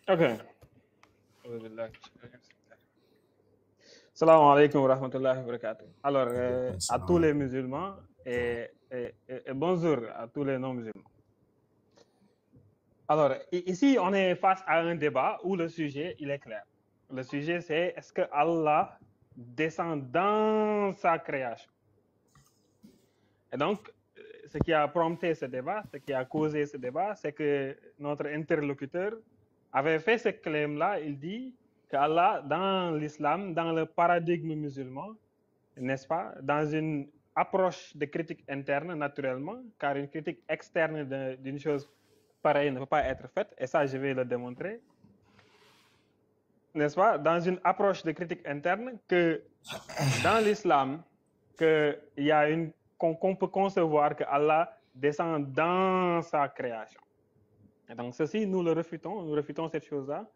Ok. Salam alaikum wa rahmatullahi wa barakatuh. Alors, Alaikum à tous salam. les musulmans et bonjour à tous les non-musulmans. Alors, ici, on est face à un débat où le sujet, il est clair. Le sujet, c'est est-ce que Allah descend dans sa création? Et donc, ce qui a prompté ce débat, ce qui a causé ce débat, c'est que notre interlocuteur avait fait ce claim-là. Il dit qu'Allah, dans l'islam, dans le paradigme musulman, n'est-ce pas, dans une approche de critique interne, naturellement, car une critique externe d'une chose pareille ne peut pas être faite, et ça, je vais le démontrer, n'est-ce pas, dans une approche de critique interne, que dans l'islam, qu'il y a qu'on peut concevoir que Allah descend dans sa création. Et donc, ceci, nous refutons cette chose-là.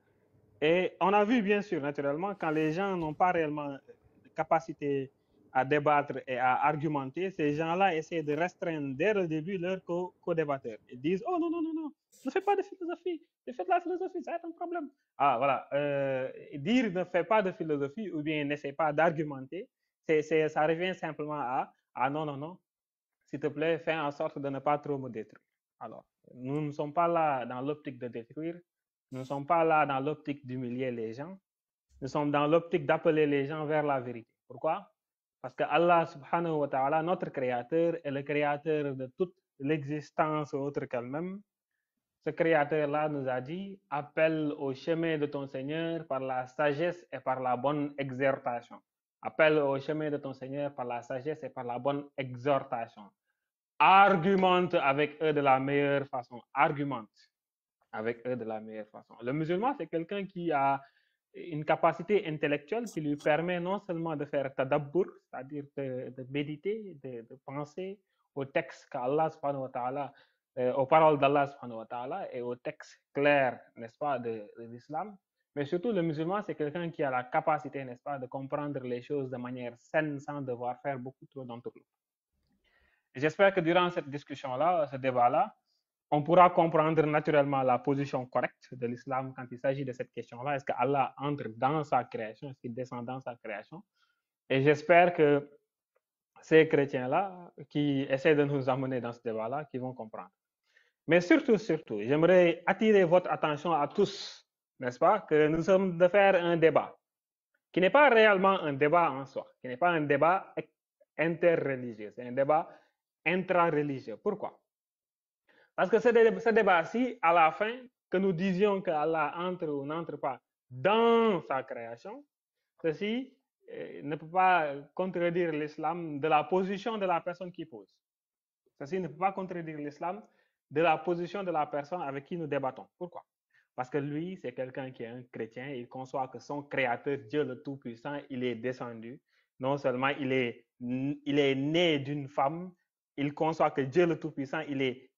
Et on a vu, bien sûr, naturellement, quand les gens n'ont pas réellement de capacité à débattre et à argumenter, ces gens-là essaient de restreindre dès le début leurs co-débatteurs. Ils disent, oh non, non, non, non, ne fais pas de philosophie, ne fais de la philosophie, ça va être un problème. Ah, voilà. Dire ne fais pas de philosophie ou bien n'essaie pas d'argumenter, ça revient simplement à, ah non, non, non, s'il te plaît, fais en sorte de ne pas trop me détruire. Alors, nous ne sommes pas là dans l'optique de détruire, nous ne sommes pas là dans l'optique d'humilier les gens, nous sommes dans l'optique d'appeler les gens vers la vérité. Pourquoi? Parce que Allah subhanahu wa ta'ala, notre créateur, est le créateur de toute l'existence autre qu'elle-même. Ce créateur-là nous a dit, appelle au chemin de ton Seigneur par la sagesse et par la bonne exhortation. Appelle au chemin de ton Seigneur par la sagesse et par la bonne exhortation. Argumente avec eux de la meilleure façon. Argumente avec eux de la meilleure façon. Le musulman, c'est quelqu'un qui a une capacité intellectuelle qui lui permet non seulement de faire tadabbur, c'est-à-dire de méditer, de penser aux textes qu'Allah subhanahu wa ta'ala, aux paroles d'Allah subhanahu wa ta'ala et aux textes clairs, n'est-ce pas, de l'islam. Mais surtout, le musulman, c'est quelqu'un qui a la capacité, n'est-ce pas, de comprendre les choses de manière saine sans devoir faire beaucoup trop d'entourloupe. J'espère que durant cette discussion-là, ce débat-là, on pourra comprendre naturellement la position correcte de l'islam quand il s'agit de cette question-là. Est-ce que Allah entre dans sa création? Est-ce qu'il descend dans sa création? Et j'espère que ces chrétiens-là qui essaient de nous amener dans ce débat-là, qui vont comprendre. Mais surtout, surtout, j'aimerais attirer votre attention à tous, n'est-ce pas, que nous sommes de faire un débat qui n'est pas réellement un débat en soi, qui n'est pas un débat interreligieux, c'est un débat intra-religieux. Pourquoi? Parce que ce débat-ci, à la fin, que nous disions qu'Allah entre ou n'entre pas dans sa création, ceci ne peut pas contredire l'islam de la position de la personne qui pose. Ceci ne peut pas contredire l'islam de la position de la personne avec qui nous débattons. Pourquoi? Parce que lui, c'est quelqu'un qui est un chrétien, il conçoit que son créateur, Dieu le Tout-Puissant, il est descendu. Non seulement il est né d'une femme, il conçoit que Dieu le Tout-Puissant, il est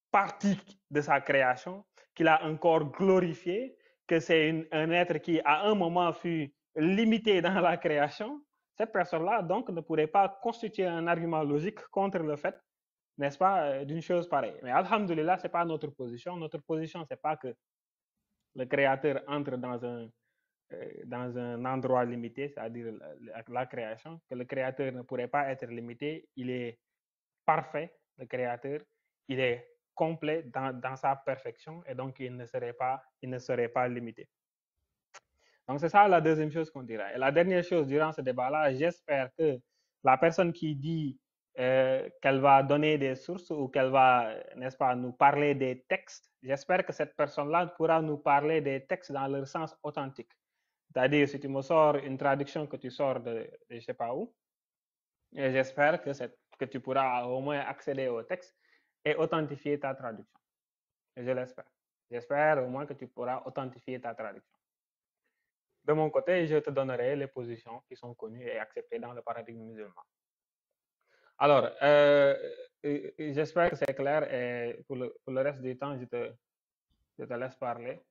partie de sa création, qu'il a un corps glorifié, que c'est un être qui à un moment fut limité dans la création, cette personne-là donc ne pourrait pas constituer un argument logique contre le fait, n'est-ce pas, d'une chose pareille. Mais alhamdulillah, c'est pas notre position. Notre position, c'est pas que le créateur entre dans un endroit limité, c'est-à-dire la création, que le créateur ne pourrait pas être limité. Il est parfait, le créateur, il est complet dans sa perfection et donc il ne serait pas limité. Donc c'est ça la deuxième chose qu'on dira. Et la dernière chose durant ce débat-là, j'espère que la personne qui dit qu'elle va donner des sources ou qu'elle va, n'est-ce pas, nous parler des textes, j'espère que cette personne-là pourra nous parler des textes dans leur sens authentique. C'est-à-dire, si tu me sors une traduction que tu sors de je ne sais pas où, et j'espère que tu pourras au moins accéder au texte et authentifier ta traduction. Et je l'espère. J'espère au moins que tu pourras authentifier ta traduction. De mon côté, je te donnerai les positions qui sont connues et acceptées dans le paradigme musulman. Alors, j'espère que c'est clair et pour le reste du temps, je te laisse parler.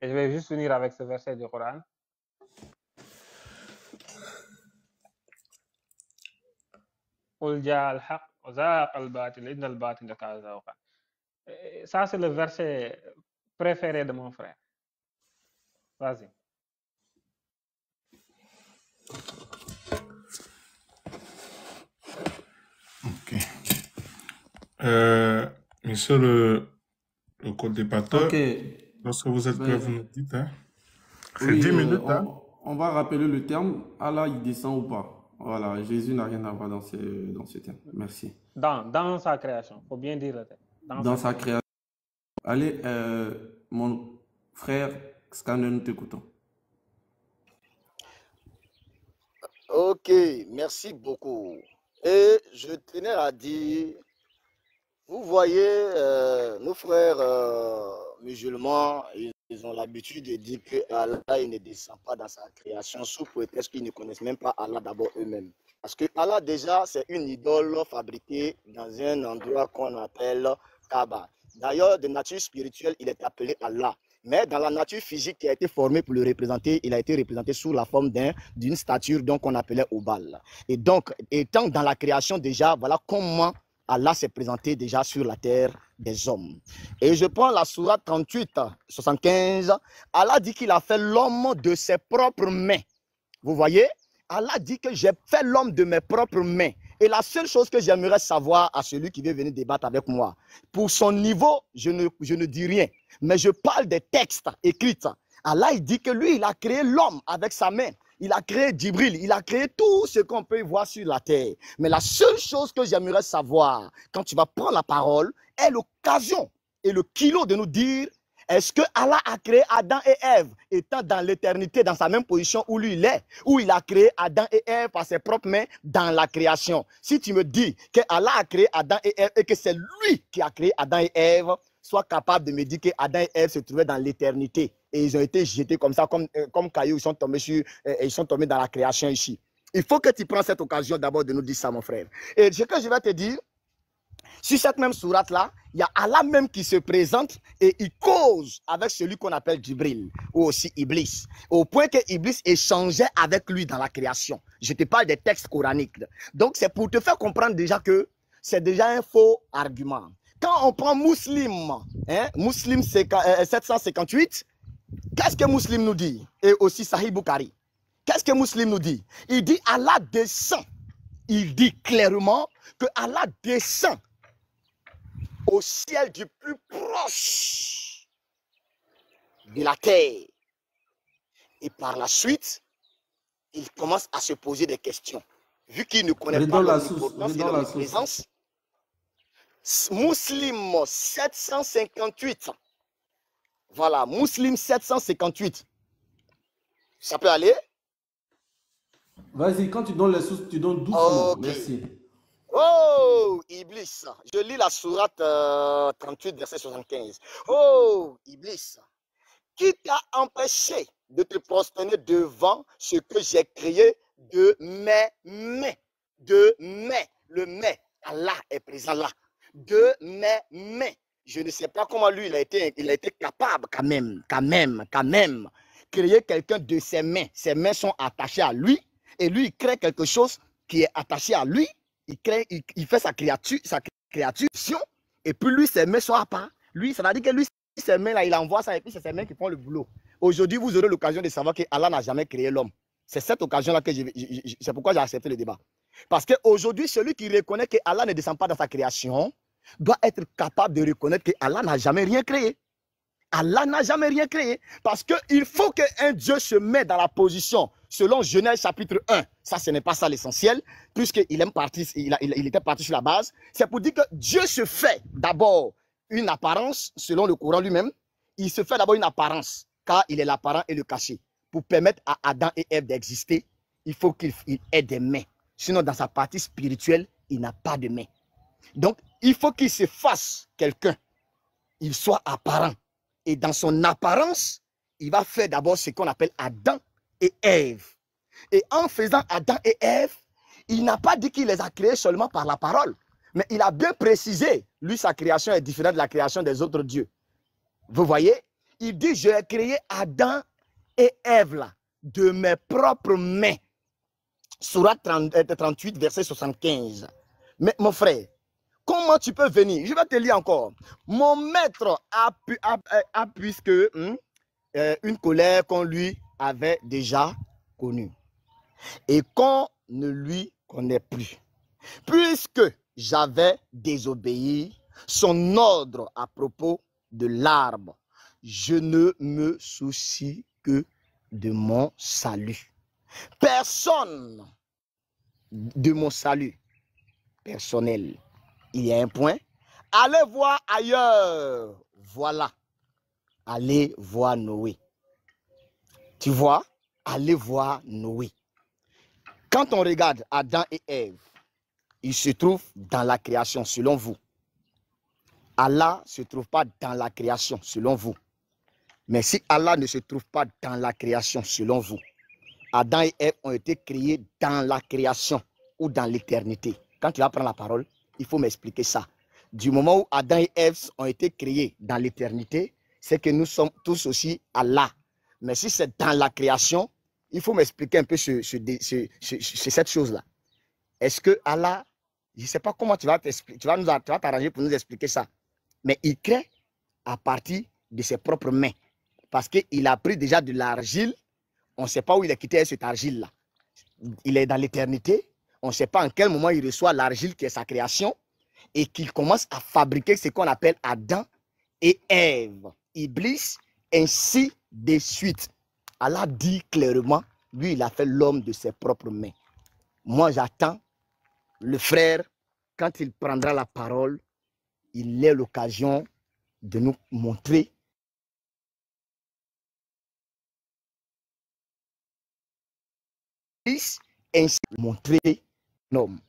Et je vais juste finir avec ce verset du Coran. Ça, c'est le verset préféré de mon frère. Vas-y. Ok. Monsieur le co-débatteur, Ok. lorsque vous êtes prêt, vous Ben, nous dites. Hein? C'est oui, 10 minutes. Hein? on va rappeler le terme. Allah, il descend ou pas? Voilà, Jésus n'a rien à voir dans ce terme. Merci. Dans sa création, il faut bien dire le terme. Dans sa création. Allez, mon frère Scanner, nous t'écoutons. Ok, merci beaucoup. Et je tenais à dire, vous voyez, nos frères musulmans, ils ont l'habitude de dire que Allah il ne descend pas dans sa création sous prétexte qu'ils ne connaissent même pas Allah d'abord eux-mêmes. Parce que Allah déjà, c'est une idole fabriquée dans un endroit qu'on appelle Kaaba. D'ailleurs, de nature spirituelle, il est appelé Allah. Mais dans la nature physique qui a été formée pour le représenter, il a été représenté sous la forme d'une stature qu'on appelait Obal. Et donc, étant dans la création déjà, voilà comment Allah s'est présenté déjà sur la terre des hommes. Et je prends la sourate 38, 75. Allah dit qu'il a fait l'homme de ses propres mains. Vous voyez? Allah dit que j'ai fait l'homme de mes propres mains. Et la seule chose que j'aimerais savoir à celui qui veut venir débattre avec moi, pour son niveau, je ne dis rien. Mais je parle des textes écrits. Allah, il dit que lui, il a créé l'homme avec sa main. Il a créé Djibril, il a créé tout ce qu'on peut voir sur la terre. Mais la seule chose que j'aimerais savoir, quand tu vas prendre la parole, est l'occasion et le kilo de nous dire, est-ce que Allah a créé Adam et Ève étant dans l'éternité, dans sa même position où lui il est, ou il a créé Adam et Ève par ses propres mains dans la création? Si tu me dis que Allah a créé Adam et Ève et que c'est lui qui a créé Adam et Ève, sois capable de me dire que Adam et Ève se trouvaient dans l'éternité et ils ont été jetés comme ça, comme cailloux, ils sont tombés dans la création ici. Il faut que tu prennes cette occasion d'abord de nous dire ça, mon frère. Et ce que je vais te dire, sur cette même sourate-là, il y a Allah même qui se présente et il cause avec celui qu'on appelle Djibril ou aussi Iblis, au point que Iblis échangeait avec lui dans la création. Je te parle des textes coraniques. Donc c'est pour te faire comprendre déjà que c'est déjà un faux argument. Quand on prend Muslim, Muslim 758, qu'est-ce que Muslim nous dit? Et aussi Sahih Bukhari. Qu'est-ce que Muslim nous dit? Il dit Allah descend. Il dit clairement que Allah descend au ciel du plus proche de la terre. Et par la suite, il commence à se poser des questions. Vu qu'il ne connaît pas l'omnipotence et l'omniprésence, Muslim 758. Voilà, Muslim 758. Ça peut aller? Vas-y, quand tu donnes les sources, tu donnes doucement. Okay. Merci. Oh, Iblis. Je lis la sourate 38, verset 75. Oh, Iblis. Qui t'a empêché de te prosterner devant ce que j'ai créé de mes mains? De mes. Le mais. Allah est présent là. De mes mains. Je ne sais pas comment lui, il a été capable quand même, créer quelqu'un de ses mains. Ses mains sont attachées à lui et lui, il crée quelque chose qui est attaché à lui. Il fait sa créature et puis lui, ses mains sont à part. Lui, ça veut dire que lui, ses mains là, il envoie ça et puis c'est ses mains qui font le boulot. Aujourd'hui, vous aurez l'occasion de savoir que Allah n'a jamais créé l'homme. C'est cette occasion-là que c'est pourquoi j'ai accepté le débat. Parce qu'aujourd'hui, celui qui reconnaît que Allah ne descend pas dans sa création doit être capable de reconnaître que Allah n'a jamais rien créé. Allah n'a jamais rien créé. Parce qu'il faut qu'un Dieu se mette dans la position, selon Genèse chapitre 1. Ça, ce n'est pas ça l'essentiel, puisqu'il il était parti sur la base. C'est pour dire que Dieu se fait d'abord une apparence, selon le Coran lui-même. Il se fait d'abord une apparence, car il est l'apparent et le caché. Pour permettre à Adam et Ève d'exister, il faut qu'il ait des mains. Sinon, dans sa partie spirituelle, il n'a pas de mains. Donc, il faut qu'il se fasse quelqu'un. Il soit apparent. Et dans son apparence, il va faire d'abord ce qu'on appelle Adam et Ève. Et en faisant Adam et Ève, il n'a pas dit qu'il les a créés seulement par la parole. Mais il a bien précisé, lui, sa création est différente de la création des autres dieux. Vous voyez? Il dit, je ai créé Adam et Ève là, de mes propres mains. Sourate 38, verset 75. Mais mon frère, comment tu peux venir? Je vais te lire encore. Mon maître a puisque une colère qu'on lui avait déjà connue et qu'on ne lui connaît plus. Puisque j'avais désobéi son ordre à propos de l'arbre, je ne me soucie que de mon salut. Personne de mon salut personnel. Il y a un point. Allez voir ailleurs. Voilà. Allez voir Noé. Tu vois? Allez voir Noé. Quand on regarde Adam et Ève, ils se trouvent dans la création selon vous. Allah ne se trouve pas dans la création selon vous. Mais si Allah ne se trouve pas dans la création selon vous, Adam et Ève ont été créés dans la création ou dans l'éternité. Quand tu vas prendre la parole, il faut m'expliquer ça. Du moment où Adam et Ève ont été créés dans l'éternité, c'est que nous sommes tous aussi Allah. Mais si c'est dans la création, il faut m'expliquer un peu cette chose-là. Est-ce que Allah, je ne sais pas comment tu vas t'arranger pour nous expliquer ça, mais il crée à partir de ses propres mains. Parce qu'il a pris déjà de l'argile, on ne sait pas où il a quitté cette argile-là. Il est dans l'éternité, on ne sait pas en quel moment il reçoit l'argile qui est sa création et qu'il commence à fabriquer ce qu'on appelle Adam et Ève, Iblis, ainsi de suite. Allah dit clairement, lui, il a fait l'homme de ses propres mains. Moi, j'attends le frère, quand il prendra la parole, il ait l'occasion de nous montrer ainsi montrer l'homme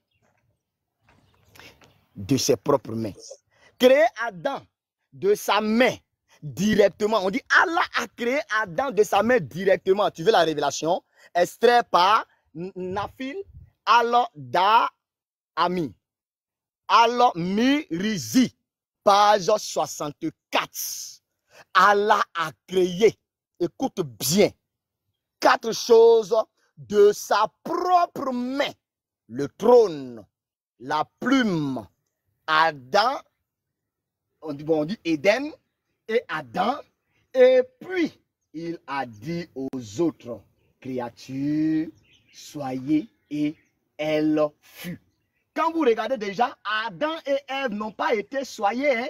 de ses propres mains. Créer Adam de sa main directement. On dit Allah a créé Adam de sa main directement. Tu veux la révélation? Extrait par Nafil Al-Da'ami. Al-Mirizi, page 64. Allah a créé, écoute bien, 4 choses de sa propre main. Le trône, la plume, Adam, on dit Éden et Adam, et puis il a dit aux autres créatures, soyez, et elle fut. Quand vous regardez déjà, Adam et Ève n'ont pas été soyez, hein?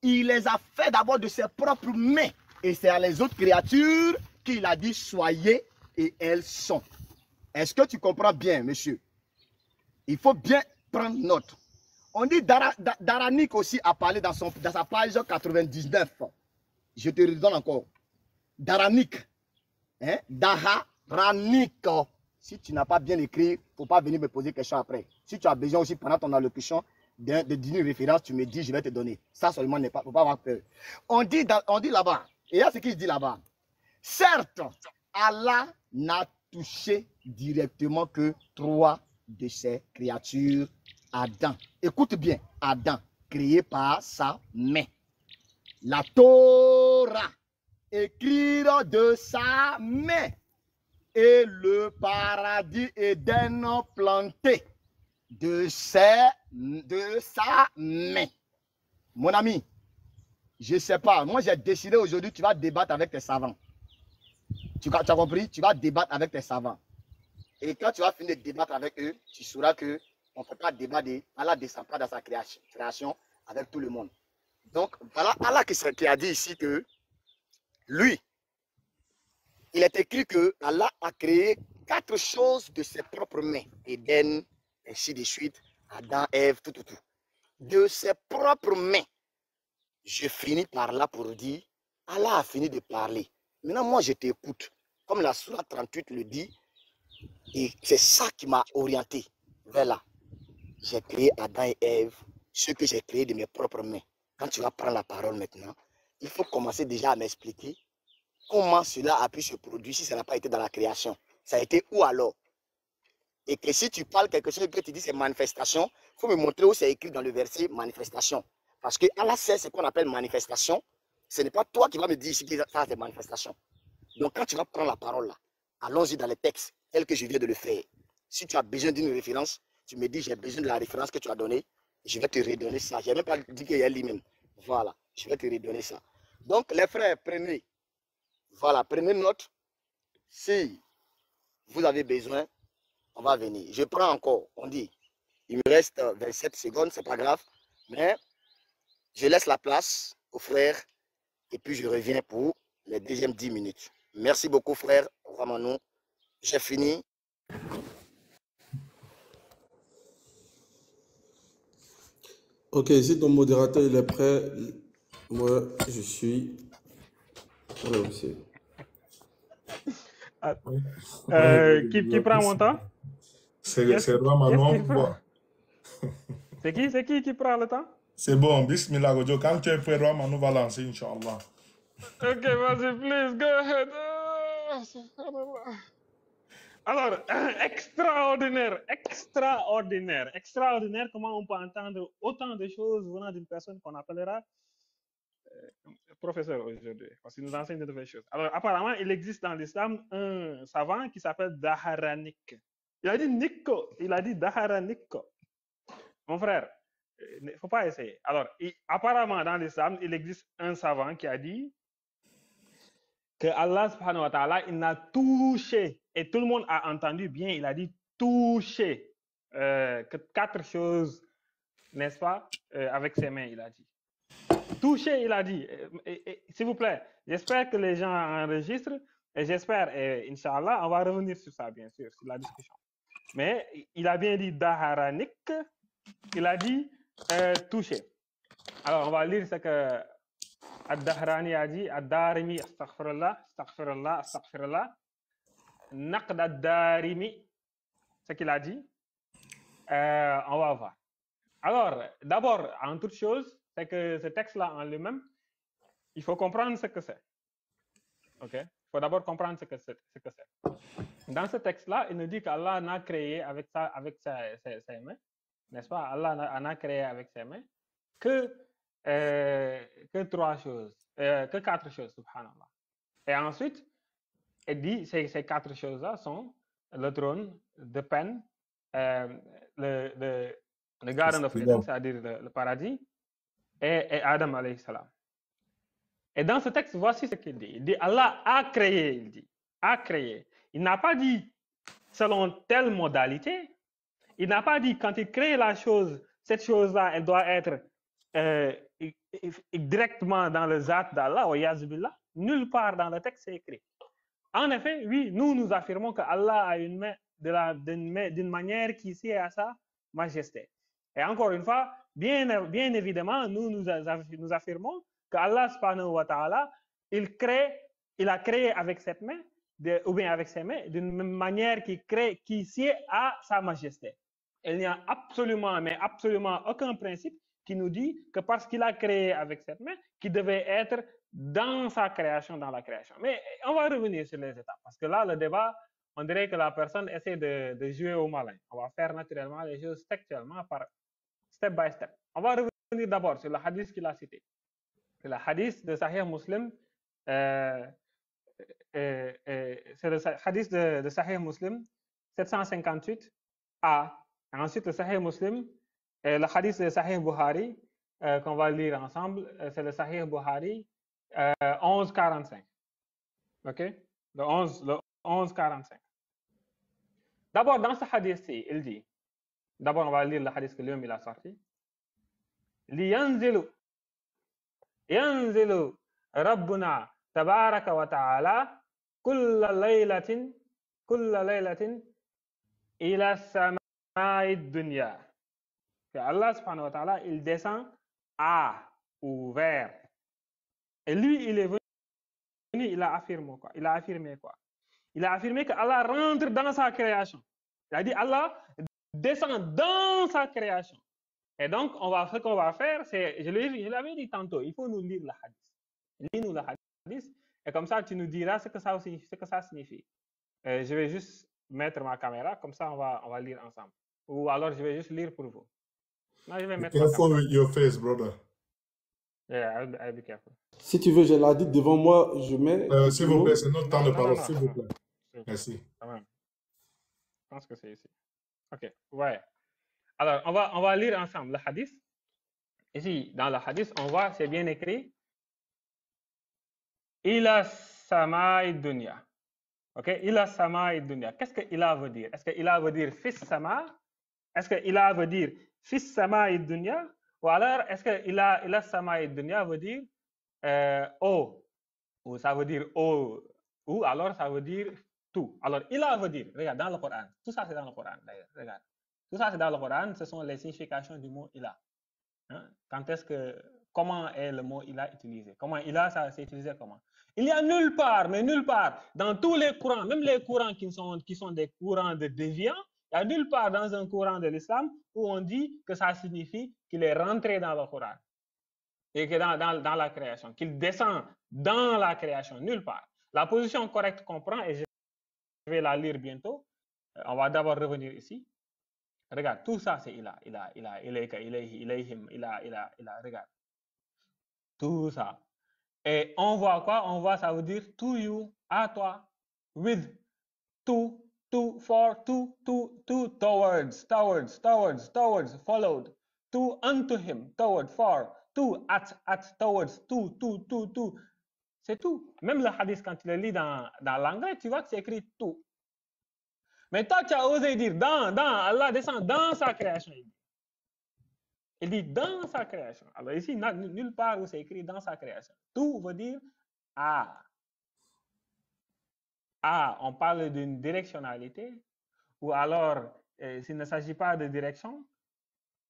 Il les a fait d'abord de ses propres mains. Et c'est à les autres créatures qu'il a dit soyez et elles sont. Est-ce que tu comprends bien, monsieur? Il faut bien prendre note. On dit Daranik aussi a parlé dans sa page 99. Je te redonne encore. Daranik. Hein? Daranik. Si tu n'as pas bien écrit, il ne faut pas venir me poser question après. Si tu as besoin aussi pendant ton allocution de dire une référence, tu me dis, je vais te donner. Ça seulement, il ne faut pas avoir peur. On dit là-bas, et il y a ce qu'il dit là-bas. Certes, Allah n'a touché directement que 3 de ses créatures. Adam, écoute bien, Adam, créé par sa main. La Torah, écrire de sa main. Et le paradis Éden planté de sa main. Mon ami, je ne sais pas, moi j'ai décidé aujourd'hui, tu vas débattre avec tes savants. Tu as compris? Tu vas débattre avec tes savants. Et quand tu vas finir de débattre avec eux, tu sauras que on ne peut pas débattre. Allah ne descend pas dans sa création avec tout le monde. Donc, voilà Allah qui a dit ici que lui, il est écrit que Allah a créé 4 choses de ses propres mains. Éden, ainsi de suite, Adam, Ève, tout. De ses propres mains. Je finis par là pour dire, Allah a fini de parler. Maintenant, moi, je t'écoute. Comme la sourate 38 le dit, et c'est ça qui m'a orienté vers là. J'ai créé Adam et Ève, ce que j'ai créé de mes propres mains. Quand tu vas prendre la parole maintenant, il faut commencer déjà à m'expliquer comment cela a pu se produire si ça n'a pas été dans la création. Ça a été où alors? Et que si tu parles quelque chose que tu dis c'est manifestation, il faut me montrer où c'est écrit dans le verset manifestation. Parce que Allah sait ce qu'on appelle manifestation. Ce n'est pas toi qui vas me dire ici que ça c'est manifestation. Donc quand tu vas prendre la parole là, allons-y dans les textes tels que je viens de le faire. Si tu as besoin d'une référence, tu me dis j'ai besoin de la référence que tu as donnée, je vais te redonner ça. Je n'ai même pas dit qu'il y a lui-même. Voilà, je vais te redonner ça. Donc les frères, prenez Voilà, prenez note. Si vous avez besoin, on va venir. Je prends encore, on dit, il me reste 27 secondes, c'est pas grave, mais je laisse la place aux frères et puis je reviens pour les deuxièmes 10 minutes. Merci beaucoup, frère Ramanou. J'ai fini. Ok, si ton modérateur il est prêt, moi je suis prêt aussi. Qui prend mon temps? C'est Roi Manon. Bon. C'est qui prend le temps? C'est bon, Bismillah, Gojo. Quand tu es prêt, Roi Manon va lancer, Inch'Allah. Ok, vas-y, please, go ahead. Oh, subhanallah. Alors, extraordinaire, comment on peut entendre autant de choses venant d'une personne qu'on appellera professeur aujourd'hui, parce qu'il nous enseigne de nouvelles choses. Alors, apparemment, il existe dans l'islam un savant qui s'appelle Daharanik. Il a dit Nikko, il a dit Daharanikko. Mon frère, il ne faut pas essayer. Alors, apparemment, dans l'islam, il existe un savant qui a dit que Allah subhanahu wa ta'ala, il n'a touché, et tout le monde a entendu bien, il a dit touché, que 4 choses, n'est-ce pas, avec ses mains, il a dit. Touché, il a dit. S'il vous plaît, j'espère que les gens enregistrent, et j'espère, Inch'Allah, on va revenir sur ça, bien sûr, sur la discussion. Mais il a bien dit Daharanik, il a dit touché. Alors, on va lire ce que Ad-Dahrani a dit, Ad-Darimi, astaghfirullah, Naqd Ad-Darimi, ce qu'il a dit, on va voir. Alors, d'abord, en toute chose, c'est que ce texte-là en lui-même, il faut comprendre ce que c'est. Ok? Il faut d'abord comprendre ce que c'est. Dans ce texte-là, il nous dit qu'Allah n'a créé avec ses mains, n'est-ce pas? Allah n'a créé avec ses mains que 3 choses, que 4 choses, subhanallah. Et ensuite, il dit ces 4 choses-là sont le trône, the pen, le Garden of Eden, c'est-à-dire le paradis, et Adam alayhi salam. Et dans ce texte, voici ce qu'il dit. Il dit Allah a créé, il dit, a créé. Il n'a pas dit selon telle modalité. Il n'a pas dit quand il crée la chose, cette chose-là, elle doit être directement dans le zat d'Allah, wa yazbillah. Nulle part dans le texte c'est écrit. En effet, oui, nous affirmons que Allah a une main d'une manière qui sied à sa majesté. Et encore une fois, bien évidemment, nous affirmons que Allah subhanahu wa ta'ala, il a créé avec cette main, ou bien avec ses mains, d'une manière qui sied à sa majesté. Il n'y a absolument aucun principe qui nous dit que parce qu'il a créé avec cette main, qu'il devait être dans sa création, dans la création. Mais on va revenir sur les étapes, parce que là, le débat, on dirait que la personne essaie de jouer au malin. On va faire naturellement les choses textuellement, step by step. On va revenir d'abord sur le hadith qu'il a cité. C'est le hadith de Sahih Muslim, c'est le hadith de Sahih Muslim 758a. Ensuite, le Sahih Muslim, le hadith de Sahih Bukhari, qu'on va lire ensemble, c'est le Sahih Bukhari 1145. OK? Le 1145. D'abord, dans ce hadith-ci, il dit, d'abord, on va lire le hadith que lui-même il a sorti. Yanzilu Rabbuna tabaraka wa ta'ala kulla laylatin ila sama'id dunya. Que Allah subhanahu wa ta'ala, il descend à ou vers. Et lui, il est venu, il a affirmé quoi? Il a affirmé que Allah rentre dans sa création. Il a dit Allah descend dans sa création. Et donc, ce qu'on va faire, c'est, je l'avais dit tantôt, il faut nous lire le hadith. Lis-nous le hadith, et comme ça, tu nous diras ce que ça signifie. Je vais juste mettre ma caméra, comme ça, on va lire ensemble. Ou alors, je vais juste lire pour vous. Non, je vais mettre ma careful with your face, brother. Yeah, I'll be careful. Si tu veux, j'ai la dit devant moi, je mets. S'il vous plaît, c'est notre temps de parole, s'il vous plaît. Merci. Quand même. Je pense que c'est ici. Ok, ouais. Alors, on va lire ensemble le hadith. Ici, dans le hadith, on voit, c'est bien écrit. Ila sama'i dunya. Ok, ila sama'i dunya. Qu'est-ce que ila veut dire? Est-ce que ila veut dire fis sama? Est-ce que ila veut dire fis sama'i dunya? Ou alors est-ce que ila sama'i dunya veut dire oh, ou ça veut dire oh, ou alors ça veut dire tout. Alors ila veut dire, regarde dans le Coran, tout ça c'est dans le Coran d'ailleurs, regarde. Tout ça c'est dans le Coran, ce sont les significations du mot ila. Hein? Comment est le mot ila utilisé? Comment ila, ça c'est utilisé comment? Il y a nulle part, mais nulle part, dans tous les courants, même les courants qui sont des courants de déviants, il y a nulle part dans un courant de l'islam où on dit que ça signifie qu'il est rentré dans le Coran et que dans la création, qu'il descend dans la création, nulle part. La position correcte qu'on prend, et je vais la lire bientôt, on va d'abord revenir ici. Regarde, tout ça c'est ila, regarde. Tout ça. Et on voit quoi? On voit, ça veut dire to you, à toi, with, to, for, to, towards, followed, to, unto him, toward, for, to, at, towards, to. C'est tout. Même le hadith, quand tu le lis dans l'anglais, tu vois que c'est écrit tout. Mais toi, tu as osé dire dans, Allah descend dans sa création. Il dit dans sa création. Alors ici, nulle part où c'est écrit dans sa création. Tout veut dire à. À, on parle d'une directionnalité, ou alors, s'il ne s'agit pas de direction,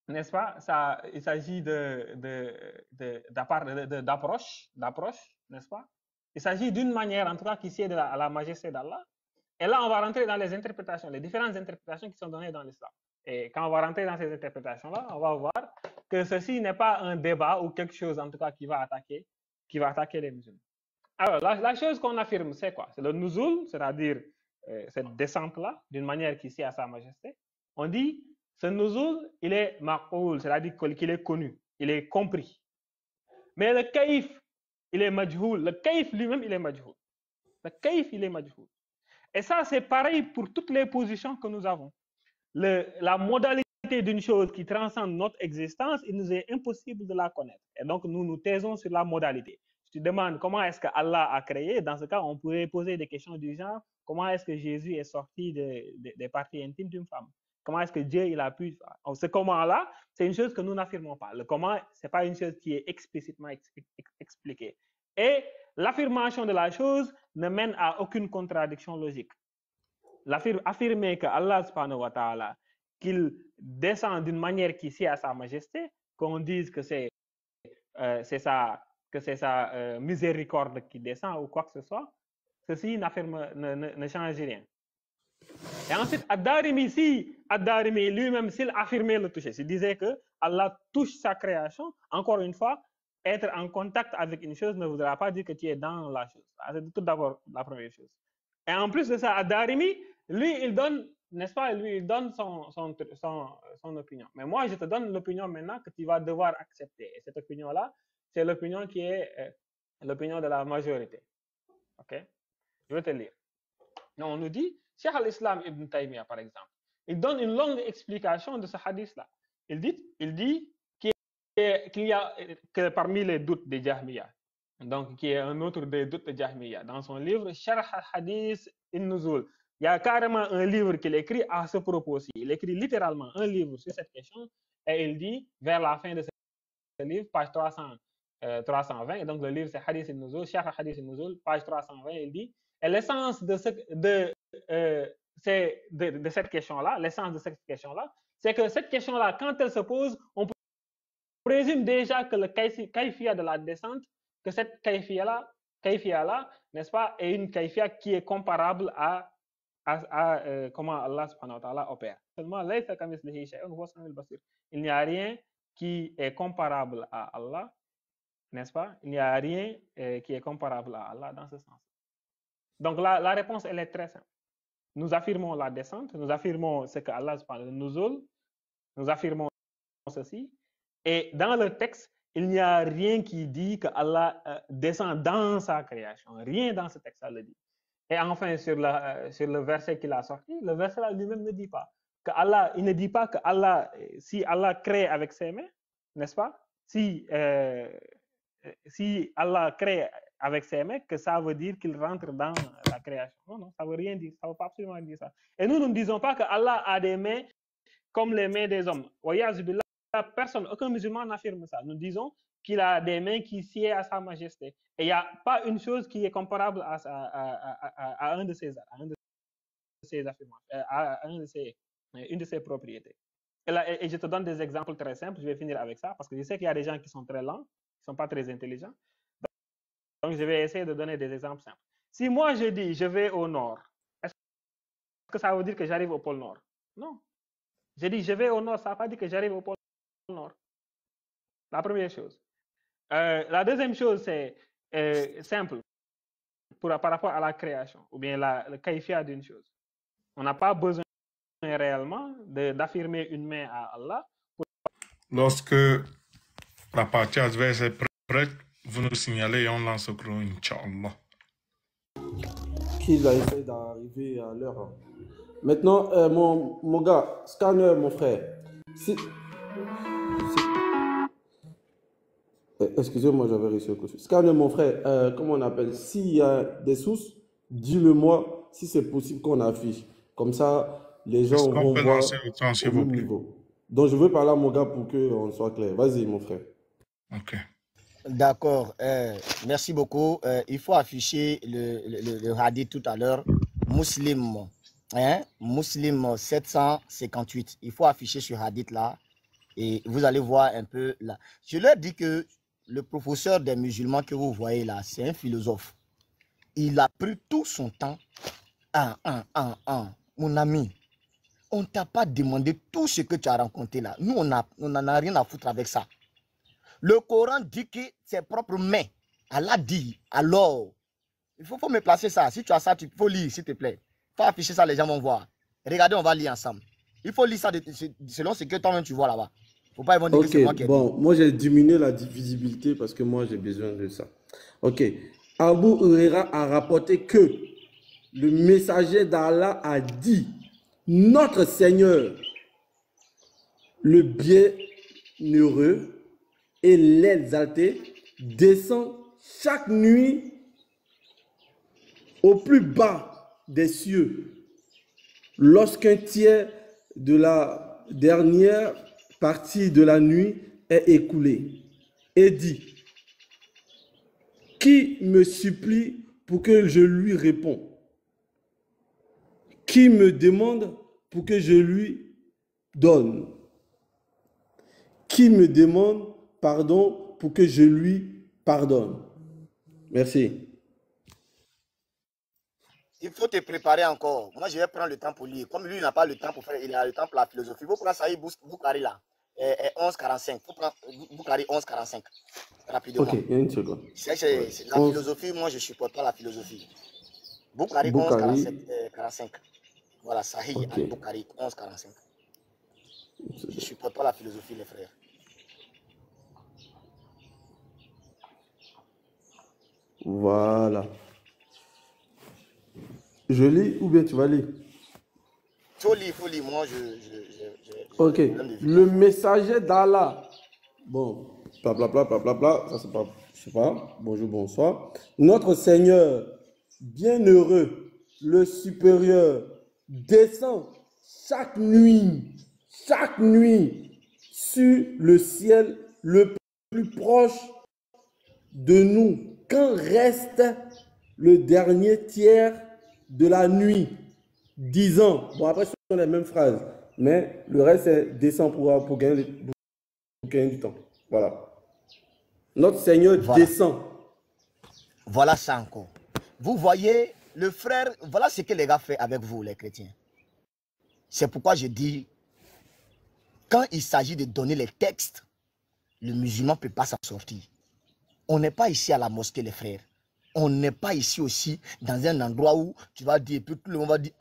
n'est-ce pas? Il s'agit d'approche, n'est-ce pas? Il s'agit d'une manière, en tout cas, qui sied à la majesté d'Allah. Et là, on va rentrer dans les interprétations, les différentes interprétations qui sont données dans l'islam. Et quand on va rentrer dans ces interprétations-là, on va voir que ceci n'est pas un débat ou quelque chose, en tout cas, qui va attaquer les musulmans. Alors, la chose qu'on affirme, c'est quoi? C'est le nuzul, c'est-à-dire cette descente-là, d'une manière qui sied à sa majesté. On dit, ce nuzul, il est maqoul, c'est-à-dire qu'il est connu, il est compris. Mais le kaif, il est majhoul. Le kaif lui-même, il est majhoul. Le kaif, il est majhoul. Et ça, c'est pareil pour toutes les positions que nous avons. La modalité d'une chose qui transcende notre existence, il nous est impossible de la connaître. Et donc, nous nous taisons sur la modalité. Si tu demandes comment est-ce que Allah a créé, dans ce cas, on pourrait poser des questions du genre, comment est-ce que Jésus est sorti des parties intimes d'une femme? Comment est-ce que Dieu il a pu... Ce comment-là, c'est une chose que nous n'affirmons pas. Le comment, ce n'est pas une chose qui est explicitement expliquée. Et l'affirmation de la chose ne mène à aucune contradiction logique. Affirmer que Allah subhanahu wa ta'ala, qu'il descend d'une manière qui sied à sa majesté, qu'on dise que c'est sa miséricorde qui descend ou quoi que ce soit, ceci ne change rien. Et ensuite, Ad-Darimi lui-même, s'il affirmait le toucher, s'il disait que Allah touche sa création, encore une fois, être en contact avec une chose ne voudra pas dire que tu es dans la chose. C'est tout d'abord la première chose. Et en plus de ça, Ad-Darimi, lui, il donne, n'est-ce pas, lui, il donne son opinion. Mais moi, je te donne l'opinion maintenant que tu vas devoir accepter. Et cette opinion-là, c'est l'opinion qui est l'opinion de la majorité. Ok? Je vais te lire. Donc, on nous dit, Cheikh al-Islam Ibn Taymiyyah, par exemple, il donne une longue explication de ce hadith-là. Il dit qu'il y a que parmi les doutes des Jahmiyyah, donc qui est un autre des doutes des Jahmiyyah, dans son livre Sharh al-Hadith in-Nuzul, il y a carrément un livre qu'il écrit à ce propos-ci. Il écrit littéralement un livre sur cette question et il dit, vers la fin de ce livre, page 320, et donc le livre c'est Hadith in-Nuzul, Sharh al-Hadith in-Nuzul, page 320, il dit, et l'essence de cette question-là, c'est que cette question-là, quand elle se pose, on présume déjà que le kayfiyya de la descente, que cette kayfiyya-là, n'est-ce pas, est une kayfiyya qui est comparable à comment Allah subhanahu wa ta'ala opère. Seulement, il n'y a rien qui est comparable à Allah, n'est-ce pas? Il n'y a rien qui est comparable à Allah dans ce sens. Donc la réponse, elle est très simple. Nous affirmons la descente, nous affirmons ce que Allah subhanahu wa ta'ala nous affirmons ceci. Et dans le texte, il n'y a rien qui dit que Allah descend dans sa création. Rien dans ce texte-là le dit. Et enfin, sur le verset qu'il a sorti, le verset-là lui-même ne dit pas que Allah, il ne dit pas que Allah, si Allah crée avec ses mains, n'est-ce pas? Si si Allah crée avec ses mains, que ça veut dire qu'il rentre dans la création. Non, non, ça ne veut rien dire. Ça ne veut pas absolument dire ça. Et nous ne disons pas que Allah a des mains comme les mains des hommes. Personne, aucun musulman n'affirme ça. Nous disons qu'il a des mains qui sied à sa majesté. Et il n'y a pas une chose qui est comparable à un de ces affirmations, une de ses propriétés. Et je te donne des exemples très simples. Je vais finir avec ça parce que je sais qu'il y a des gens qui sont très lents, qui ne sont pas très intelligents. Donc, je vais essayer de donner des exemples simples. Si moi, je dis je vais au nord, est-ce que ça veut dire que j'arrive au pôle nord? Non. Je dis je vais au nord, ça ne veut pas dire que j'arrive au pôle nord. La première chose. La deuxième chose, c'est simple par rapport à la création ou bien le caïfia d'une chose. On n'a pas besoin réellement d'affirmer une main à Allah. Lorsque la partie adverse est prête, vous nous signalez et on lance au chrono, Inch'Allah. Qu'il a essayé d'arriver à l'heure. Maintenant, mon gars, Scanner, mon frère. Excusez-moi, j'avais réussi au côté. Scanner, mon frère, comment on appelle? S'il y a des sources, dis-le-moi si c'est possible qu'on affiche. Comme ça, les gens vont voir au même niveau. Donc, je veux parler à mon gars pour qu'on soit clair. Vas-y, mon frère. Ok. D'accord. Merci beaucoup. Il faut afficher le hadith tout à l'heure. Muslim. Muslim 758. Il faut afficher ce hadith-là. Et vous allez voir un peu là. Je leur dis que le professeur des musulmans que vous voyez là, c'est un philosophe. Il a pris tout son temps. Mon ami, on ne t'a pas demandé tout ce que tu as rencontré là. Nous, on n'en a rien à foutre avec ça. Le Coran dit que ses propres mains. Allah dit, alors, il faut me placer ça. Si tu as ça, il faut lire, s'il te plaît. Il faut afficher ça, les gens vont voir. Regardez, on va lire ensemble. Il faut lire ça selon ce que toi-même tu vois là-bas. Faut pas dire que c'est moi qui ai dit. Moi j'ai diminué la visibilité parce que moi j'ai besoin de ça. Ok. Abu Huraira a rapporté que le messager d'Allah a dit, notre Seigneur, le bienheureux et l'exalté, descend chaque nuit au plus bas des cieux lorsqu'un tiers de la dernière partie de la nuit est écoulée et dit, qui me supplie pour que je lui réponde? Qui me demande pour que je lui donne? Qui me demande pardon pour que je lui pardonne? Merci. Il faut te préparer encore. Moi, je vais prendre le temps pour lire. Comme lui, il n'a pas le temps pour faire, il a le temps pour la philosophie. Il faut prendre Sahih Bukhari là. 11:45. Il faut prendre Bukhari 11:45. Rapidement. Ok, une seconde. C'est la philosophie, moi, je ne supporte pas la philosophie. Bukhari 11:45. Voilà, Sahih Bukhari 11:45. Je ne supporte pas la philosophie, les frères. Voilà. Je lis ou bien tu vas lire? Il faut lire. Moi, ok. Le messager d'Allah. Bon, blablabla, ça c'est pas, je sais pas. Bonjour, bonsoir. Notre Seigneur, bienheureux, le supérieur, descend chaque nuit, sur le ciel le plus proche de nous, quand reste le dernier tiers de la nuit, disant, bon après ce sont les mêmes phrases, mais le reste c'est descend pour gagner du temps. Voilà. Notre Seigneur descend. Voilà ça encore. Vous voyez, le frère, voilà ce que les gars font avec vous, les chrétiens. C'est pourquoi je dis, quand il s'agit de donner les textes, le musulman ne peut pas s'en sortir. On n'est pas ici à la mosquée, les frères. On n'est pas ici aussi dans un endroit où tu vas dire, et puis tout le monde va dire,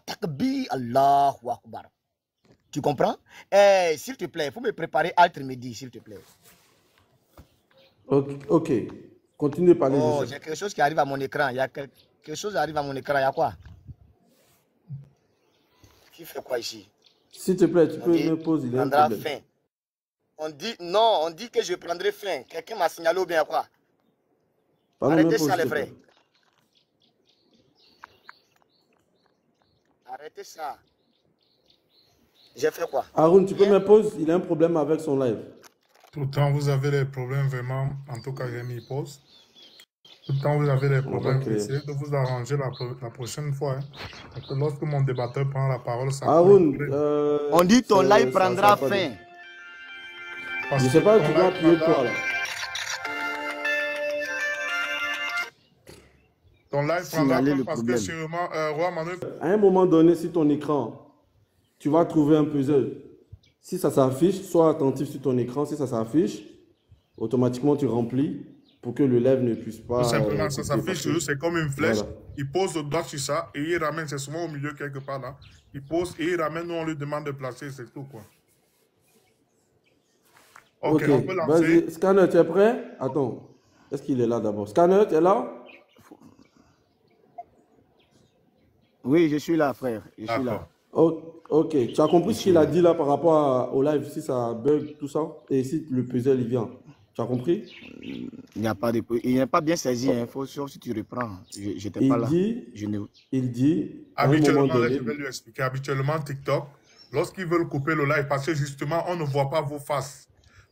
Takbir Allahu Akbar. Tu comprends? S'il te plaît, il faut me préparer Al-Tirmidhi, s'il te plaît. Ok. Continue de parler. Oh, j'ai quelque chose qui arrive à mon écran. Il y a quelque chose qui arrive à mon écran. Il y a quoi? Qui fait quoi ici? S'il te plaît, tu peux me poser. Il prendra fin. On dit, non, on dit que je prendrai fin. Quelqu'un m'a signalé ou bien quoi? Pardon, Arrêtez même ça, pas, les frères. Arrêtez ça. J'ai fait quoi? Haroun, tu peux Rien. me poser, il a un problème avec son live. Tout le temps, vous avez des problèmes vraiment. En tout cas, j'ai mis pause. Tout le temps, vous avez des On va problèmes. créer. Essayez de vous arranger la prochaine fois. Hein. Parce que lorsque mon débatteur prend la parole, ça Haroun, On dit ton live ça prendra pas fin. Parce Je que sais pas, ton tu dois live appuyer prendra- quoi là? Ton live prendra Signaler fin le parce que problème. sûrement, Roi Manu, À un moment donné, sur ton écran, tu vas trouver un puzzle. Si ça s'affiche, sois attentif sur ton écran. Si ça s'affiche, automatiquement tu remplis pour que le live ne puisse pas. tout simplement, ça couper, s'affiche parce sur eux, que- c'est comme une flèche. Voilà. Il pose le doigt sur ça et il ramène, c'est souvent au milieu quelque part là. Il pose et il ramène, nous on lui demande de placer, c'est tout quoi. Ok, on peut lancer. Vas-y. Scanner, tu es prêt? Attends. Est-ce qu'il est là d'abord? Scanner, tu es là? Oui, je suis là, frère. Je suis là. D'accord. Ok. Tu as compris ce qu'il a dit là par rapport au live, si ça bug, tout ça? Et si le puzzle il vient? Tu as compris? Il n'y a pas de... Il n'est pas bien saisi. Il faut sauf si tu reprends. Je n'étais pas Il là. dit, Je ne... il dit, à un moment Habituellement, là, donné, je vais lui expliquer. Habituellement, TikTok, lorsqu'ils veulent couper le live, parce que justement, on ne voit pas vos faces.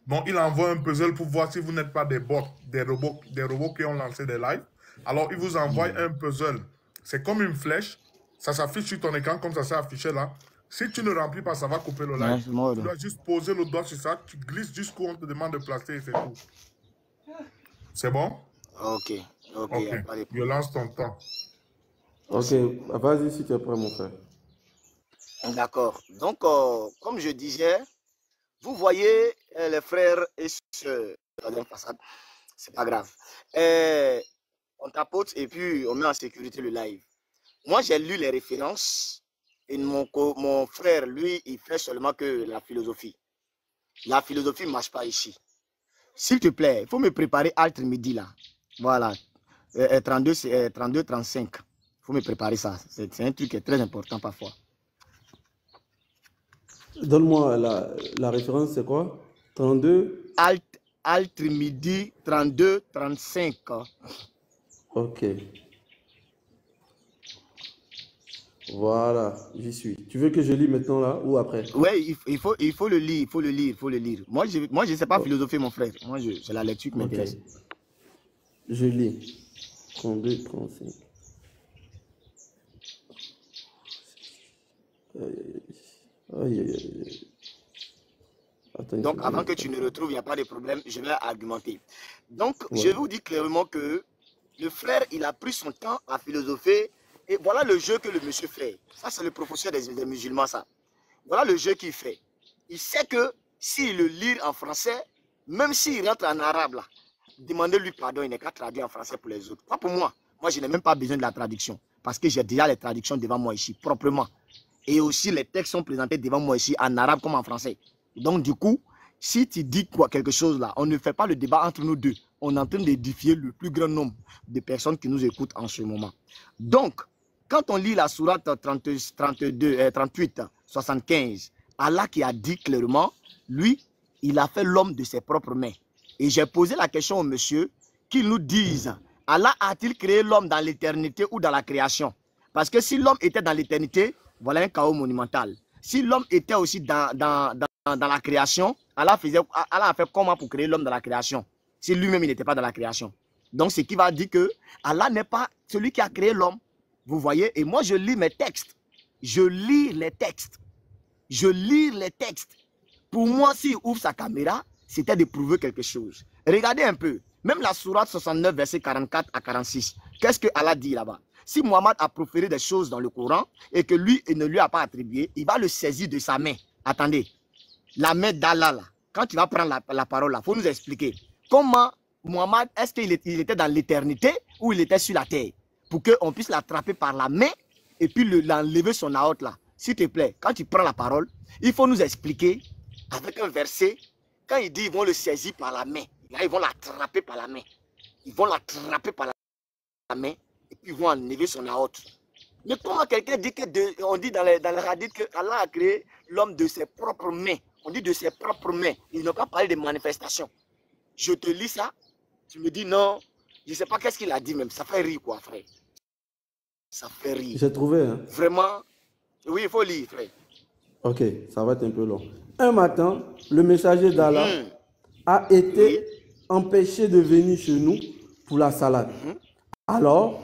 Donc, il envoie un puzzle pour voir si vous n'êtes pas des bots, des robots qui ont lancé des lives. Alors, il vous envoie un puzzle. C'est comme une flèche. Ça s'affiche sur ton écran comme ça s'est affiché là. Si tu ne remplis pas, ça va couper le live. Tu dois juste poser le doigt sur ça. Tu glisses jusqu'où on te demande de placer et c'est tout. C'est bon? Ok. Ok. Ok. Y a pas de Je problème. lance ton temps. ok, vas-y si tu es prêt, mon frère. D'accord. Donc, comme je disais, vous voyez les frères et sœurs. C'est pas grave. On tapote et puis on met en sécurité le live. Moi, j'ai lu les références et mon frère, lui, il fait seulement que la philosophie. La philosophie ne marche pas ici. S'il te plaît, il faut me préparer Alt Midi là. Voilà. 32, 35. Il faut me préparer ça. C'est un truc qui est très important parfois. Donne-moi la référence, c'est quoi? 32? Alt Midi 32, 35. Ok. Voilà, j'y suis. Tu veux que je lis maintenant là ou après? Oui, il faut le lire, il faut le lire. Moi, je ne sais pas philosopher, mon frère. Moi, c'est la lecture qui m'intéresse. Ok. Je lis. 32, 35. Aïe. Attends, Donc, avant que tu ne retrouves, il n'y a pas de problème, je vais argumenter. Donc, Ouais. je vous dis clairement que le frère, il a pris son temps à philosopher. Et voilà le jeu que le monsieur fait. Ça, c'est le professeur des musulmans, ça. Voilà le jeu qu'il fait. Il sait que s'il le lit en français, même s'il rentre en arabe, là, demandez-lui pardon, il n'est qu'à traduire en français pour les autres. Pas pour moi. Moi, je n'ai même pas besoin de la traduction. Parce que j'ai déjà les traductions devant moi ici, proprement. Et aussi, les textes sont présentés devant moi ici, en arabe comme en français. Donc, du coup, si tu dis quelque chose là, on ne fait pas le débat entre nous deux. On est en train d'édifier le plus grand nombre de personnes qui nous écoutent en ce moment. Donc, quand on lit la sourate 38, 75, Allah qui a dit clairement, lui, il a fait l'homme de ses propres mains. Et j'ai posé la question au monsieur, qu'il nous dise, Allah a-t-il créé l'homme dans l'éternité ou dans la création? Parce que si l'homme était dans l'éternité, voilà un chaos monumental. Si l'homme était aussi dans la création, Allah a fait comment pour créer l'homme dans la création? Si lui-même il n'était pas dans la création. Donc, ce qui va dire que Allah n'est pas celui qui a créé l'homme. Vous voyez? Et moi, je lis mes textes. Je lis les textes. Je lis les textes. Pour moi, s'il ouvre sa caméra, c'était de prouver quelque chose. Regardez un peu. Même la sourate 69, verset 44 à 46. Qu'est-ce que Allah dit là-bas? Si Mohammed a proféré des choses dans le Coran et que lui, il ne lui a pas attribué, il va le saisir de sa main. Attendez. La main d'Allah, là. Quand tu vas prendre la parole, là, il faut nous expliquer. Comment Mohammed, est-ce qu'il était dans l'éternité ou il était sur la terre? Pour qu'on puisse l'attraper par la main et puis l'enlever son aorte là. S'il te plaît, quand tu prends la parole, il faut nous expliquer avec un verset, quand il dit ils vont le saisir par la main, là ils vont l'attraper par la main. Ils vont l'attraper par la main et puis ils vont enlever son aorte. Mais comment quelqu'un dit on dit dans les hadiths que Allah a créé l'homme de ses propres mains? On dit de ses propres mains. Ils n'ont pas parlé de manifestation. Je te lis ça, tu me dis non, je ne sais pas qu'est-ce qu'il a dit même. Ça fait rire quoi, frère. Ça fait rire. J'ai trouvé, hein. Vraiment, oui, il faut lire, frère. Ok, ça va être un peu long. Un matin, le messager d'Allah a été empêché de venir chez nous pour la salade. Alors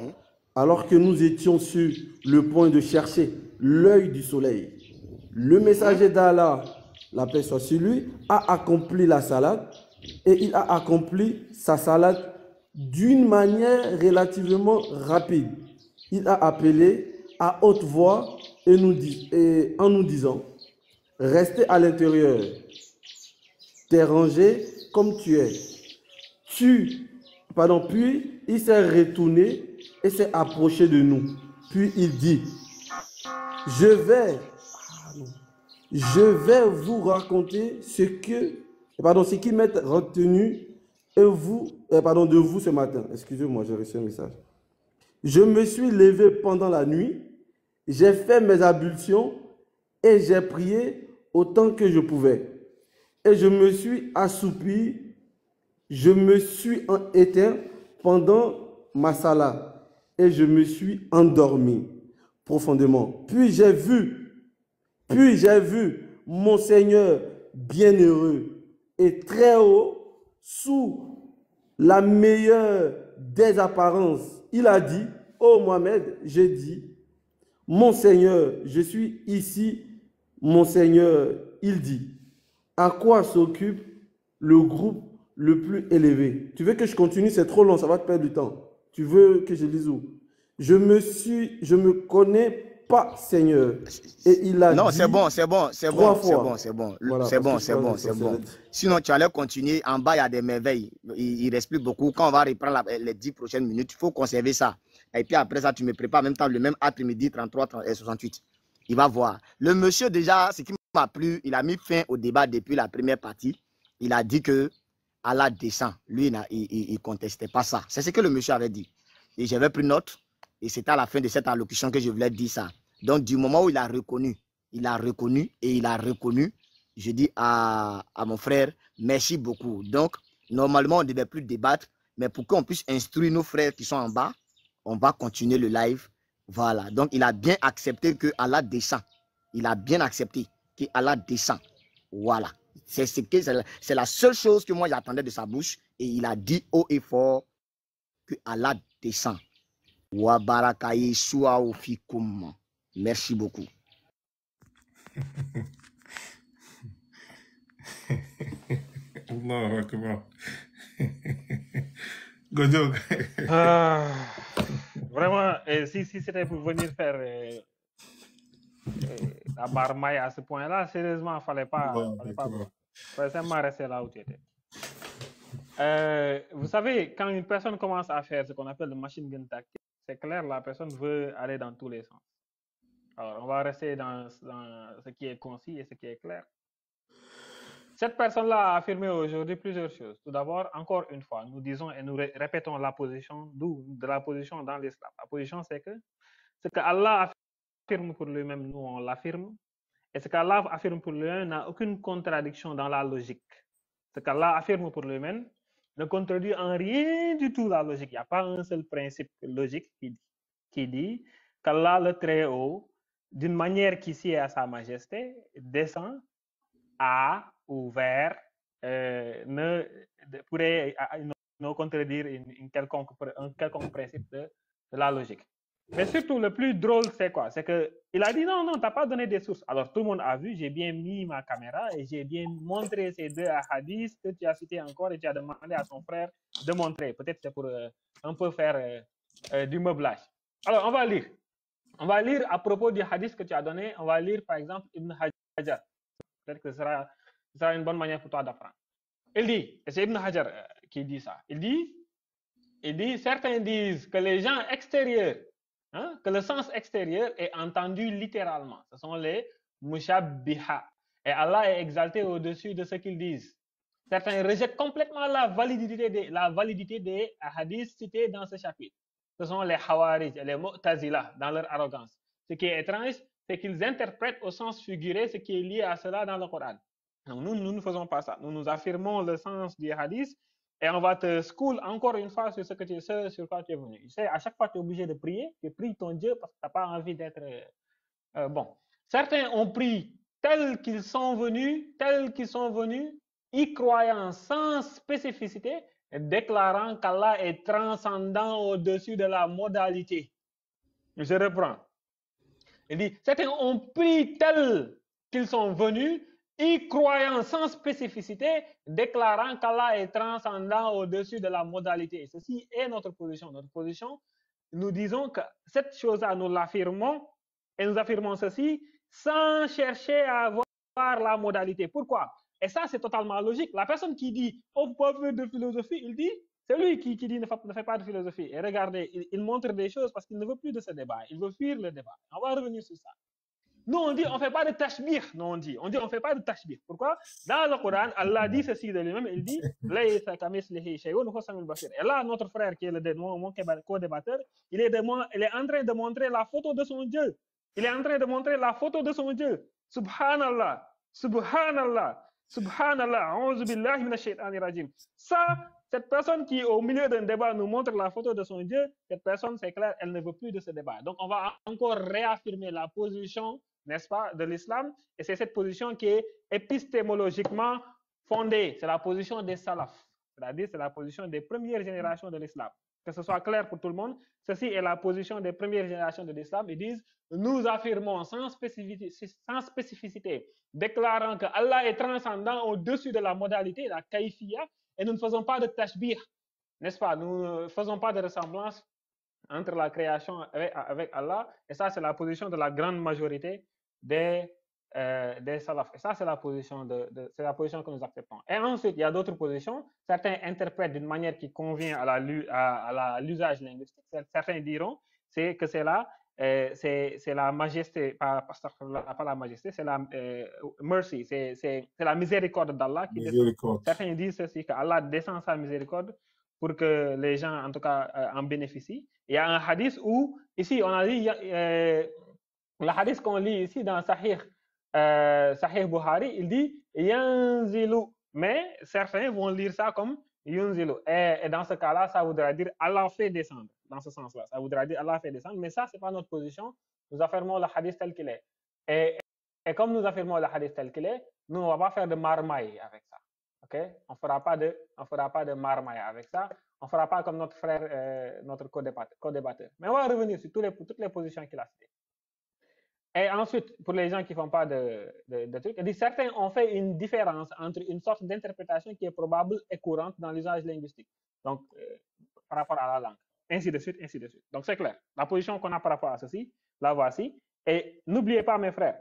que nous étions sur le point de chercher l'œil du soleil, le messager d'Allah, la paix soit sur lui, a accompli la salade et il a accompli sa salade d'une manière relativement rapide. Il a appelé à haute voix et en nous disant, restez à l'intérieur, t'es rangé comme tu es. Puis il s'est retourné et s'est approché de nous. Puis il dit, je vais vous raconter ce qui m'est retenu de vous ce matin. Excusez-moi, j'ai reçu un message. Je me suis levé pendant la nuit, j'ai fait mes ablutions et j'ai prié autant que je pouvais. Et je me suis assoupi, je me suis éteint pendant ma salade et je me suis endormi profondément. Puis j'ai vu mon Seigneur bienheureux et très haut sous la meilleure des apparences. Il a dit, ô Mohamed, j'ai dit, mon Seigneur, je suis ici, mon Seigneur, il dit, à quoi s'occupe le groupe le plus élevé? Tu veux que je continue? C'est trop long, ça va te perdre du temps. Tu veux que je lise où? Je me connais pas, Seigneur. Et il a non, dit c'est bon. Voilà, c'est bon. Sinon, tu allais continuer. En bas, il y a des merveilles. Il explique beaucoup. Quand on va reprendre les 10 prochaines minutes, il faut conserver ça. Et puis après ça, tu me prépares en même temps le même après-midi, 33 et 68. Il va voir. Le monsieur, déjà, ce qui m'a plu, il a mis fin au débat depuis la première partie. Il a dit que Allah descend. Lui, il ne contestait pas ça. C'est ce que le monsieur avait dit. Et j'avais pris note. Et c'était à la fin de cette allocution que je voulais dire ça. Donc, du moment où il a reconnu, je dis à mon frère, merci beaucoup. Donc, normalement, on ne devait plus débattre, mais pour qu'on puisse instruire nos frères qui sont en bas, on va continuer le live. Voilà. Donc, il a bien accepté que Allah descend. Il a bien accepté que Allah descend. Voilà. C'est la seule chose que moi j'attendais de sa bouche. Et il a dit haut et fort que Allah descend. Wa barakaye suwa ofikum. Merci beaucoup. Allahu Akbar. Gojo. Vraiment, si c'était pour venir faire la barmaille à ce point-là, sérieusement, il ne fallait pas seulement rester là où tu étais. Vous savez, quand une personne commence à faire ce qu'on appelle le machine gun tactique, c'est clair, la personne veut aller dans tous les sens. Alors, on va rester dans ce qui est concis et ce qui est clair. Cette personne-là a affirmé aujourd'hui plusieurs choses. Tout d'abord, encore une fois, nous disons et nous répétons la position de la position dans l'islam. La position, c'est que ce qu'Allah affirme pour lui-même, nous, on l'affirme. Et ce qu'Allah affirme pour lui-même n'a aucune contradiction dans la logique. Ce qu'Allah affirme pour lui-même ne contredit en rien du tout la logique. Il n'y a pas un seul principe logique qui dit qu'Allah le Très-Haut, d'une manière qui sied à sa majesté, descend à ou vers, pourrait ne contredire un quelconque principe de la logique. Mais surtout, le plus drôle, c'est quoi? C'est qu'il a dit non, tu n'as pas donné des sources. Alors, tout le monde a vu, j'ai bien mis ma caméra et j'ai bien montré ces deux hadiths que tu as cités encore et tu as demandé à ton frère de montrer. Peut-être c'est pour un peu faire du meublage. Alors, on va lire. On va lire à propos du hadith que tu as donné. On va lire, par exemple, Ibn Hajar. Peut-être que ce sera une bonne manière pour toi d'apprendre. Il dit, et c'est Ibn Hajar qui dit ça, il dit, certains disent que les gens extérieurs, que le sens extérieur est entendu littéralement. Ce sont les mushabbiha. Et Allah est exalté au-dessus de ce qu'ils disent. Certains rejettent complètement la validité des hadiths cités dans ce chapitre. Ce sont les Hawarij et les Mu'tazila dans leur arrogance. Ce qui est étrange, c'est qu'ils interprètent au sens figuré ce qui est lié à cela dans le Coran. Donc, nous ne faisons pas ça. Nous affirmons le sens du hadith et on va te school encore une fois sur sur quoi tu es venu. Tu sais, à chaque fois, tu es obligé de prier. Tu pries ton Dieu parce que tu n'as pas envie d'être bon. Certains ont pris tels qu'ils sont venus, y croyant sans spécificité, déclarant qu'Allah est transcendant au-dessus de la modalité. Je reprends. Il dit, certains ont pris tels qu'ils sont venus, y croyant sans spécificité, déclarant qu'Allah est transcendant au-dessus de la modalité. Ceci est notre position. Notre position, nous disons que cette chose-là, nous l'affirmons, et nous affirmons ceci sans chercher à avoir la modalité. Pourquoi? Et ça, c'est totalement logique. La personne qui dit, on ne peut pas faire de philosophie, il dit, c'est lui qui dit ne fait pas de philosophie. Et regardez, il montre des choses parce qu'il ne veut plus de ce débat. Il veut fuir le débat. On va revenir sur ça. Nous, on dit, on ne fait pas de tashbih. Non, on dit, on ne fait pas de tashbih. Pourquoi? Dans le Coran, Allah dit ceci de lui-même. Il dit, et là, notre frère, qui est mon co-débatteur, il est en train de montrer la photo de son Dieu. Il est en train de montrer la photo de son Dieu. Subhanallah. Subhanallah. Subhanallah. A'udhu billahi minash shaitani rajim. Ça, cette personne qui, au milieu d'un débat, nous montre la photo de son Dieu, cette personne, c'est clair, elle ne veut plus de ce débat. Donc, on va encore réaffirmer la position, n'est-ce pas, de l'islam. Et c'est cette position qui est épistémologiquement fondée. C'est la position des salafs. C'est-à-dire, c'est la position des premières générations de l'islam. Que ce soit clair pour tout le monde, ceci est la position des premières générations de l'islam. Ils disent, nous affirmons sans spécificité, déclarant que Allah est transcendant au-dessus de la modalité, la kaifiyya, et nous ne faisons pas de tashbih, n'est-ce pas? Nous ne faisons pas de ressemblance entre la création avec Allah, et ça, c'est la position de la grande majorité des salafs. Et ça, c'est la position que nous acceptons. Et ensuite, il y a d'autres positions. Certains interprètent d'une manière qui convient à l'usage linguistique. Certains diront que c'est là, c'est la majesté, pas la majesté, c'est la mercy, c'est la miséricorde d'Allah qui descend. Certains disent ceci, qu'Allah descend sa miséricorde pour que les gens, en tout cas, en bénéficient. Il y a un hadith où, ici, on a dit, le hadith qu'on lit ici dans Sahih Bukhari, il dit yanzilu, mais certains vont lire ça comme yunzilu. Et dans ce cas-là, ça voudra dire Allah fait descendre. Dans ce sens-là, ça voudra dire Allah fait descendre, mais ça, c'est pas notre position. Nous affirmons le hadith tel qu'il est. Et comme nous affirmons le hadith tel qu'il est, nous, on ne va pas faire de marmaille avec ça. Okay? On ne fera pas de marmaille avec ça. On ne fera pas comme notre frère, notre co-débatteur. Mais on va revenir sur toutes les positions qu'il a citées. Et ensuite, pour les gens qui ne font pas de trucs, certains ont fait une différence entre une sorte d'interprétation qui est probable et courante dans l'usage linguistique. Donc, par rapport à la langue. Ainsi de suite, ainsi de suite. Donc, c'est clair. La position qu'on a par rapport à ceci, la voici. Et n'oubliez pas, mes frères,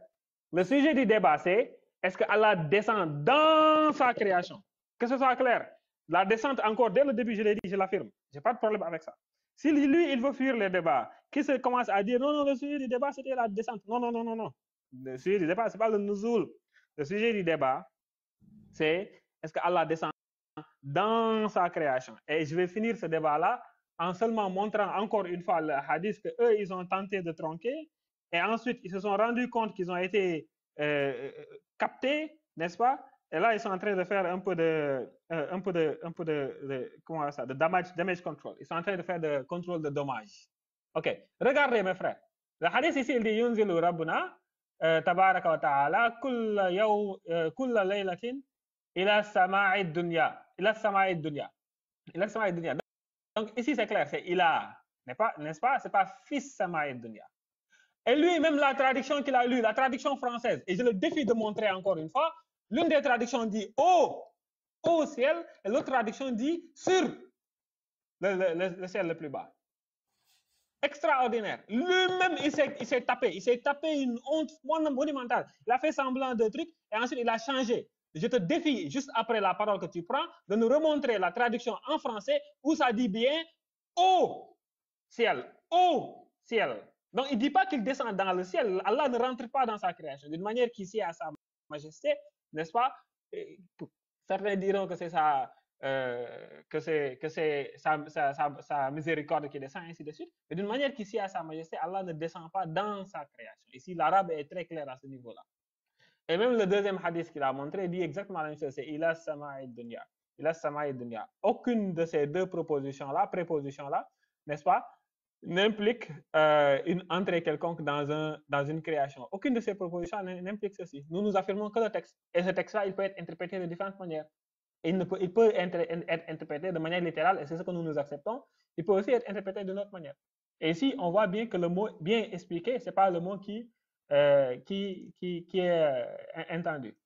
le sujet du débat, c'est est-ce que Allah descend dans sa création? Que ce soit clair. La descente, encore dès le début, je l'ai dit, je l'affirme. Je n'ai pas de problème avec ça. Si lui, il veut fuir les débats, qui se commence à dire non, le sujet du débat, c'était la descente. Non. Le sujet du débat, ce n'est pas le nuzul. Le sujet du débat, c'est est-ce que Allah descend dans sa création? Et je vais finir ce débat-là en seulement montrant encore une fois le hadith qu'eux, ils ont tenté de tronquer. Et ensuite, ils se sont rendus compte qu'ils ont été captés, n'est-ce pas? Et là, ils sont en train de faire un peu de comment ça, de damage control. Ils sont en train de faire de contrôle de dommages. Ok, regardez mes frères. Le hadith ici, il dit yunzilu rabbuna tabaraka wa ta'ala kulla laylatin ila sama'i dunya. Ila sama'i dunya. Ila sama'i dunya. Donc ici, c'est clair, c'est ila, n'est-ce pas? C'est pas fils sama'i dunya. Et lui, même la traduction qu'il a lue, la traduction française, et je le défie de montrer encore une fois, l'une des traductions dit au ciel, et l'autre traduction dit sur le ciel le plus bas. Extraordinaire. Lui-même, il s'est tapé une honte monumentale. Il a fait semblant de truc, et ensuite il a changé. Je te défie, juste après la parole que tu prends, de nous remontrer la traduction en français où ça dit bien au ciel. Au ciel. Donc, il ne dit pas qu'il descend dans le ciel. Allah ne rentre pas dans sa création. D'une manière qui sied à sa majesté, n'est-ce pas? Certains diront que c'est sa miséricorde qui descend, ainsi de suite. Mais d'une manière qui sied à sa majesté, Allah ne descend pas dans sa création. Ici, l'arabe est très clair à ce niveau-là. Et même le deuxième hadith qu'il a montré dit exactement la même chose, c'est ila sama'i dunya. Ila sama'i dunya. Aucune de ces deux propositions-là, prépositions-là, n'est-ce pas, n'implique une entrée quelconque dans une création. Aucune de ces propositions n'implique ceci. Nous affirmons que le texte. Et ce texte-là, il peut être interprété de différentes manières. Il peut être interprété de manière littérale, et c'est ce que nous acceptons. Il peut aussi être interprété d'une autre manière. Et ici, on voit bien que le mot bien expliqué, ce n'est pas le mot qui est entendu.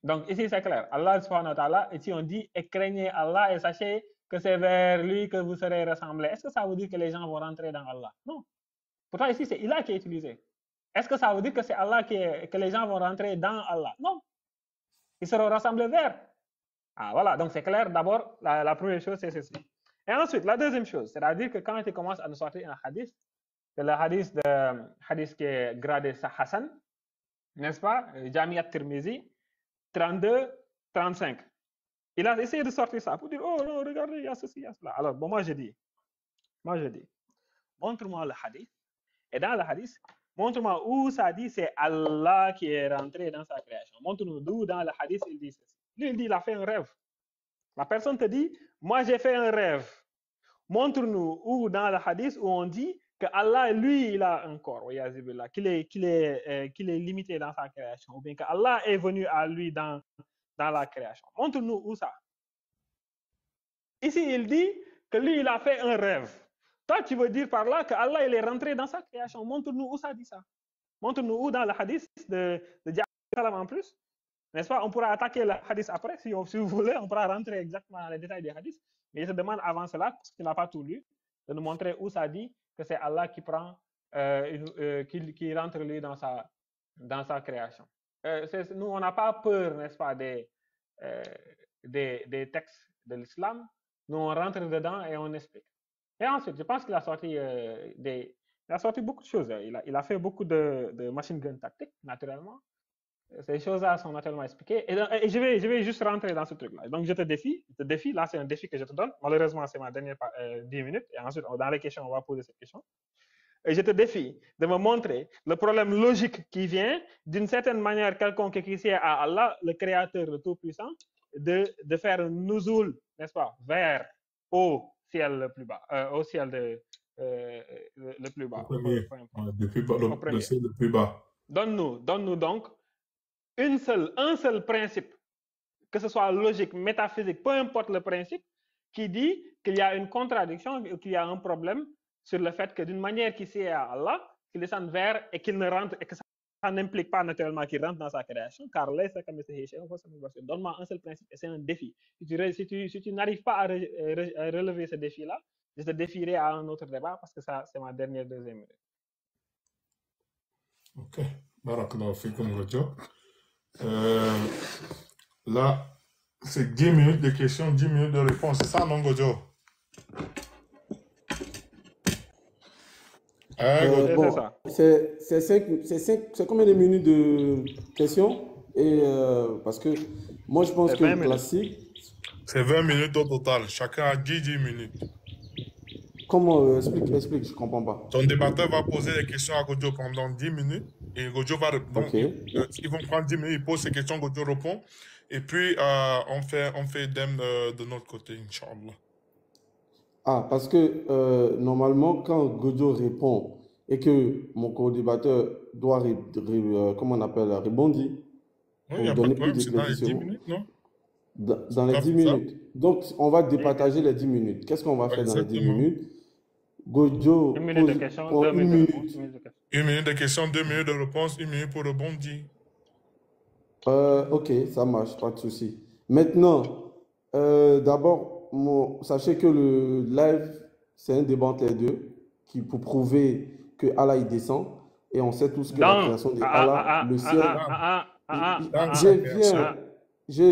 Donc ici, c'est clair. Allah subhanahu wa ta'ala, ici on dit, et craignez Allah et sachez que c'est vers lui que vous serez rassemblés. Est-ce que ça veut dire que les gens vont rentrer dans Allah? Non. Pourtant ici, c'est Allah qui est utilisé. Est-ce que ça veut dire que c'est Allah que les gens vont rentrer dans Allah? Non. Ils seront rassemblés vers. Ah voilà, donc c'est clair. D'abord, la première chose, c'est ceci. Et ensuite, la deuxième chose, c'est-à-dire que quand il commence à nous sortir un hadith, c'est le hadith qui est gradé Hassan, n'est-ce pas? Jami at-Tirmizi, 32, 35. Il a essayé de sortir ça pour dire, oh non, regardez, il y a ceci, il y a cela. Alors, bon, moi je dis, montre-moi le hadith. Et dans le hadith, montre-moi où ça dit c'est Allah qui est rentré dans sa création. Montre-nous d'où dans le hadith il dit ceci. Lui, il dit, il a fait un rêve. La personne te dit, moi j'ai fait un rêve. Montre-nous où dans le hadith où on dit que Allah, lui, il a un corps, qu'il est limité dans sa création, ou bien que Allah est venu à lui dans la création. Montre-nous où ça. Ici, il dit que lui, il a fait un rêve. Toi, tu veux dire par là que Allah, il est rentré dans sa création. Montre-nous où ça dit ça. Montre-nous où dans le hadith de Jabir en plus. N'est-ce pas? On pourra attaquer le hadith après, si vous voulez, on pourra rentrer exactement dans les détails des hadiths. Mais je te demande avant cela, parce qu'il n'a pas tout lu, de nous montrer où ça dit que c'est Allah qui prend, qui rentre lui dans sa création. Nous, on n'a pas peur, n'est-ce pas, des textes de l'islam. Nous, on rentre dedans et on explique. Et ensuite, je pense qu'il a sorti beaucoup de choses. Il a fait beaucoup de machine gun tactiques, naturellement. Ces choses-là sont naturellement expliquées. Et je vais juste rentrer dans ce truc-là. Donc, je te défie. Là, c'est un défi que je te donne. Malheureusement, c'est ma dernière 10 minutes. Et ensuite, dans les questions, on va poser cette question. Et je te défie de me montrer le problème logique qui vient d'une certaine manière quelconque qui est à Allah, le Créateur, le Tout-Puissant, de faire un nuzul, n'est-ce pas, vers au ciel le plus bas, au ciel le plus bas. Le ciel le plus bas. Donne-nous donc un seul principe, que ce soit logique, métaphysique, peu importe le principe, qui dit qu'il y a une contradiction, qu'il y a un problème sur le fait que d'une manière qui c'est à Allah, qu'il descende vers et qu'il ne rentre, et que ça n'implique pas naturellement qu'il rentre dans sa création, car là, c'est comme donne-moi un seul principe, et c'est un défi. Si tu n'arrives pas à relever ce défi-là, je te défierai à un autre débat, parce que ça, c'est ma dernière deuxième minute. Ok. Barakallahu fikum, Gojo. Là, c'est 10 minutes de questions, 10 minutes de réponses. C'est ça, non, Gojo? Bon, c'est combien de minutes de questions? Et parce que moi, je pense que le classique... C'est 20 minutes au total. Chacun a 10 minutes. Comment? Explique, je ne comprends pas. Ton débatteur va poser des questions à Gojo pendant 10 minutes. Et Gojo va répondre. Okay. Ils vont prendre 10 minutes, il pose ses questions, Gojo répond. Et puis, on fait dem de notre côté, Inch'Allah. Ah, parce que normalement, quand Gojo répond et que mon co-débatteur doit, comment on appelle, rebondir, oui, il n'y a pas de problème, c'est dans les 10 minutes, non? Dans les 10 minutes. Donc, on va départager les 10 minutes. Qu'est-ce qu'on va faire dans les 10 minutes? Gojo une minute de questions, 2 minutes de réponse. Une minute de questions, 2 minutes de réponse, 1 minute pour rebondir. Ok, ça marche, pas de souci. Maintenant, d'abord, sachez que le live, c'est un débat entre les deux pour prouver que Allah il descend. Et on sait tous que la création de Allah, le ciel. Je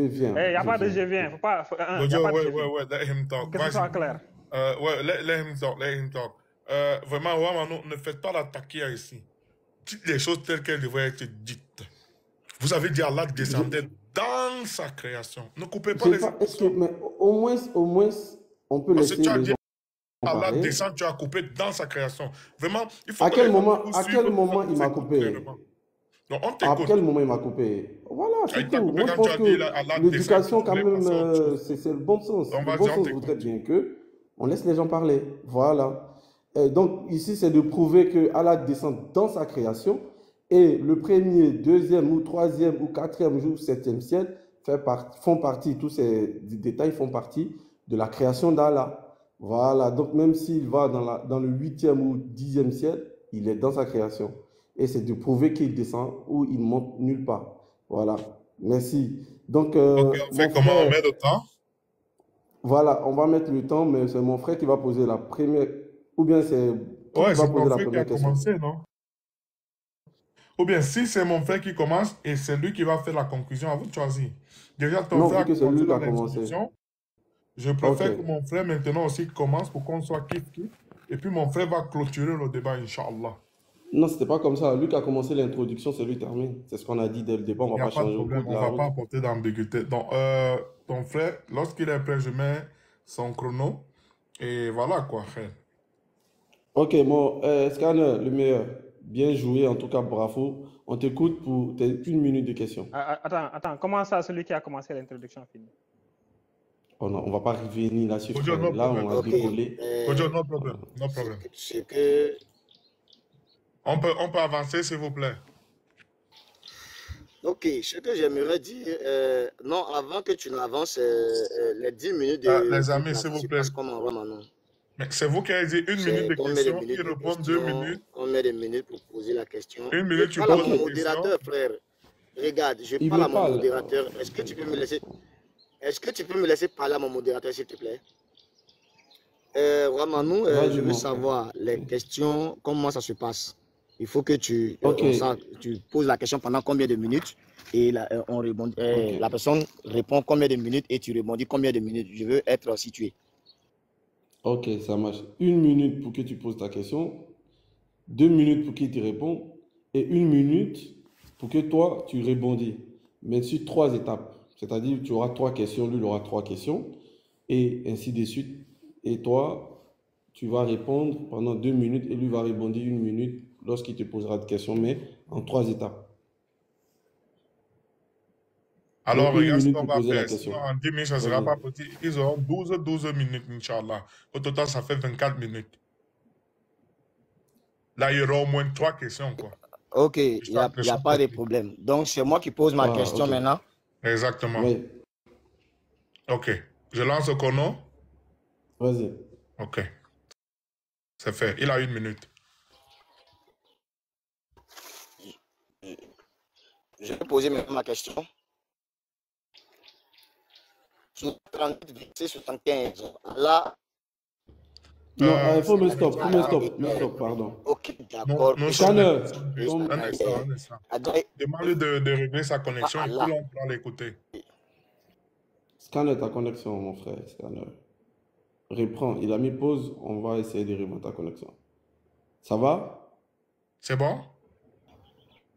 viens. Il n'y a pas de je viens. Faut pas. Ouais, let him talk. Que ce soit clair. Let him talk. Vraiment, ne faites pas la taquilla ici. Dites les choses telles qu'elles devraient être dites. Vous avez dit Allah descendait dans sa création. Ne coupez pas les émotions. Mais au moins, on peut laisser les gens Allah parler. descend, tu as coupé dans sa création. Vraiment, il faut à quel moment il m'a coupé? Donc, on À t'écoute. quel moment il m'a coupé? Voilà, Ah, c'est il t'a tout. coupé Moi, je quand tu pense as dit que Allah descend, l'éducation, tu quand voulais même, passer à autre chose. c'est le bon sens. Donc, Le bon vas-y, on sens voudrait t'écoute. bien que on laisse les gens parler. Voilà. Donc, ici, c'est de prouver que Allah descend dans sa création et le premier, deuxième ou troisième ou quatrième jour, septième ciel font partie, tous ces détails font partie de la création d'Allah. Voilà. Donc, même s'il va dans le huitième ou dixième ciel, il est dans sa création. Et c'est de prouver qu'il descend ou il monte nulle part. Voilà. Merci. Donc, Ok, on mon fait comment? On frère, met le temps? voilà, on va mettre le temps, mais c'est mon frère qui va poser la première, ou bien c'est qui Ouais, va c'est ton poser la frère qui a première question. commencé, non? Ou bien, si c'est mon frère qui commence et c'est lui qui va faire la conclusion, à vous de choisir. Déjà, ton Non, frère vu a que c'est lui commencé qui dans a commencé. l'introduction. Je Ok. préfère que mon frère maintenant aussi commence pour qu'on soit kiff-kiff. Et puis, mon frère va clôturer le débat, Inch'Allah. Non, c'était pas comme ça. Lui qui a commencé l'introduction, c'est lui qui termine. C'est ce qu'on a dit dès le départ. On Il va n'y a pas pas de changer au cours problème, de on ne la va pas route. apporter d'ambiguïté. Donc, ton frère, lorsqu'il est prêt, je mets son chrono. Et voilà quoi, frère. Ok, bon, Scanner, le meilleur. Bien joué, en tout cas, bravo. On t'écoute pour tes 1 minute de question. Attends, comment ça, celui qui a commencé l'introduction finit? Oh non, on va pas revenir là-dessus, Kojo, frère. no Là, on problem. a Ok. décollé. Kojo, no problem. Voilà. No problem. Ce que On peut avancer, s'il vous plaît. Ok, ce que j'aimerais dire, non, avant que tu n'avances, les 10 minutes Les de amis, là, s'il ça vous se plaît. passe comment va maintenant? Mais c'est vous qui avez dit 1 minute C'est de combien de question, il minutes de répond 2 question, minutes. combien de minutes pour poser la question? 1 minute, Je tu parle à poses mon Ok. une question. modérateur, frère. Regarde, je Il parle à me mon parle. modérateur. Est-ce que tu peux me laisser parler à mon modérateur, s'il te plaît? Ramanou, Vas-y, je veux mon frère. savoir les questions, comment ça se passe. Il faut que Ok. tu poses la question pendant combien de minutes et on répond, Ok. la personne répond combien de minutes et tu répondis combien de minutes. Je veux être situé. Ok, ça marche. 1 minute pour que tu poses ta question, 2 minutes pour qu'il te réponde et 1 minute pour que toi, tu répondis. Mais sur 3 étapes. C'est-à-dire, tu auras 3 questions, lui, il aura 3 questions et ainsi de suite. Et toi, tu vas répondre pendant 2 minutes et lui va répondre 1 minute lorsqu'il te posera des questions, mais en 3 étapes. Alors, Donc, une regarde ce minute qu'on pour va poser la faire. Sinon, question. en 10 minutes, ça ne sera Vas-y. pas petit. Ils auront 12 minutes, Inch'Allah. Au total, ça fait 24 minutes. Là, il y aura au moins 3 questions, quoi. Ok, il De n'y a, chaque, de y a chaque pas de côté. problème. Donc, c'est moi qui pose ma Ah, question ok. maintenant. Exactement. Oui, OK. Je lance le chrono. vas-y. OK. C'est fait. Il a 1 minute. Je vais poser maintenant ma question. Sur 38, verset 75. Là, Non, il faut me c'est stop, faut me Adam stop, et me Ève. stop, pardon. Ok, Non, d'accord. non, Et sommes Scanner, juste. ton- Un instant, un instant. Adam et Demande-lui de régler sa connexion et puis Allah. là, on pourra l'écouter. Scanner ta connexion, mon frère. Scanner. Reprends. Il a mis pause. On va essayer de reprendre ta connexion. Ça va? C'est bon?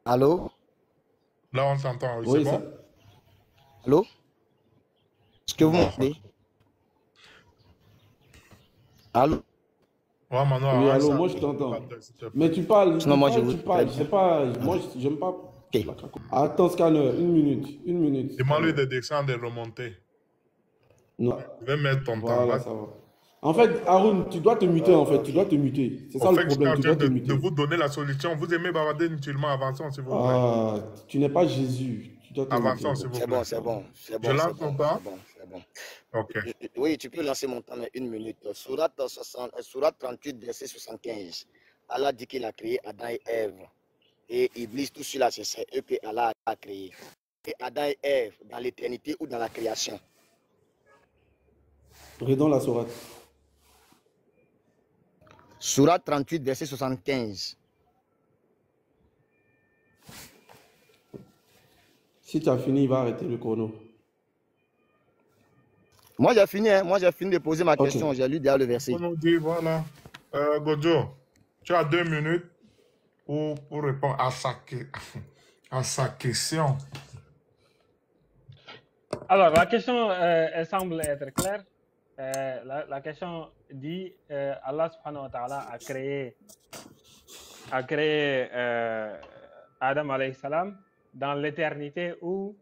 Allô? Là, on s'entend. Oui, c'est Oui, ça. bon? Allô? Est-ce que vous Bon. m'entendez? Allô? Ouais, maintenant, Oui, allô, ça, moi je t'entends. s'il te plaît. Mais tu parles, Sinon, tu moi, je parles, vous tu parles. Je sais pas. Moi, j'aime pas. Ok. la caco. Attends, Scanner. 1 minute. 1 minute. Demande-lui Scanner. de descendre et remonter. Non. Je vais mettre ton temps. Voilà, Vas-y. ça va. En fait, Haroun, tu dois te muter, en fait. Tu dois te muter. C'est Au ça le fait, je suis problème. en Tu train dois te de muter. vous donner la solution. Vous aimez bavarder inutilement. Avançons, s'il vous plaît. Ah, tu n'es pas Jésus. Tu dois te Avançons, muter. s'il vous C'est plaît. bon, c'est bon, c'est Je bon, lance c'est ton bon, temps. c'est bon, c'est bon. OK. Oui, tu peux lancer mon temps, mais 1 minute. Surat 38, verset 75. Allah dit qu'il a créé Adam et Ève. Et Iblis, tout cela, c'est eux que Allah a créé. Et Adam et Ève, dans l'éternité ou dans la création. Redonne la sourate. Surat 38, verset 75. Si tu as fini, il va arrêter le chrono. Moi, j'ai fini, hein. Moi, j'ai fini de poser ma Ok. question. J'ai lu déjà le verset. On nous dit, voilà. Gojo, tu as 2 minutes pour répondre à sa question. Alors, la question, elle semble être claire. La question dit, Allah subhanahu wa ta'ala a créé Adam alayhi salam dans l'éternité ou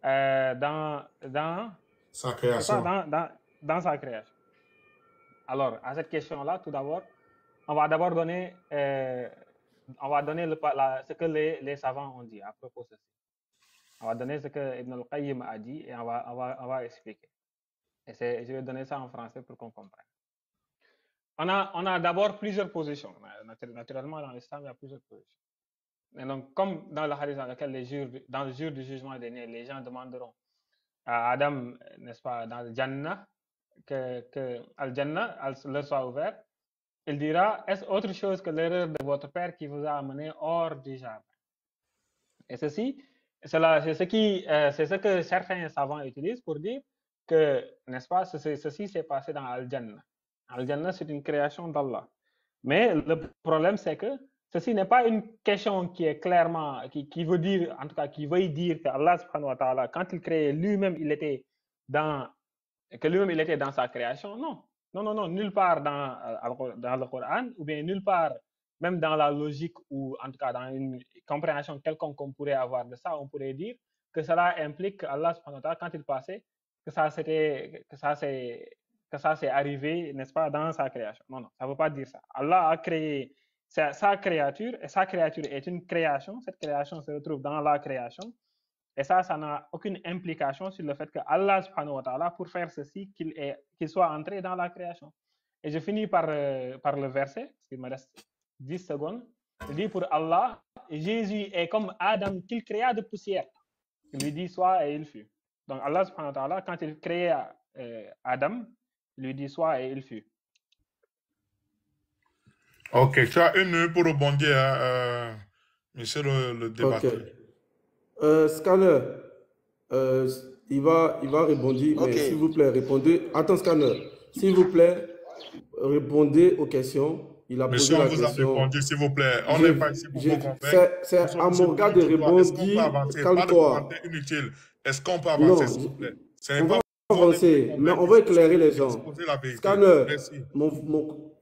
dans Sa c'est quoi, création. dans sa création. Alors, à cette question-là, tout d'abord, on va d'abord donner, ce que les savants ont dit à propos de ceci. On va donner ce que Ibn al-Qayyim a dit et on va expliquer. Et je vais donner ça en français pour qu'on comprenne. On a d'abord plusieurs positions. Naturellement, dans l'islam, il y a plusieurs positions. Et donc, comme dans le hadith dans lequel dans le jour du jugement dernier, les gens demanderont à Adam, n'est-ce pas, dans le Jannah, que Al-Jannah leur soit ouvert, il dira, est-ce autre chose que l'erreur de votre père qui vous a amené hors du jardin? Et c'est ce que certains savants utilisent pour dire que, n'est-ce pas, ceci s'est passé dans Al-Jannah. Al-Jannah, c'est une création d'Allah. Mais le problème, c'est que ceci n'est pas une question qui est clairement, qui veut dire, en tout cas, qui veut dire que Allah subhanahu wa ta'ala, quand il créait lui-même, il était dans sa création. Non, nulle part dans le Coran, ou bien nulle part, même dans la logique, ou en tout cas dans une compréhension quelconque qu'on pourrait avoir de ça, on pourrait dire que cela implique que Allah subhanahu wa ta'ala, quand il passait, que ça s'est arrivé, n'est-ce pas, dans sa création. Non, ça ne veut pas dire ça. Allah a créé sa créature, et sa créature est une création. Cette création se retrouve dans la création. Et ça n'a aucune implication sur le fait que Allah subhanahu wa ta'ala, pour faire ceci, qu'il soit entré dans la création. Et je finis par le verset, parce qu'il me reste 10 secondes. Il dit pour Allah, Jésus est comme Adam qu'il créa de poussière. Il lui dit soit et il fut. Donc Allah subhanahu wa ta'ala, quand il créa Adam, il lui dit soit et il fut. Ok, tu as une minute pour rebondir, monsieur le débatteur. Ok. Scanner, il va répondre, mais s'il vous plaît, répondez. Attends, Scanner, s'il vous plaît, répondez aux questions. Il a posé la question. Monsieur, on vous a répondu, s'il vous plaît. On n'est pas ici pour vous convaincre. C'est à mon gars de répondre. Calme-toi. Inutile. Est-ce qu'on peut avancer, s'il vous plaît? On va avancer, mais on va éclairer les gens. Scanner,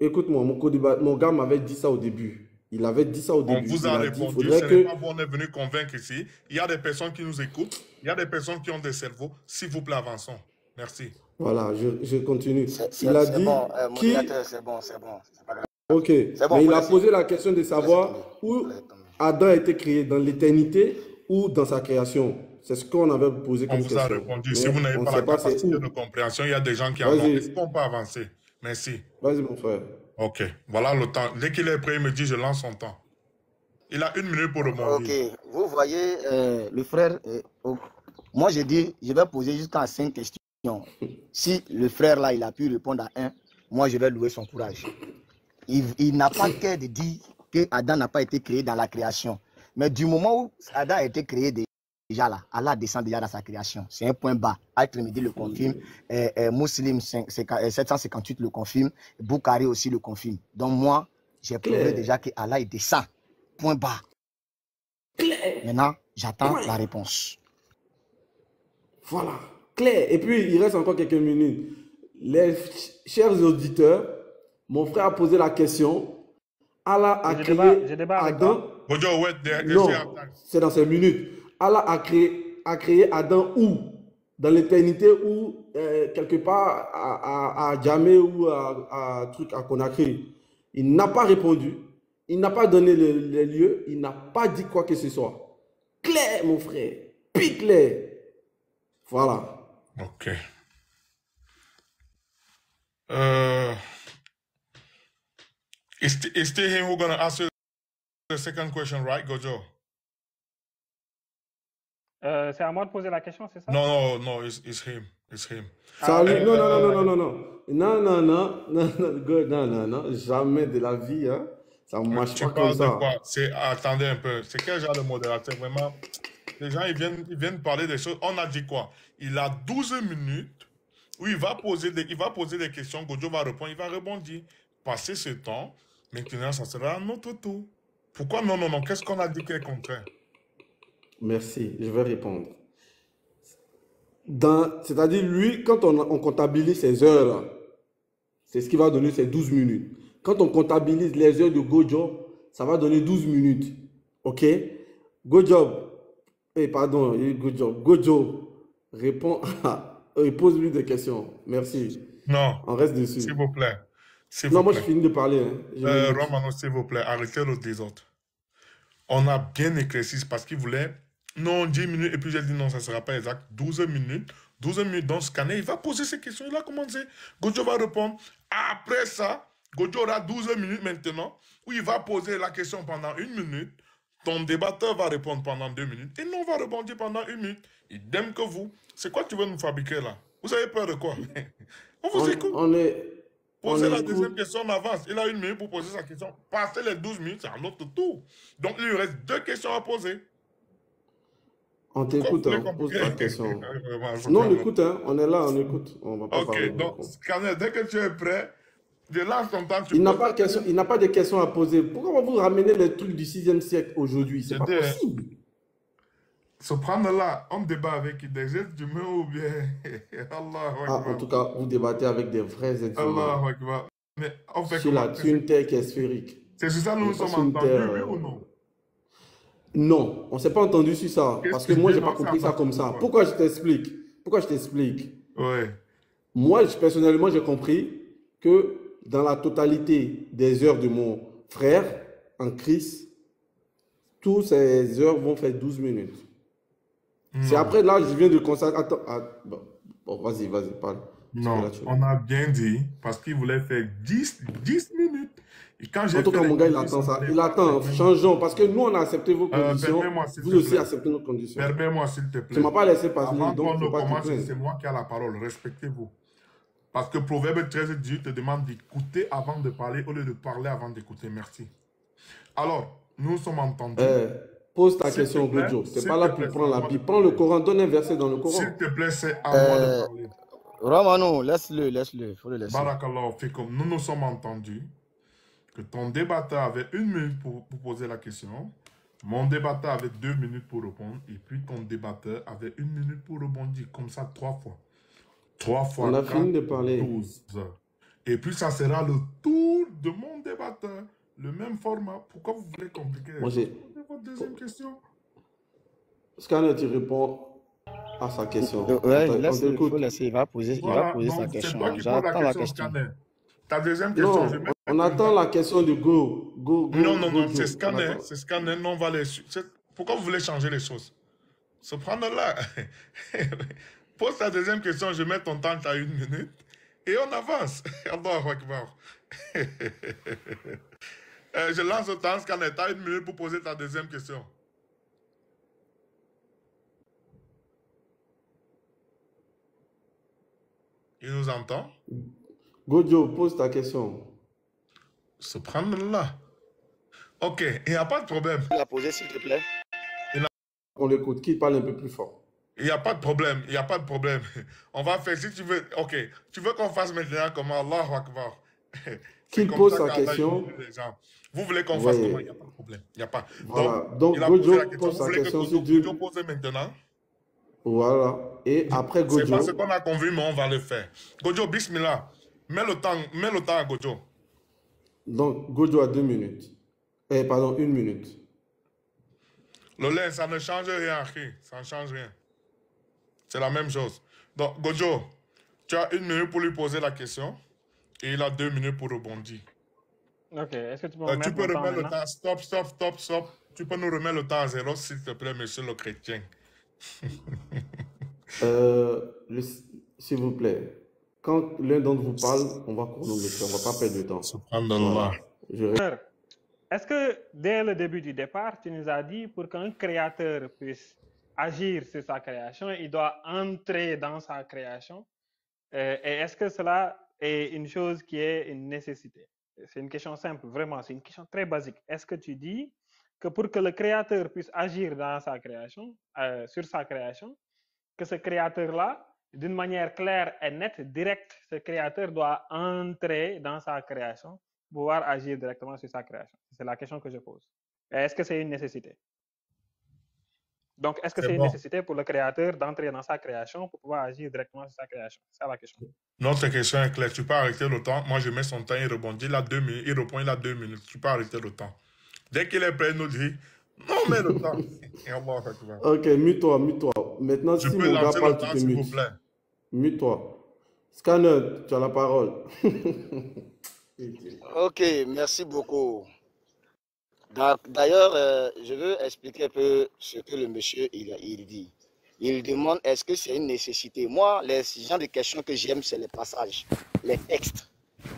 écoute-moi, mon gars m'avait dit ça au début. Il avait dit ça au début. On vous a répondu, ce n'est pas vous, on est venu convaincre ici. Il y a des personnes qui nous écoutent, il y a des personnes qui ont des cerveaux. S'il vous plaît, avançons. Merci. Voilà, je continue. Il a dit bon, c'est bon. Ok, bon, mais il a posé la question de savoir où Adam a été créé, dans l'éternité ou dans sa création. C'est ce qu'on avait posé comme question. On vous a répondu. Mais si vous n'avez pas la capacité de compréhension, il y a des gens qui avancent. Est-ce qu'on peut avancer? Merci. Vas-y, mon frère. Ok, voilà le temps. Dès qu'il est prêt, il me dit, je lance son temps. Il a une minute pour rebondir. Ok, vous voyez, le frère, moi je dis, je vais poser jusqu'à 5 questions. Si le frère là, il a pu répondre à 1, moi je vais louer son courage. Il n'a pas qu'à de dire que Adam n'a pas été créé dans la création. Mais du moment où Adam a été créé déjà là, Allah descend déjà dans sa création. C'est un point bas. Al-Tirmidhi le confirme, Muslim 758 le confirme, Bukhari aussi le confirme. Donc moi, j'ai prouvé déjà que Allah il descend. Point bas. Maintenant, j'attends la réponse. Voilà. Clair. Et puis, il reste encore quelques minutes. Les chers auditeurs, mon frère a posé la question. Allah a créé Adam. Non, c'est dans ces minutes. Allah a créé Adam où? Dans l'éternité ou quelque part à Djamé ou à Conakry. Il n'a pas répondu. Il n'a pas donné les lieux. Il n'a pas dit quoi que ce soit. Clair, mon frère. Puis clair. Voilà. Ok. It's still him who's gonna answer the second question, right, Gojo? C'est à moi de poser la question, c'est ça? Non, it's him. Salut. Non, jamais de la vie, hein. Ça ne marche pas comme ça. Attendez un peu. C'est quel genre de modérateur, vraiment? Les gens, ils viennent parler des choses. On a dit quoi? Il a 12 minutes où il va poser des questions. Gojo va répondre, il va rebondir. Passer ce temps, maintenant, ça sera notre tour. Pourquoi non? Qu'est-ce qu'on a dit qui est contraire? Merci, je vais répondre. C'est-à-dire, lui, quand on comptabilise ces heures-là, c'est ce qui va donner ces 12 minutes. Quand on comptabilise les heures de Gojo, ça va donner 12 minutes. OK? Good job. Pardon, good job. Gojo, réponds et pose-lui des questions. Merci. Non, On reste dessus. s'il vous plaît. S'il Non, vous moi, je plaît. finis de parler. Hein. Je m'écoute. Romano, s'il vous plaît, arrêtez le désordre. On a bien éclairci parce qu'il voulait, non, 10 minutes, et puis j'ai dit non, ça ne sera pas exact, 12 minutes. 12 minutes dans ce scanner, il va poser ses questions, il a commencé. Gojo va répondre. Après ça, Gojo aura 12 minutes maintenant, où il va poser la question pendant 1 minute. Ton débatteur va répondre pendant 2 minutes, et nous, on va rebondir pendant 1 minute. Idem que vous. C'est quoi que tu veux nous fabriquer là? Vous avez peur de quoi? On vous écoute. Posez la deuxième question en avance. Il a 1 minute pour poser sa question. Passez les 12 minutes, c'est à notre tour. Donc, il lui reste 2 questions à poser. On t'écoute, hein, pose ta question. Non, on écoute, hein, on est là, on écoute. On va pas parler. Ok, donc, Scanner, dès que tu es prêt, je lance ton temps. Il n'a pas de questions à poser. Pourquoi vous ramenez les trucs du 6e siècle aujourd'hui? C'est pas possible. Se prendre là, on débat avec des êtres humains ou bien Allah. En tout cas, vous débattez avec des vrais êtres humains. Allah Akbar. Mais on fait sur une terre qui est sphérique. C'est sur ça que nous nous sommes entendus, oui ou non? Non, on ne s'est pas entendu sur ça. Parce que moi, je n'ai pas compris ça comme ça. Pourquoi je t'explique? Ouais. Moi, personnellement, j'ai compris que dans la totalité des heures de mon frère en Christ, toutes ces heures vont faire 12 minutes. C'est après, là, je viens de constater... Attends, bon, vas-y, parle. Non, on a bien dit, parce qu'il voulait faire 10 minutes. Et quand en tout cas, mon gars, il attend ça. Il attend, changeons, parce que nous, on a accepté vos conditions. Vous aussi acceptez nos conditions. Permets-moi, s'il te plaît. Tu ne m'as pas laissé passer. Avant qu'on ne commence, c'est moi qui ai la parole. Respectez-vous. Parce que Proverbe 13 te demande d'écouter avant de parler, au lieu de parler avant d'écouter. Merci. Alors, nous sommes entendus. Pose ta question, Gojo. Tu n'es pas là pour prendre la Bible. Prends le Coran, donne un verset dans le Coran. S'il te plaît, c'est à moi de parler. Romano, laisse-le. Il faut le laisser. Barakallah, nous nous sommes entendus que ton débatteur avait 1 minute pour poser la question. Mon débatteur avait 2 minutes pour répondre. Et puis ton débatteur avait 1 minute pour rebondir. Comme ça, 3 fois. 3 fois. On a fini de parler. 12 heures. Et puis ça sera le tour de mon débatteur. Le même format. Pourquoi vous voulez compliquer votre deuxième question? Scanner, tu réponds à sa question. Il faut laisser. Il va poser sa question. J'attends la question. Ta deuxième question, non, on attend la question de Go. Non, c'est Scanner. C'est Scanner. Non, on va les... Pourquoi vous voulez changer les choses? Se prendre là. Pose ta deuxième question, je mets ton temps à 1 minute et on avance. Allahu Akbar. Je lance le temps, Scanner. Tu as 1 minute pour poser ta deuxième question. Il nous entend? Gojo, pose ta question. Se prendre là. Ok, il n'y a pas de problème. Il a posé, s'il te plaît. On l'écoute. Qui parle un peu plus fort? Il n'y a pas de problème. On va faire, si tu veux, ok. Tu veux qu'on fasse maintenant comment? Allahu Akbar. Qu'il pose sa question. Vous voulez qu'on fasse comment? Il n'y a pas de problème. Il n'y a pas. Voilà. Donc Gojo pose sa question. Vous voulez que Gojo pose maintenant? Voilà. Et après Gojo. C'est pas ce qu'on a convenu, mais on va le faire. Gojo, bismillah. Mets le temps à Gojo. Donc, Gojo a 2 minutes. Pardon, 1 minute. Lolin, ça ne change rien, Akhi. Ça ne change rien. C'est la même chose. Donc, Gojo, tu as 1 minute pour lui poser la question et il a 2 minutes pour rebondir. Ok, est-ce que tu peux remettre le temps? Stop. Tu peux nous remettre le temps à 0, s'il te plaît, monsieur le chrétien. S'il vous plaît, quand l'un d'entre vous parle, on va chronométrer, on ne va pas perdre de temps. Subhanallah. Est-ce que dès le début du départ, tu nous as dit pour qu'un créateur puisse agir sur sa création, il doit entrer dans sa création? Et est-ce que cela est une chose qui est une nécessité? C'est une question simple, vraiment, c'est une question très basique. Est-ce que tu dis que pour que le créateur puisse agir dans sa création, sur sa création, que ce créateur-là, d'une manière claire et nette, directe, ce créateur doit entrer dans sa création, pouvoir agir directement sur sa création? C'est la question que je pose. Est-ce que c'est une nécessité? Donc, est-ce que c'est une nécessité pour le créateur d'entrer dans sa création pour pouvoir agir directement sur sa création? C'est ça la question. Notre question est claire. Tu peux arrêter le temps. Moi, je mets son temps, il rebondit. Il a 2 minutes. Il répond, il a 2 minutes. Tu peux arrêter le temps. Dès qu'il est prêt, il nous dit Non, mais le temps. Allah Akbar. Ok, mute-toi, mute-toi. Maintenant, Je si peux mon gars lancer parle, le tu temps, te s'il vous mutes. plaît. Mute-toi. Scanner, tu as la parole. Ok, merci beaucoup. D'ailleurs, je veux expliquer un peu ce que le monsieur il dit. Il demande est-ce que c'est une nécessité. Moi, les genres de questions que j'aime, c'est les passages, les textes.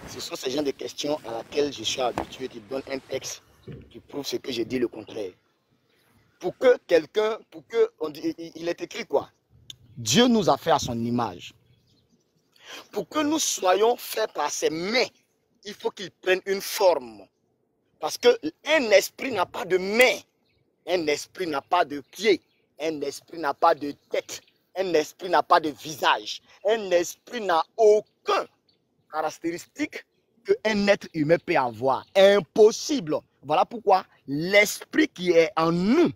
Ce sont ces genres de questions à laquelle je suis habitué, qui donnent un texte qui prouve ce que j'ai dit le contraire. Pour que quelqu'un, il est écrit quoi? Dieu nous a fait à son image. Pour que nous soyons faits par ses mains, il faut qu'il prenne une forme. Parce qu'un esprit n'a pas de main, un esprit n'a pas de pied, un esprit n'a pas de tête, un esprit n'a pas de visage, un esprit n'a aucune caractéristique qu'un être humain peut avoir. Impossible. Voilà pourquoi l'esprit qui est en nous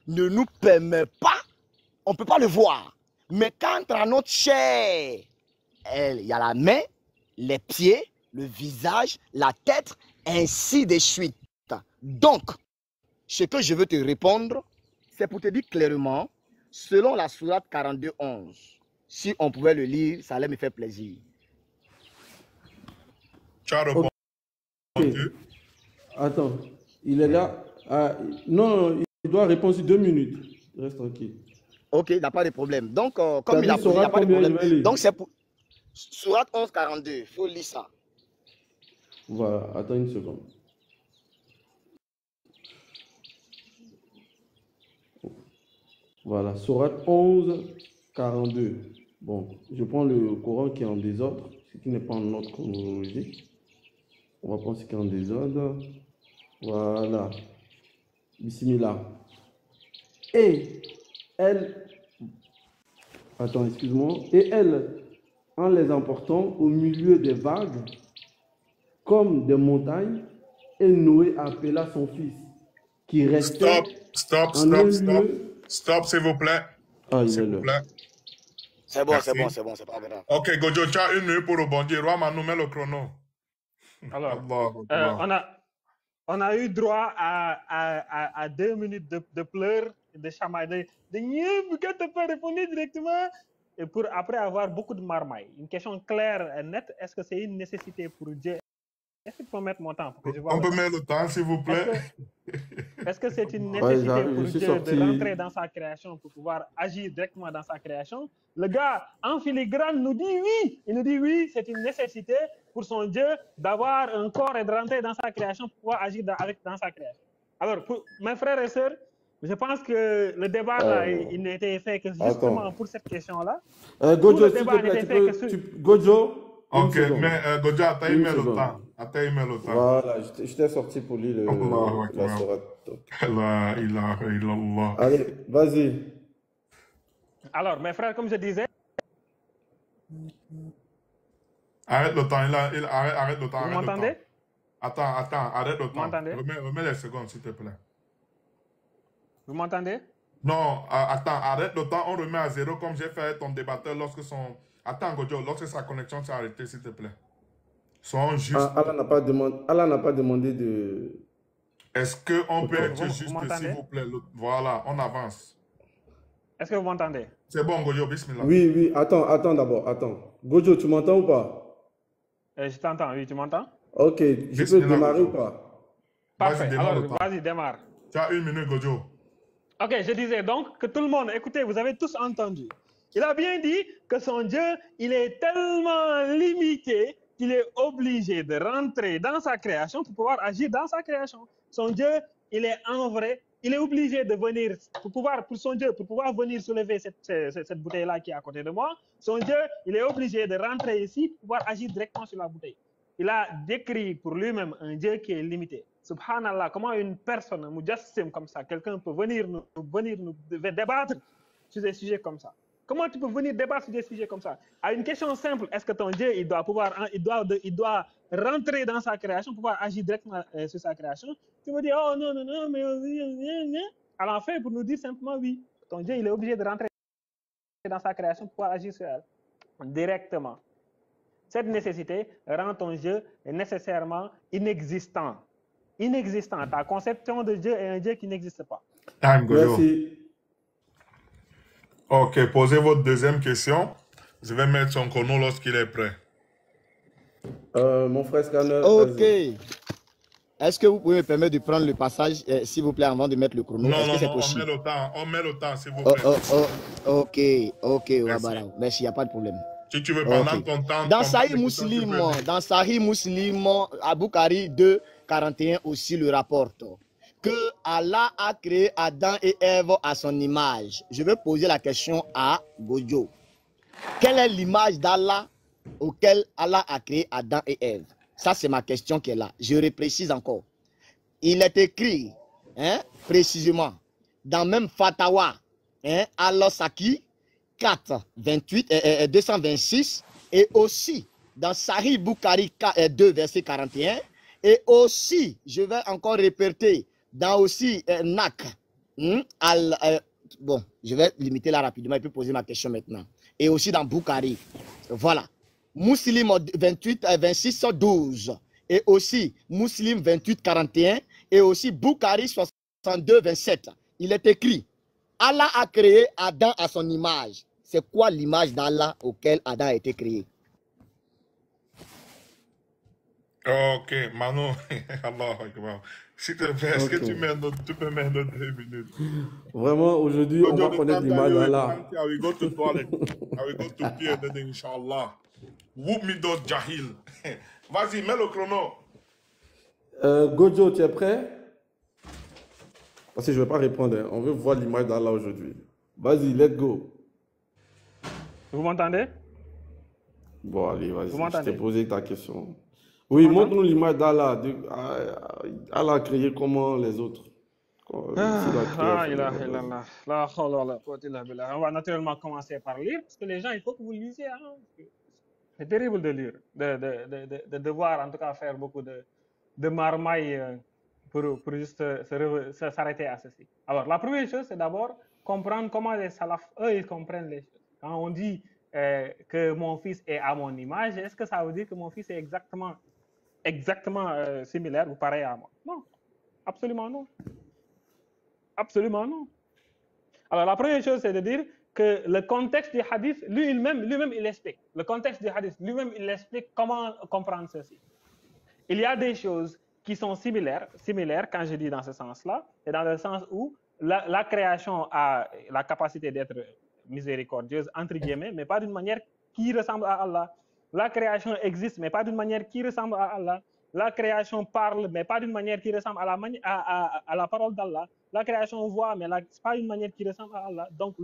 ne nous permet pas, on ne peut pas le voir. Mais quant à notre chair, il y a la main, les pieds, le visage, la tête, ainsi de suite. Donc, ce que je veux te répondre, c'est pour te dire clairement, selon la sourate 42:11, si on pouvait le lire, ça allait me faire plaisir. Tu as répondu. Ok. Attends, il est là. Non, il doit répondre sur 2 minutes. Reste tranquille. Ok, il n'y a pas de problème. Donc, comme il a dit posé, il n'y a pas de combien il va problème. lire? Donc, c'est pour sourate 11:42, il faut lire ça. Voilà, attends une seconde. Voilà, sourate 11:42. Bon, je prends le Coran qui est en désordre, ce qui n'est pas en ordre chronologique. On va prendre ce qui est en désordre. Voilà. Bismillah. Et elle, attends, excuse-moi. Et elle, en les emportant au milieu des vagues, comme des montagnes, et Noé appela son fils, qui restait Stop, en un lieu. Stop, s'il vous plaît. Ah, il S'il est vous là. plaît. C'est bon, Merci. c'est bon, c'est pas grave. Ok, Gojo, tu as 1 minute pour rebondir. Roi Manu, mets le chrono. Alors, Allah Akbar. on a eu droit à 2 minutes de pleurs, de chamailleries, de pourquoi tu n'as pas répondu directement? Et pour après avoir beaucoup de marmailles. Une question claire et nette, est-ce que c'est une nécessité pour Dieu? Est-ce que tu peux mettre mon temps pour que je vois On le peut temps? mettre le temps, s'il vous plaît. Est-ce que c'est une Ouais, nécessité j'arrive, pour je suis Dieu sorti. de rentrer dans sa création pour pouvoir agir directement dans sa création? Le gars en filigrane nous dit oui. Il nous dit oui, c'est une nécessité pour son Dieu d'avoir un corps et de rentrer dans sa création pour pouvoir agir dans sa création. Alors, pour mes frères et sœurs, je pense que le débat là, il n'était fait que justement Attends. pour cette question-là. Gojo, s'il te plaît, Gojo. Ok, mais Gojo, attends, il met le temps. Attends, il met le temps. Voilà, je t'ai sorti pour lire la sourate. Allez, vas-y. Alors, mes frères, comme je disais. Arrête le temps, arrête le temps. Vous m'entendez? Attends, arrête le temps. Vous m'entendez? Remets les secondes, s'il te plaît. Vous m'entendez? Non, attends, arrête le temps, on remet à 0 comme j'ai fait ton débatteur lorsque son... Attends, Gojo, lorsque sa connexion s'est arrêtée, s'il te plaît. Allah n'a pas demandé de... Est-ce qu'on peut être juste, s'il vous plaît? Voilà, on avance. Est-ce que vous m'entendez? C'est bon, Gojo, bismillah. Oui, attends d'abord, attends. Gojo, tu m'entends ou pas? Je t'entends, oui, tu m'entends? Ok, je peux démarrer ou pas? Parfait, alors vas-y, démarre. Tu as 1 minute, Gojo. Ok, je disais donc que tout le monde, écoutez, vous avez tous entendu. Il a bien dit que son Dieu, il est tellement limité qu'il est obligé de rentrer dans sa création pour pouvoir agir dans sa création. Son Dieu, il est en vrai, il est obligé de venir, pour pouvoir venir soulever cette bouteille-là qui est à côté de moi, son Dieu, il est obligé de rentrer ici pour pouvoir agir directement sur la bouteille. Il a décrit pour lui-même un Dieu qui est limité. Subhanallah, comment une personne, mujassim comme ça, quelqu'un peut venir nous débattre sur des sujets comme ça? Comment tu peux venir débattre sur des sujets comme ça? À une question simple, est-ce que ton Dieu, il doit rentrer dans sa création, pouvoir agir directement sur sa création? Tu me dis, oh non, mais... Alors en fait, pour nous dire simplement oui, ton Dieu, il est obligé de rentrer dans sa création pour pouvoir agir sur elle directement. Cette nécessité rend ton Dieu nécessairement inexistant. inexistant. Ta conception de Dieu est un Dieu qui n'existe pas. Time, Gojo. Merci. Ok, posez votre deuxième question. Je vais mettre son chrono lorsqu'il est prêt. Mon frère Scanner. Ok. vas-y. Est-ce que vous pouvez me permettre de prendre le passage, s'il vous plaît, avant de mettre le chrono? Non, Est-ce non, que c'est non, possible? on met le temps, s'il vous Oh, plaît. ok, Merci. Wabara. Merci, il n'y a pas de problème. Si tu veux, pendant Ok. ton temps, Dans ton Sahih temps de question, tu Muslim, peux dire. dans Sahih Muslim, Aboukari 2, 41 aussi le rapporte que Allah a créé Adam et Ève à son image. Je vais poser la question à Gojo. Quelle est l'image d'Allah auquel Allah a créé Adam et Ève? Ça, c'est ma question qui est là. Je reprécise encore. Il est écrit, précisément, dans même Fatawa, Al-Saki 4, 28, 226, et aussi dans Sahih Bukhari 2, verset 41, et aussi, je vais encore répéter, dans aussi Nak, bon, je vais limiter là rapidement et puis poser ma question maintenant. Et aussi dans Bukhari, voilà. Muslim 28, 26, 12, et aussi Muslim 28, 41, et aussi Bukhari 62, 27. Il est écrit, Allah a créé Adam à son image. C'est quoi l'image d'Allah auquel Adam a été créé? Ok, Manu, Allah Akbar. S'il te plaît, est-ce que Ok. tu peux mettre 2 minutes? Vraiment, aujourd'hui, on va connaître l'image d'Allah. I will go to toilet. I will go to pee and then inshallah. Whoop me those jahil. Vas-y, mets le chrono. Gojo, tu es prêt? Parce que je ne vais pas répondre. Hein. On veut voir l'image d'Allah aujourd'hui. Vas-y, let's go. Vous m'entendez? Bon, allez, vas-y. Vous Je m'entendez? t'ai posé ta question. Oui, Vous m'entendez? montre-nous l'image d'Allah. Allah a créé comment les autres? C'est la création. ilaha illallah. La hawla wa la quwwata illa billah. On va naturellement commencer par lire, parce que les gens, il faut que vous lisiez. Hein. C'est terrible de lire, de devoir en tout cas faire beaucoup de marmailles pour juste s'arrêter à ceci. Alors, la première chose, c'est d'abord comprendre comment les salafs, eux, ils comprennent les choses. Quand on dit que mon fils est à mon image, est-ce que ça veut dire que mon fils est exactement similaire ou pareil à moi? Non, absolument non. Absolument non. Alors, la première chose, c'est de dire que le contexte du hadith, lui-même, il explique. Le contexte du hadith, lui-même, il explique comment comprendre ceci. Il y a des choses qui sont similaires quand je dis dans ce sens-là, c'est dans le sens où la création a la capacité d'être miséricordieuse, entre guillemets, mais pas d'une manière qui ressemble à Allah. La création existe, mais pas d'une manière qui ressemble à Allah. La création parle, mais pas d'une manière qui ressemble à la parole d'Allah. La création voit, mais c'est pas une manière qui ressemble à Allah. Donc,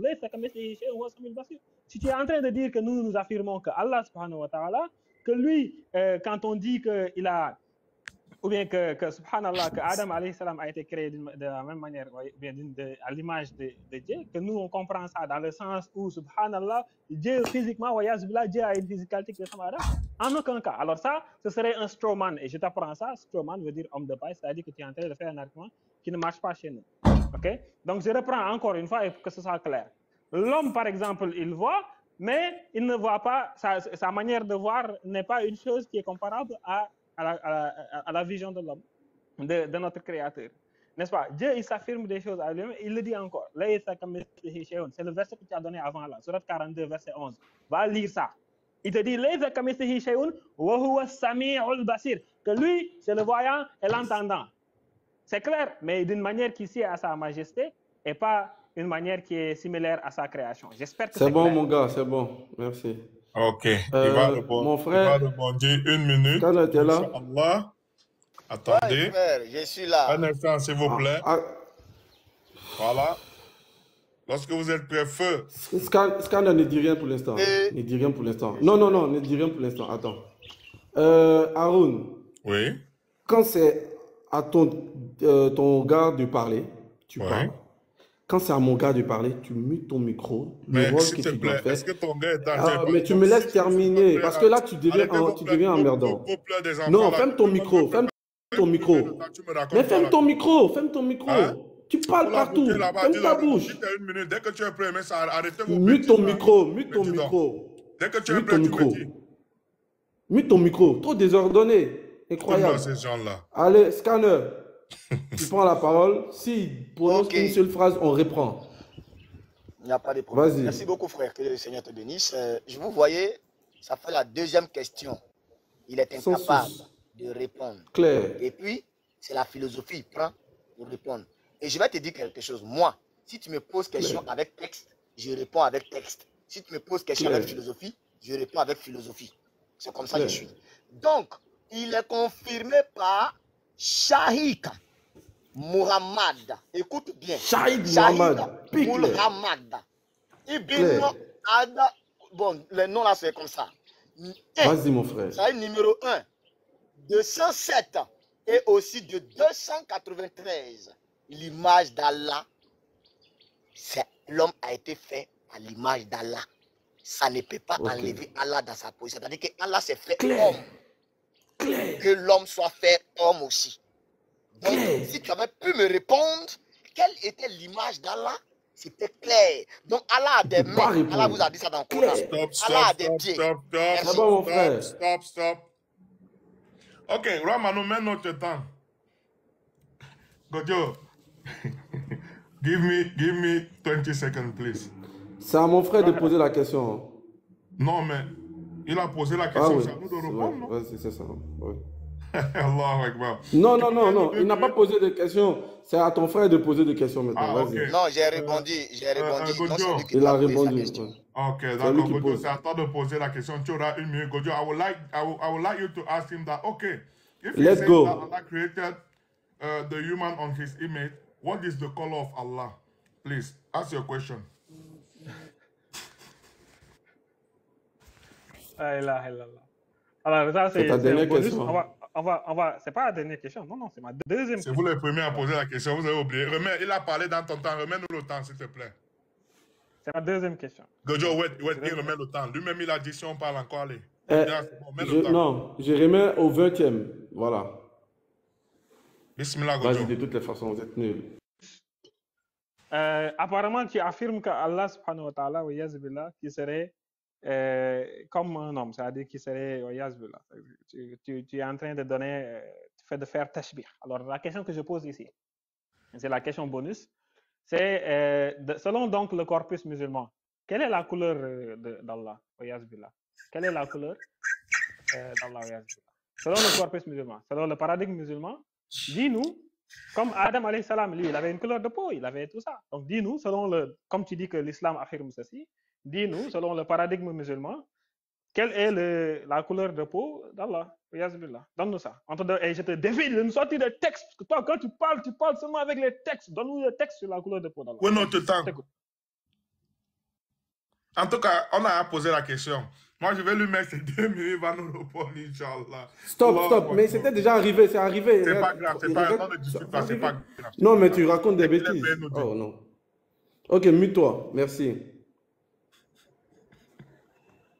si tu es en train de dire que nous affirmons que Allah, subhanahu wa ta'ala, que lui, quand on dit qu'il a, ou bien que subhanallah, que Adam alayhi salam a été créé de la même manière, bien à l'image de Dieu, que nous on comprend ça dans le sens où subhanallah, Dieu physiquement, Dieu a une physicalité qui ressemble à Adam. En aucun cas. Alors ça, ce serait un strawman. Et je t'apprends ça. Strawman veut dire homme de paille, c'est-à-dire que tu es en train de faire un argument qui ne marche pas chez nous. Ok? Donc je reprends encore une fois et pour que ce soit clair. L'homme, par exemple, il voit, mais il ne voit pas, sa manière de voir n'est pas une chose qui est comparable à la vision de l'homme, de notre créateur. N'est-ce pas? Dieu, il s'affirme des choses à lui-même, il le dit encore. C'est le verset que tu as donné avant là, Surat 42, verset 11. Va lire ça. Il te dit, que lui, c'est le voyant et l'entendant. C'est clair, mais d'une manière qui sied à sa majesté et pas une manière qui est similaire à sa création. J'espère que c'est bon, clair. mon gars, c'est bon. Merci. Ok. Il va répondre. Mon frère, Il va répondre 1 minute. Quand tu es là? Inch'Allah. Attendez. Ouais, frère, je suis là. Un instant, s'il vous plaît. Voilà. Lorsque vous êtes prêt, feu. Scanner ne dit rien pour l'instant. Ne dit rien pour l'instant. Non, ne dit rien pour l'instant. Attends. Haroun. Oui. Quand c'est à ton gars de parler, tu parles. Quand c'est à mon gars de parler, tu mutes ton micro. Mais s'il te plaît, est-ce que ton gars est en mais tu me laisses terminer. Parce que là, tu deviens emmerdant. Non, ferme ton micro. Ferme ton micro. Mais ferme ton micro. Ferme ton micro. Tu parles partout. Ferme ta bouche. Dès que tu es prêt, mais arrêtez vos Mute ton micro. Mute ton micro. Dès que tu es prêt, tu me dis. Mute ton micro. Trop désordonné. Incroyable. Ces gens-là. Allez, Scanner. tu prends la parole. S'il prononce une seule phrase, on reprend. Il n'y a pas de problème. Vas-y. Merci beaucoup, frère. Que le Seigneur te bénisse. Je vous voyais, ça fait la deuxième question. Il est incapable de répondre. Clair. Et puis, c'est la philosophie, il prend pour répondre. Et je vais te dire quelque chose. Moi, si tu me poses question avec texte, je réponds avec texte. Si tu me poses question avec philosophie, je réponds avec philosophie. C'est comme ça que je suis. Donc, il est confirmé par Shahid Muhammad. Écoute bien. Shahid Muhammad. Ibn Ada. Bon, le nom là, c'est comme ça. Vas-y, mon frère. Shahid numéro 1, 207 et aussi de 293. L'image d'Allah, l'homme a été fait à l'image d'Allah. Ça ne peut pas enlever Allah dans sa position. C'est-à-dire que Allah s'est fait homme. Que l'homme soit fait homme aussi. Donc, si tu avais pu me répondre, quelle était l'image d'Allah? C'était clair. Donc, Allah a des mains. Allah vous a dit ça dans le Coran. Allah a des pieds. Stop. Ok, Ramano, mets notre temps. Gojo, give me 20 seconds, please. C'est à mon frère de poser la question. Non, mais il a posé la question, c'est à nous de répondre, non? Vas-y, c'est ça. Ouais. Allahu Akbar. Non, il n'a pas posé de questions. C'est à ton frère de poser des questions maintenant. Okay. Non, j'ai répondu. Gojo, il a répondu. Ok, d'accord, Gojo, c'est à toi de poser la question. Tu auras une minute, Gojo. I would like you to ask him that, okay, if Let's he go. That Allah created the human on his image, what is the color of Allah? Please, ask your question. Alors, ça, c'est ta dernière bonus. question. C'est pas la dernière question. Non, c'est ma deuxième question. C'est vous les premiers à poser la question, vous avez oublié. Il a parlé dans ton temps. Remets-nous le temps, s'il te plaît. C'est ma deuxième question. Gojo, wait, il remet le temps. Lui-même, il a dit si on parle encore, allez. Non, je remets au 20e. Voilà. Bismillah, Gojo. Vas-y, de toutes les façons, vous êtes nuls. Apparemment, tu affirmes que Allah subhanahu wa ta'ala, qui serait comme un homme, c'est-à-dire qui serait tu es en train de donner, de faire tashbih. Alors, la question que je pose ici, c'est la question bonus, c'est selon donc le corpus musulman, quelle est la couleur d'Allah? Quelle est la couleur d'Allah? Selon le corpus musulman, selon le paradigme musulman, dis-nous, comme Adam alayhi salam, lui, il avait une couleur de peau, il avait tout ça. Donc, dis-nous, comme tu dis que l'islam affirme ceci, dis-nous, selon le paradigme musulman, quelle est la couleur de peau d'Allah? Donne-nous ça. Et je te défie de nous sortir des textes. Parce que toi, quand tu parles seulement avec les textes. Donne-nous les textes sur la couleur de peau d'Allah. Oui, notre temps. En tout cas, on a posé la question. Moi, je vais lui mettre ces 2 minutes, il va nous répondre, Inch'Allah. Stop. Mais c'était déjà arrivé, c'est arrivé. C'est pas grave, c'est pas grave. C'est pas grave. Non, mais tu racontes des bêtises. Oh non. Ok, mute-toi. Merci.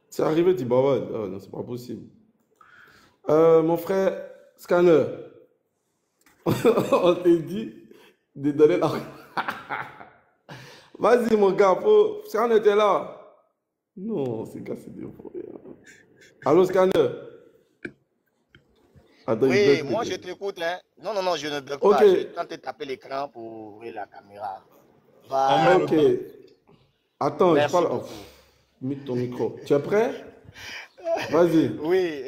C'est arrivé, Tibawad. Oh non, c'est pas possible. Mon frère Scanner, on t'a dit de donner la... Vas-y, mon gars, Scanner était là. Non, c'est cassé des fois. Allô, Scanner? Attends, oui, moi je t'écoute. Hein. Non, je ne bloque pas. Je tente de taper l'écran pour ouvrir la caméra. Ok. Attends, merci, je parle. Mute ton micro. Tu es prêt? Vas-y. Oui,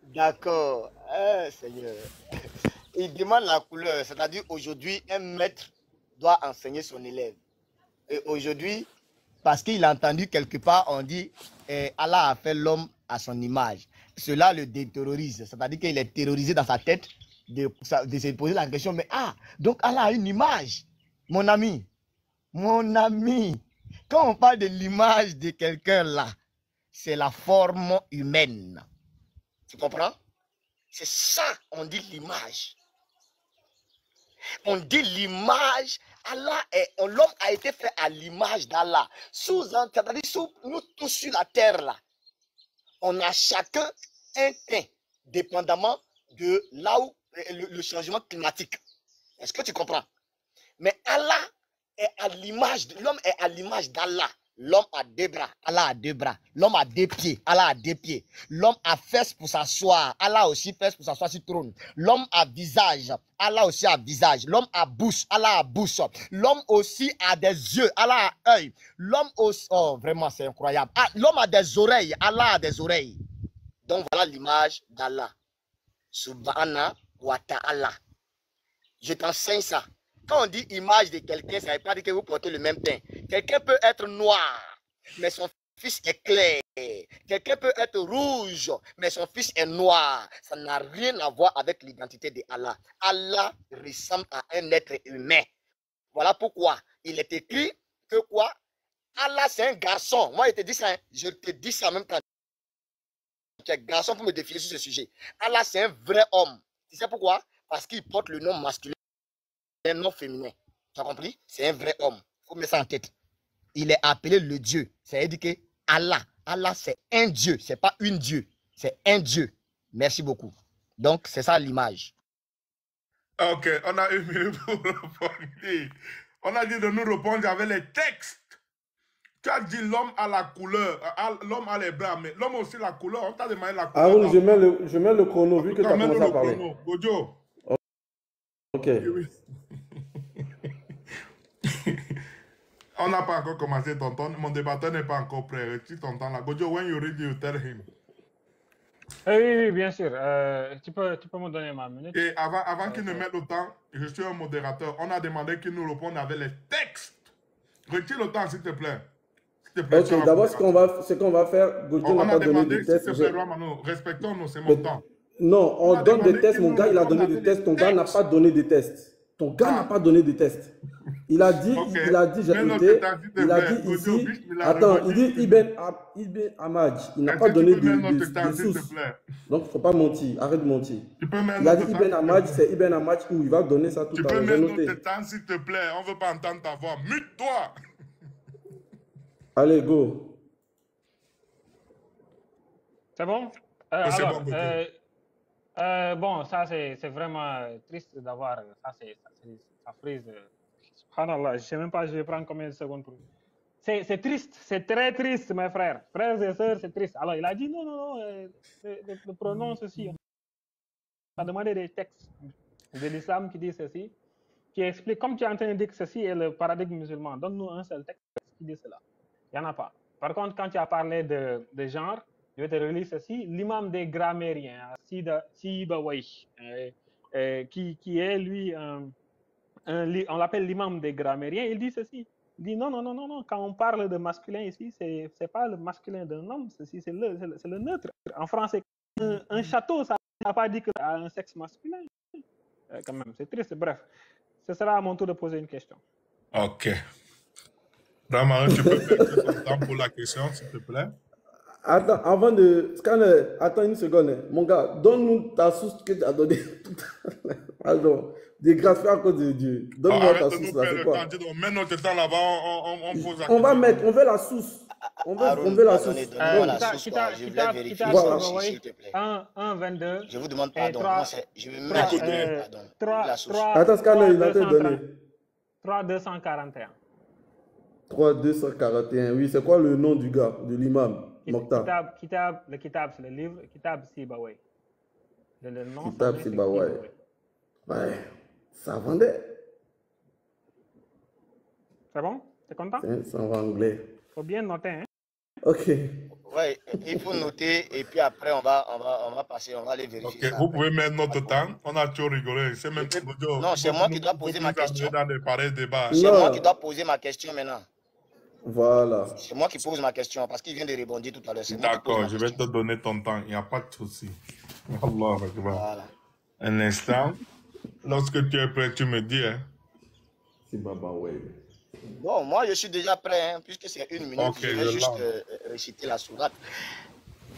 d'accord. Seigneur. Il demande la couleur. C'est-à-dire, aujourd'hui, un maître doit enseigner son élève. Et aujourd'hui, parce qu'il a entendu quelque part, on dit Allah a fait l'homme à son image. Cela le déterrorise. C'est-à-dire qu'il est terrorisé dans sa tête de se poser la question, mais donc Allah a une image. Mon ami, quand on parle de l'image de quelqu'un là, c'est la forme humaine. Tu comprends? C'est ça, on dit l'image. On dit l'image. L'homme a été fait à l'image d'Allah. C'est-à-dire, nous tous sur la terre là, on a chacun un teint, dépendamment de là où le changement climatique. Est-ce que tu comprends? Mais Allah est à l'image, l'homme est à l'image d'Allah. L'homme a 2 bras, Allah a 2 bras. L'homme a 2 pieds, Allah a 2 pieds. L'homme a fesses pour s'asseoir, Allah aussi fesses pour s'asseoir sur le trône. L'homme a visage, Allah aussi a visage. L'homme a bouche, Allah a bouche. L'homme aussi a des yeux, Allah a œil. L'homme aussi, oh vraiment c'est incroyable. Ah, l'homme a des oreilles, Allah a des oreilles. Donc voilà l'image d'Allah. Subhana wa ta'ala. Je t'enseigne ça. Quand on dit image de quelqu'un, ça ne veut pas dire que vous portez le même teint. Quelqu'un peut être noir, mais son fils est clair. Quelqu'un peut être rouge, mais son fils est noir. Ça n'a rien à voir avec l'identité de Allah. Allah ressemble à un être humain. Voilà pourquoi il est écrit que quoi? Allah c'est un garçon. Moi je te dis ça, hein. Je te dis ça en même temps. Tu es garçon pour me définir sur ce sujet. Allah c'est un vrai homme. Tu sais pourquoi? Parce qu'il porte le nom masculin. Un nom féminin. Tu as compris? C'est un vrai homme. Il faut mettre ça en tête. Il est appelé le Dieu. C'est-à-dire que Allah. Allah, c'est un Dieu. Ce n'est pas une Dieu. C'est un Dieu. Merci beaucoup. Donc, c'est ça l'image. Ok, on a 1 minute pour répondre. On a dit de nous répondre avec les textes. Tu as dit l'homme a la couleur, l'homme a les bras, mais l'homme aussi la couleur. On t'a demandé la couleur. Ah oui, je mets le chrono vu que tu as commencé à parler. Gojo. Ok. On n'a pas encore commencé, tonton. Mon débatteur n'est pas encore prêt. Si tonton là, Gojo, when you ready, you tell him. Oui, bien sûr. Tu peux me donner ma minute. Et avant qu'il ne mette le temps, je suis un modérateur. On a demandé qu'il nous réponde avec les textes. Retire le temps, s'il te plaît. Ok, d'abord, ce qu'on va faire, Gojo n'a pas donné de test. Respectons-nous, c'est mon temps. Non, on donne des tests. Mon gars, il a donné des tests. Ton gars n'a pas donné des tests. Ton gars n'a pas donné des tests. Il a dit, j'ai écouté, il a dit ici, attends, il dit Ibn Amaj, il n'a pas donné de sources. Donc, il ne faut pas mentir, arrête de mentir. Il a dit Ibn Amaj, c'est Ibn Amaj où il va donner ça tout à l'heure. Tu peux mettre notre temps, s'il te plaît, on ne veut pas entendre ta voix. Mute-toi. Allez, go. C'est bon? Alors, bon, ça c'est vraiment triste d'avoir ça frise. Subhanallah, je ne sais même pas, je vais prendre combien de secondes pour. C'est triste, c'est très triste, mes frères. Frères et sœurs, c'est triste. Alors, il a dit non, le pronom ceci. Il a demandé des textes de l'islam qui disent ceci, qui explique, comme tu es en train de dire que ceci est le paradigme musulman, donne-nous un seul texte qui dit cela. Il n'y en a pas. Par contre, quand tu as parlé de genre, je vais te relire ceci. L'imam des grammairiens, Sibawayh, qui est lui, on l'appelle l'imam des grammairiens, il dit ceci. Il dit non, quand on parle de masculin ici, c'est pas le masculin d'un homme, ceci c'est le neutre. En français, un château, ça n'a pas dit que ça a un sexe masculin. Quand même, c'est triste. Bref, ce sera à mon tour de poser une question. Ok. Ramadan, tu peux mettre ton temps pour la question, s'il te plaît? Attends, avant de scanner, attends une seconde. Mon gars, donne-nous ta source que tu as donnée tout à l'heure. Alors, des grâces à cause de Dieu. Donne-moi ta source là, c'est quoi? On met notre temps là-bas, on pose la question. On va mettre, on veut la source. On veut la source. Donnez-moi la source, je voulais vérifier ça, s'il te plaît. 1, 22. Je vous demande pardon. Je vais mettre la source. Attends, scanner, il a te donné. 3 241. 3 241. Oui, c'est quoi le nom du gars, de l'imam? Mokhtar. Le Kitab, c'est le livre. Kitab Sibawayh. Le nom. Kitab Sibawayh. Ouais, ça vendait. C'est bon? T'es content? C'est en anglais. Faut bien noter, hein? Ok. Ouais, il faut noter et puis après on va passer, on va aller vérifier. Ok, ça vous après. pouvez mettre notre temps. On a toujours rigolé. C'est même Non, c'est moi qui dois poser ma question. C'est moi qui dois poser ma question maintenant. Voilà. C'est moi qui pose ma question parce qu'il vient de rebondir tout à l'heure. D'accord, je vais te donner ton temps. Il n'y a pas de souci. Allah Akbar. Voilà. Un instant. Lorsque tu es prêt, tu me dis. Hein. Sibawayh. Bon, moi je suis déjà prêt, hein, puisque c'est 1 minute. Okay, je vais juste réciter la sourate.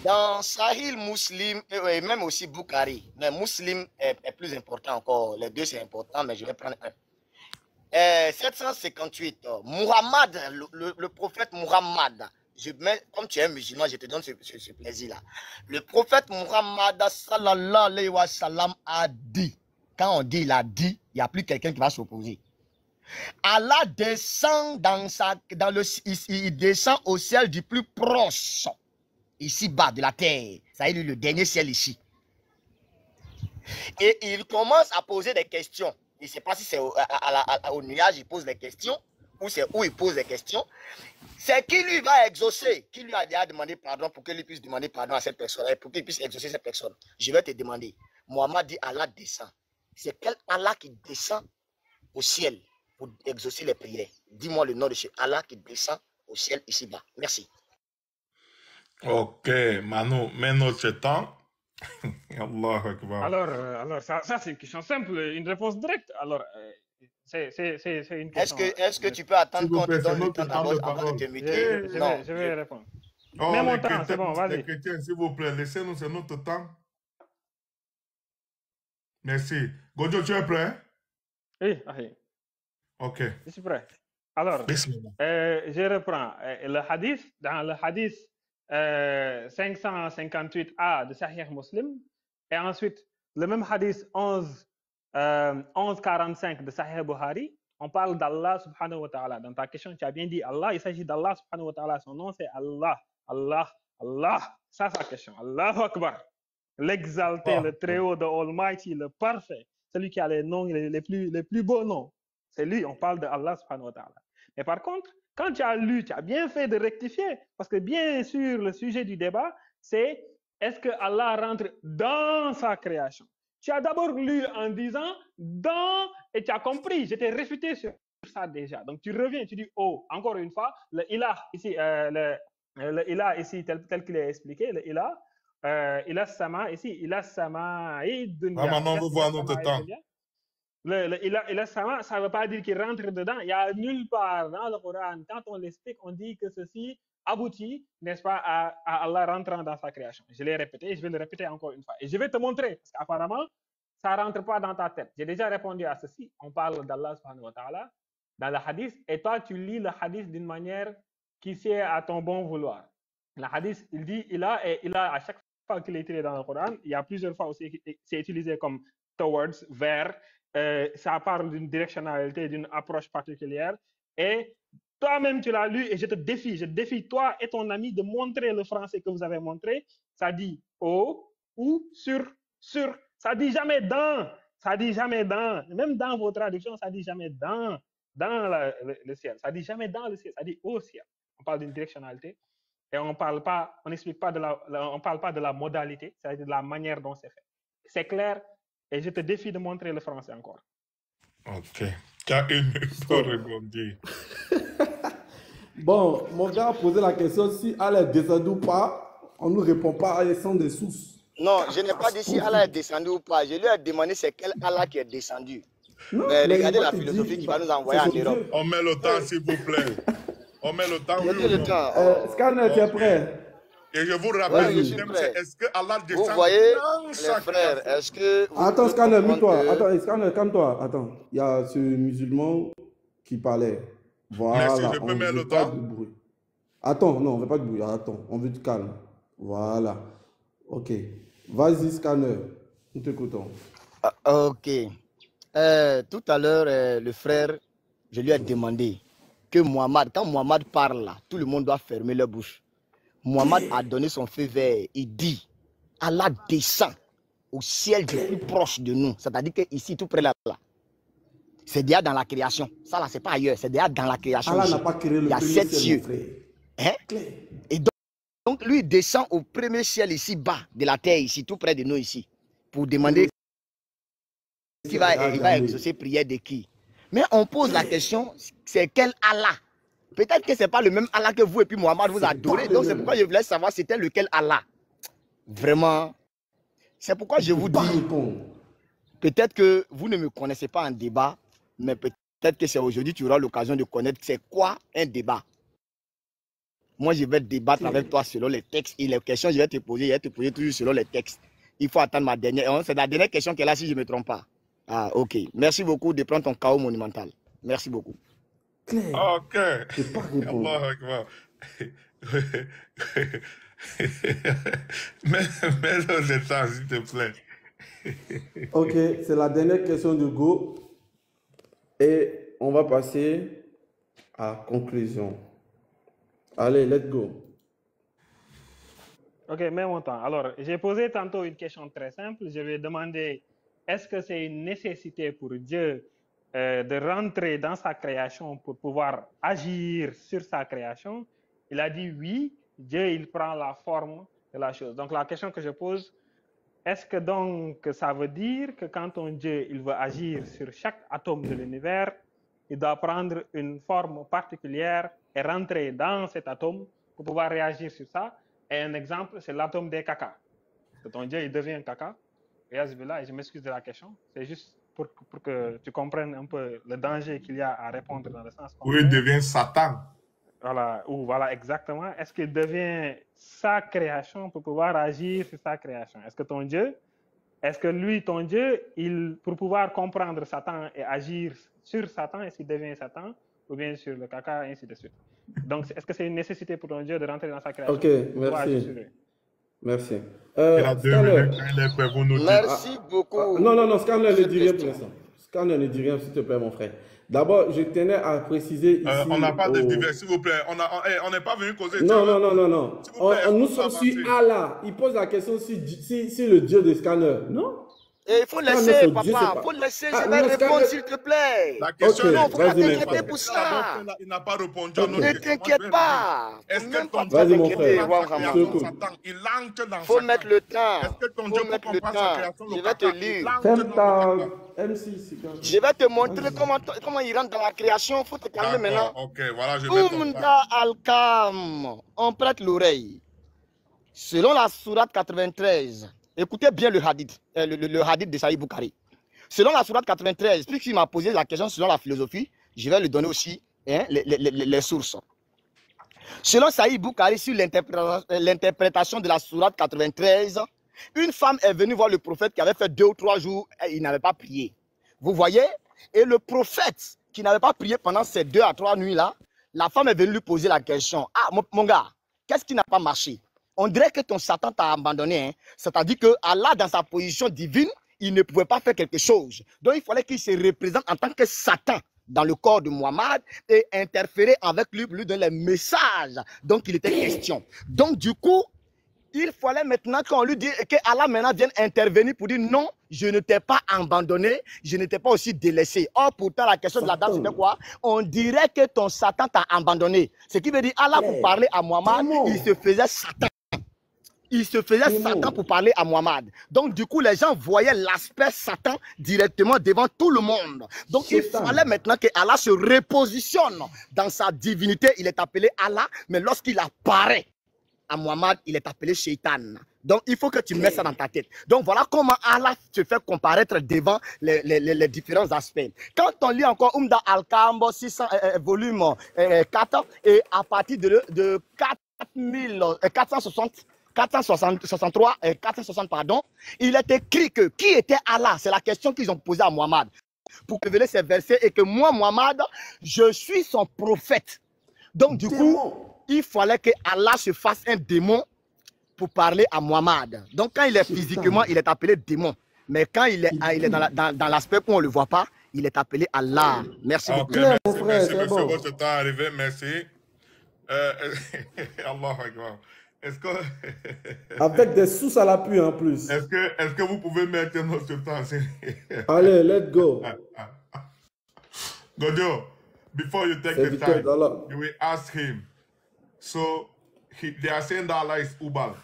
Dans Sahih Muslim, et même aussi Bukhari, mais Muslim est plus important encore. Les deux c'est important, mais je vais prendre un. 758, Muhammad, le prophète Muhammad, comme tu es musulman, je te donne ce plaisir-là. Le prophète Muhammad sallallahu alayhi wa sallam a dit, quand on dit il a dit, il n'y a plus quelqu'un qui va s'opposer. Allah descend il descend au ciel du plus proche, ici bas de la terre. Ça veut dire le dernier ciel ici. Et il commence à poser des questions. Je ne sais pas si c'est au nuage, il pose des questions, ou c'est où il pose des questions. C'est qui lui va exaucer, qui lui a déjà demandé pardon pour qu'il puisse demander pardon à cette personne, pour qu'il puisse exaucer cette personne. Je vais te demander. Mohammed dit Allah descend. C'est quel Allah qui descend au ciel pour exaucer les prières? Dis-moi le nom de ce Allah qui descend au ciel ici-bas. Merci. Ok, Manu, mets notre temps. Allah Akbar. Alors ça c'est une question simple, une réponse directe. Alors, c'est une question. Est-ce que tu peux attendre qu'on te plaît, donne c'est le temps notre temps de avant de parole. te muter? Je vais répondre. Oh, Mets mon les temps, chrétiens, c'est bon, vas-y. les chrétiens, s'il vous plaît, laissez-nous, c'est notre temps. Merci. Gojo, tu es prêt? Oui, oui. Ok. Je suis prêt. Alors, Bismillah. je reprends. Le hadith, dans le hadith 558a de Sahih Muslim, et ensuite le même hadith 1145 de Sahih Bukhari, on parle d'Allah subhanahu wa ta'ala. Dans ta question, tu as bien dit Allah, il s'agit d'Allah subhanahu wa ta'ala. Son nom c'est Allah. Allah, Allah. Ça, c'est la question. Allahu Akbar. L'exalté, le très haut, the Almighty, le parfait, celui qui a les noms les plus beaux noms. C'est lui, on parle de Allah subhanahu wa ta'ala. Mais par contre, quand tu as lu, tu as bien fait de rectifier, parce que bien sûr, le sujet du débat, c'est est-ce que Allah rentre dans sa création? Tu as d'abord lu en disant dans, et tu as compris, j'étais réfuté sur ça déjà. Donc tu reviens, tu dis oh, encore une fois, le ilah ici, le ilah ici tel qu'il est expliqué, le ilah, ilah sama ici, ilah sama et dunya. Maintenant, on veut voir notre temps. Le ilah sama, ça ne veut pas dire qu'il rentre dedans. Il n'y a nulle part dans le Coran, quand on l'explique, on dit que ceci aboutit, n'est-ce pas, à Allah rentrant dans sa création. Je l'ai répété et je vais le répéter encore une fois. Et je vais te montrer, parce qu'apparemment, ça ne rentre pas dans ta tête. J'ai déjà répondu à ceci. On parle d'Allah subhanahu wa ta'ala dans le hadith, et toi, tu lis le hadith d'une manière qui fait à ton bon vouloir. Le hadith, il dit il a à chaque fois qu'il est utilisé dans le Coran, il y a plusieurs fois aussi c'est utilisé comme towards, vers. Ça parle d'une directionnalité, d'une approche particulière. Et toi-même, tu l'as lu et je défie toi et ton ami de montrer le français que vous avez montré. Ça dit au, ou, sur. Ça dit jamais dans. Ça dit jamais dans. Même dans vos traductions, ça dit jamais dans le ciel. Ça dit jamais dans le ciel, ça dit au ciel. On parle d'une directionnalité et on parle pas, on n'explique pas on parle pas de la modalité, c'est-à-dire de la manière dont c'est fait. C'est clair. Et je te défie de montrer le français encore. Ok. Tu as une pour répondre. Bon, mon gars a posé la question si Allah est descendu ou pas. On ne nous répond pas à sans des sources. Non, je n'ai pas dit si Allah est descendu ou pas. Je lui ai demandé c'est quel Allah qui est descendu. Non, mais regardez la philosophie qui va nous envoyer en Europe. On met le temps, s'il vous plaît. On met le temps. Mettez le temps. Scanner, tu es prêt? Et je vous rappelle, le thème, c'est est-ce que Allah descend? Vous voyez, les frères, est-ce que... Attends, Scanner, mets-toi. Attends, Scanner, calme-toi. Attends, il y a ce musulman qui parlait. Voilà, merci, je peux mettre le temps. De bruit. Attends, non, on ne veut pas de bruit. Attends, on veut du calme. Voilà. Ok. Vas-y, Scanner. Nous t'écoutons. Ok. Tout à l'heure, le frère, je lui ai demandé que Mohammed, quand Mohammed parle là, tout le monde doit fermer leur bouche. Mohammed a donné son feu vert. Il dit, Allah descend au ciel du plus proche de nous. C'est-à-dire qu'ici, tout près là, c'est déjà dans la création. Ça là, c'est pas ailleurs. C'est déjà dans la création. Allah n'a pas créé le il y a premier 7 ciel, cieux. Hein? Et donc, lui descend au premier ciel ici bas de la terre, ici, tout près de nous ici, pour demander il va exaucer prière de qui. Mais on pose la question, c'est quel Allah? Peut-être que ce n'est pas le même Allah que vous et puis Mohammed vous adorez. Donc c'est pourquoi je voulais savoir c'était lequel Allah. Vraiment. C'est pourquoi je vous dis, peut-être que vous ne me connaissez pas en débat, mais peut-être que c'est aujourd'hui tu auras l'occasion de connaître c'est quoi un débat. Moi je vais débattre avec toi selon les textes et les questions je vais te poser toujours selon les textes. Il faut attendre ma dernière. C'est la dernière question qui est là si je ne me trompe pas. Ah ok. Merci beaucoup de prendre ton chaos monumental. Merci beaucoup. Claire. Ok. Allah Akbar. Mets-le le temps, s'il te plaît. Ok, c'est la dernière question de Go. Et on va passer à conclusion. Allez, let's go. Ok, mais mon temps. Alors, j'ai posé tantôt une question très simple. Je vais demander, est-ce que c'est une nécessité pour Dieu de rentrer dans sa création pour pouvoir agir sur sa création? Il a dit oui, Dieu, il prend la forme de la chose. Donc, la question que je pose, est-ce que donc ça veut dire que quand ton Dieu, il veut agir sur chaque atome de l'univers, il doit prendre une forme particulière et rentrer dans cet atome pour pouvoir réagir sur ça? Et un exemple, c'est l'atome des caca. Que ton Dieu, il devient caca. Et je m'excuse de la question. C'est juste pour que tu comprennes un peu le danger qu'il y a à répondre dans le sens Ou il devient Satan. Voilà, ou voilà, exactement. Est-ce qu'il devient sa création pour pouvoir agir sur sa création? Est-ce que lui, ton Dieu, pour pouvoir comprendre Satan et agir sur Satan, est-ce qu'il devient Satan, ou bien sur le caca, et ainsi de suite? Donc, est-ce que c'est une nécessité pour ton Dieu de rentrer dans sa création? Ok, merci. Merci. Il a 2 minutes, il est prêt pour nous dire. Merci beaucoup. Non, Scanner ne dit rien pour l'instant. Scanner ne dit rien, s'il te plaît, mon frère. D'abord, je tenais à préciser ici... on n'a pas de divers, s'il vous plaît. On n'est pas venu causer... Non. Nous sommes sur Allah. Il pose la question si le Dieu de Scanner. Non? Et il faut laisser, papa. Il faut laisser. Je vais répondre, s'il te plaît. La question non, il faut pas t'inquiéter pour ça. Il n'a pas répondu à notre question. Ne t'inquiète pas. Est-ce que ton Vas-y, mon frère. il entre dans faut mettre le temps. Est-ce que ton Dieu peut comprendre sa création? Je vais te lire. Ferme ta MC. Je vais te montrer comment il rentre dans la création. Il faut te calmer maintenant. Ok, voilà, je vais Oumda Al-Kam. On prête l'oreille. Selon la sourate 93, écoutez bien le hadith, le hadith de Sahih Bukhari. Selon la sourate 93, puisqu'il m'a posé la question selon la philosophie, je vais lui donner aussi les sources. Selon Sahih Bukhari, sur l'interprétation de la sourate 93, une femme est venue voir le prophète qui avait fait 2 ou 3 jours et il n'avait pas prié. Vous voyez? Et le prophète qui n'avait pas prié pendant ces 2 à 3 nuits-là, la femme est venue lui poser la question. Ah, mon gars, qu'est-ce qui n'a pas marché? On dirait que ton Satan t'a abandonné. Hein? C'est-à-dire que Allah, dans sa position divine, il ne pouvait pas faire quelque chose. Donc, il fallait qu'il se représente en tant que Satan dans le corps de Muhammad et interférer avec lui pour lui donner les messages dont il était question. Donc, du coup, il fallait maintenant qu'on lui dise que Allah maintenant vienne intervenir pour dire non, je ne t'ai pas abandonné, je ne t'ai pas aussi délaissé. Or, pourtant, la question de la dame, c'était quoi? On dirait que ton Satan t'a abandonné. Ce qui veut dire, Allah, pour parler à Muhammad, il se faisait Satan. Il se faisait Satan pour parler à Muhammad. Donc, du coup, les gens voyaient l'aspect Satan directement devant tout le monde. Donc, il fallait maintenant que Allah se repositionne dans sa divinité. Il est appelé Allah, mais lorsqu'il apparaît à Muhammad, il est appelé Shaitan. Donc, il faut que tu mettes ça dans ta tête. Donc, voilà comment Allah se fait comparaître devant les différents aspects. Quand on lit encore Oumda Al-Kambo, volume 4, et à partir de 460, pardon, il est écrit que qui était Allah? C'est la question qu'ils ont posée à Muhammad. Pour révéler ces versets et que moi, Muhammad, je suis son prophète. Donc, du coup, il fallait que Allah se fasse un démon pour parler à Muhammad. Donc, quand il est physiquement, il est appelé démon. Mais quand il est dans l'aspect où on ne le voit pas, il est appelé Allah. Merci beaucoup. Merci, monsieur, votre temps est arrivé. Merci. Allah Akbar. Est-ce que... Avec des sous à l'appui en plus. Est-ce que vous pouvez mettre notre temps? Allez, let's go. Gojo, before you take the time, you will ask him. So, they are saying that Allah is Ubal.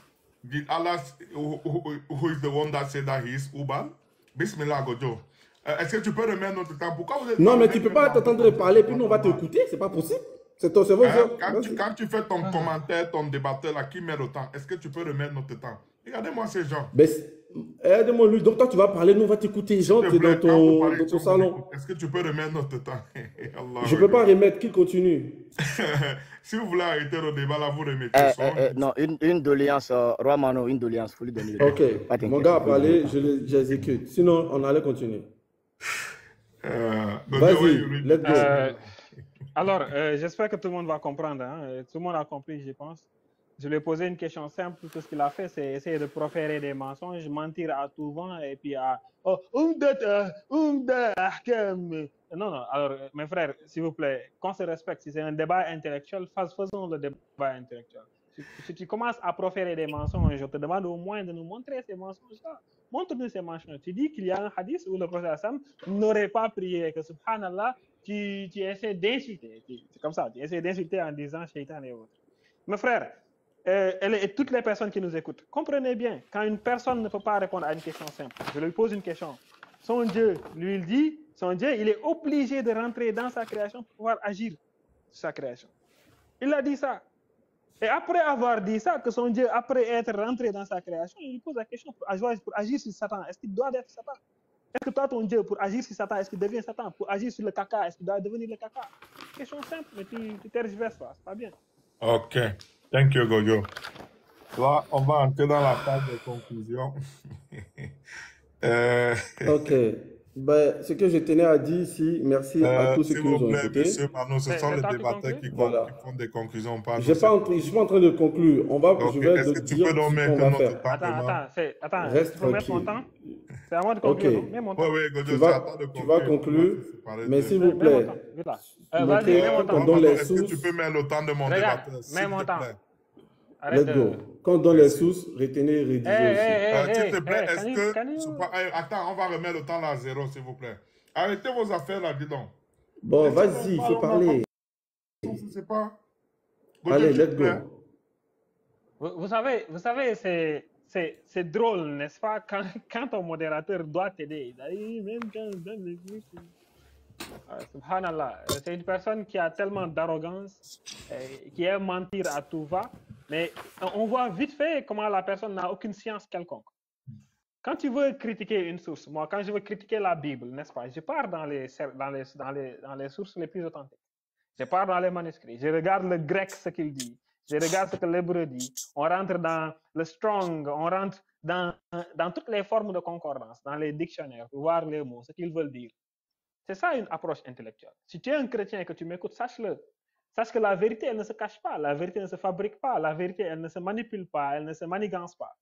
Did Allah, who is the one that said that he is Ubal? Bismillah, Gojo. Est-ce que tu peux remettre notre temps? Pourquoi vous êtes... Non, mais tu ne peux pas t'attendre de parler, puis nous on va t'écouter. C'est pas possible. C'est ton cerveau. Quand tu fais ton commentaire, ton débatteur, là, qui met le temps, est-ce que tu peux remettre notre temps? Regardez-moi ces gens. Aide-moi lui. Donc toi, tu vas parler, nous on va t'écouter. Jean, tu es dans ton salon. Est-ce que tu peux remettre notre temps? Je ne peux pas remettre. Qui continue? Si vous voulez arrêter le débat, là, vous remettez son. Non, une doléance, Roi Mano, une doléance. Faut lui donner le ok. Mon gars a parlé, j'exécute. Sinon, on allait continuer. Vas-y, let's go. Alors, j'espère que tout le monde va comprendre. Hein. Tout le monde a compris, je pense. Je lui ai posé une question simple. Tout ce qu'il a fait, c'est essayer de proférer des mensonges, mentir à tout vent et puis à. Oh, non, non. Alors, mes frères, s'il vous plaît, qu'on se respecte. Si c'est un débat intellectuel, faisons le débat intellectuel. Si tu commences à proférer des mensonges, je te demande au moins de nous montrer ces mensonges-là. Montre-nous ces mensonges. Tu dis qu'il y a un hadith où le prophète Hassan n'aurait pas prié, que subhanallah, tu essaies d'insulter. C'est comme ça, tu essaies d'insulter en disant shaitan et autres. Mes frères, et toutes les personnes qui nous écoutent, comprenez bien, quand une personne ne peut pas répondre à une question simple, je lui pose une question. Son Dieu, lui, il dit, son Dieu, il est obligé de rentrer dans sa création pour pouvoir agir sur sa création. Il a dit ça. Et après avoir dit ça, que son Dieu, après être rentré dans sa création, il lui pose la question pour agir sur Satan. Est-ce qu'il doit être Satan? Est-ce que toi, ton Dieu, pour agir sur Satan, est-ce qu'il devient Satan? Pour agir sur le caca, est-ce qu'il doit devenir le caca? Question simple, mais tu tergiverses pas, c'est pas bien. Ok, thank you, Gojo. Là, on va entrer dans la phase de conclusion. Ok. Ben, ce que je tenais à dire ici, merci à tous ceux S'il qui nous vous ont plaît, écoutés. monsieur Mano, ce sont les débatteurs qui Voilà. font des conclusions. Pas Je ne suis pas en train de conclure. Ok, Je vais est-ce que tu dire peux donc ce mettre qu'on va notre faire. temps Attends, Reste tu peux mettre mon tranquille. temps? C'est à moi de conclure, non? Ok. Mets mon temps. Oui, Gojo, Tu c'est à toi de conclure. vas conclure, mais s'il vous Mets mon plaît, temps, vite là. montrez Vas-y, mets mon quand on temps. donne les Est-ce que tu sources. peux mettre le temps de mon Regarde, débatteur, mets s'il mon te temps. plaît? Arrête Let's go. de... Quand on donne les Merci. sources, retenez et rédigez aussi. S'il te plaît, est-ce que... can you- Attends, on va remettre le temps là à 0, s'il vous plaît. Arrêtez vos affaires là, dis donc. Bon, Laissez-nous vas-y, il parler, faut on va parler. pas- Je sais pas. Gojo, Allez, s'il te let's plaît. go. Vous savez, c'est drôle, n'est-ce pas, quand ton modérateur doit t'aider. Même quand je donne les subhanallah, c'est une personne qui a tellement d'arrogance, qui aime mentir à tout va, mais on voit vite fait comment la personne n'a aucune science quelconque. Quand tu veux critiquer une source, moi, quand je veux critiquer la Bible, n'est-ce pas, je pars dans les sources les plus authentiques. Je pars dans les manuscrits, je regarde le grec, ce qu'il dit, je regarde ce que l'hébreu dit, on rentre dans le strong, on rentre dans toutes les formes de concordance, dans les dictionnaires, pour voir les mots, ce qu'ils veulent dire. C'est ça une approche intellectuelle. Si tu es un chrétien et que tu m'écoutes, sache-le. Sache que la vérité, elle ne se cache pas, la vérité ne se fabrique pas, la vérité, elle ne se manipule pas, elle ne se manigance pas.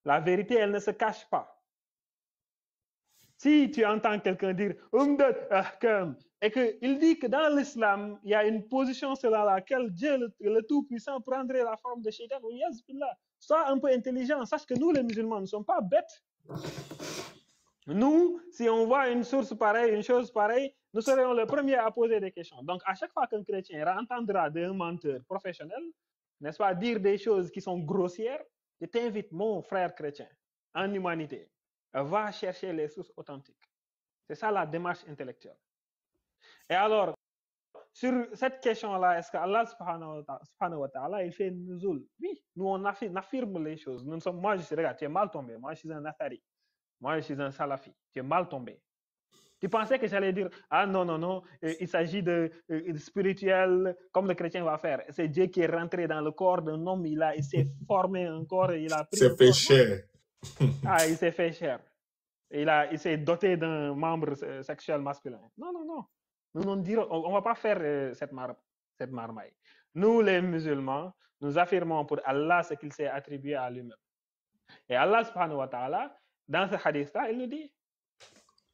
La vérité, elle ne se cache pas. Si tu entends quelqu'un dire et qu'il dit que dans l'islam, il y a une position selon laquelle Dieu, le Tout-Puissant, prendrait la forme de Shaitan, sois un peu intelligent. Sache que nous, les musulmans, ne sommes pas bêtes. Nous, si on voit une source pareille, une chose pareille, nous serions les premiers à poser des questions. Donc, à chaque fois qu'un chrétien entendra d'un menteur professionnel, n'est-ce pas, dire des choses qui sont grossières, je t'invite, mon frère chrétien, en humanité, va chercher les sources authentiques. C'est ça la démarche intellectuelle. Et alors, sur cette question-là, est-ce qu'Allah subhanahu wa ta'ala, il fait nuzul? Oui, nous on affirme les choses. Moi, regarde, tu es mal tombé. Moi, je suis un Athari. Moi, je suis un Salafi. Tu es mal tombé. Tu pensais que j'allais dire, ah non, non, non, il s'agit de spirituel, comme le chrétien va faire. C'est Dieu qui est rentré dans le corps d'un homme, il s'est formé un corps, il a pris C'est fait cher. Ah, il s'est fait cher. Il s'est doté d'un membre sexuel masculin. Non, non, non. Nous on ne va pas faire cette marmaille. Nous, les musulmans, nous affirmons pour Allah ce qu'il s'est attribué à lui-même. Et Allah subhanahu wa ta'ala, dans ce hadith-là, il nous dit.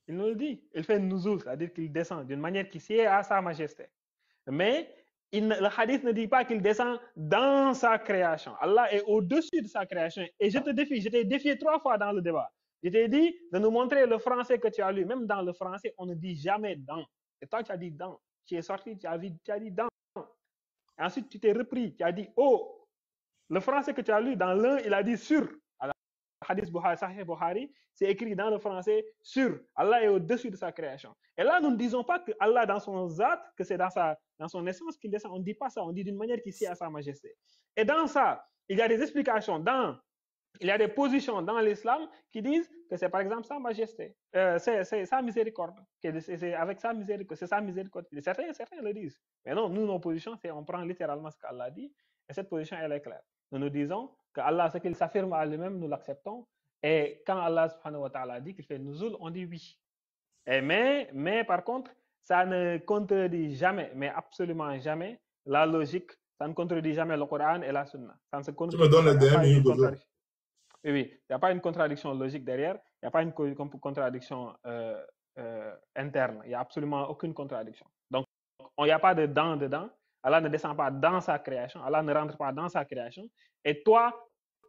Il nous le dit. Il fait nuzul, c'est-à-dire qu'il descend d'une manière qui sied à sa majesté. Mais le hadith ne dit pas qu'il descend dans sa création. Allah est au-dessus de sa création. Et je t'ai défié 3 fois dans le débat. Je t'ai dit de nous montrer le français que tu as lu. Même dans le français, on ne dit jamais dans. Et toi, tu as dit dans. Tu es sorti, tu as dit dans. Et ensuite, tu t'es repris, tu as dit oh. Le français que tu as lu, dans l'un, il a dit sur. Hadith Sahih Bukhari, c'est écrit dans le français sur. Allah est au-dessus de sa création. Et là, nous ne disons pas que Allah, dans son zat, que c'est dans son essence qu'il descend. On ne dit pas ça. On dit d'une manière qui sied à sa majesté. Et dans ça, il y a des explications. Il y a des positions dans l'islam qui disent que c'est par exemple sa majesté. C'est sa miséricorde. C'est avec sa miséricorde. C'est sa miséricorde. Certains le disent. Mais non, nous, nos positions, c'est on prend littéralement ce qu'Allah dit. Et cette position, elle est claire. Nous disons que Allah, ce qu'il s'affirme à lui-même, nous l'acceptons. Et quand Allah subhanahu wa ta'ala dit qu'il fait nuzul, on dit oui. Mais par contre, ça ne contredit jamais, mais absolument jamais, la logique Ça ne contredit jamais le Coran et la Sunna. Ça ne se Tu contredit me donnes pas. les Il n'y a pas DM, une il contradiction. Oui, oui. Il n'y a pas une contradiction logique derrière. Il n'y a pas une contradiction interne. Il n'y a absolument aucune contradiction. Donc, il n'y a pas de dents dedans. Allah ne descend pas dans sa création. Allah ne rentre pas dans sa création. Et toi,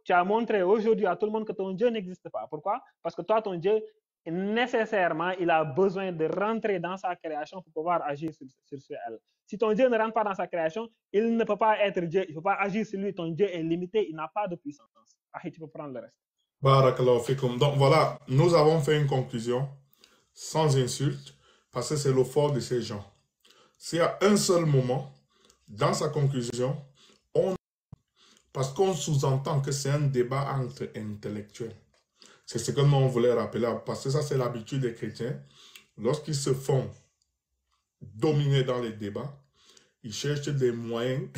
tu as montré aujourd'hui à tout le monde que ton Dieu n'existe pas. Pourquoi? Parce que toi, ton Dieu, nécessairement, il a besoin de rentrer dans sa création pour pouvoir agir sur elle. Si ton Dieu ne rentre pas dans sa création, il ne peut pas être Dieu, il ne peut pas agir sur lui. Ton Dieu est limité, il n'a pas de puissance. Ah, tu peux prendre le reste. Barakallahu fikum. Donc voilà, nous avons fait une conclusion sans insulte parce que c'est le fort de ces gens. S'il y a un seul moment dans sa conclusion, parce qu'on sous-entend que c'est un débat entre intellectuels. C'est ce que nous on voulait rappeler, parce que ça c'est l'habitude des chrétiens. Lorsqu'ils se font dominer dans les débats, ils cherchent des moyens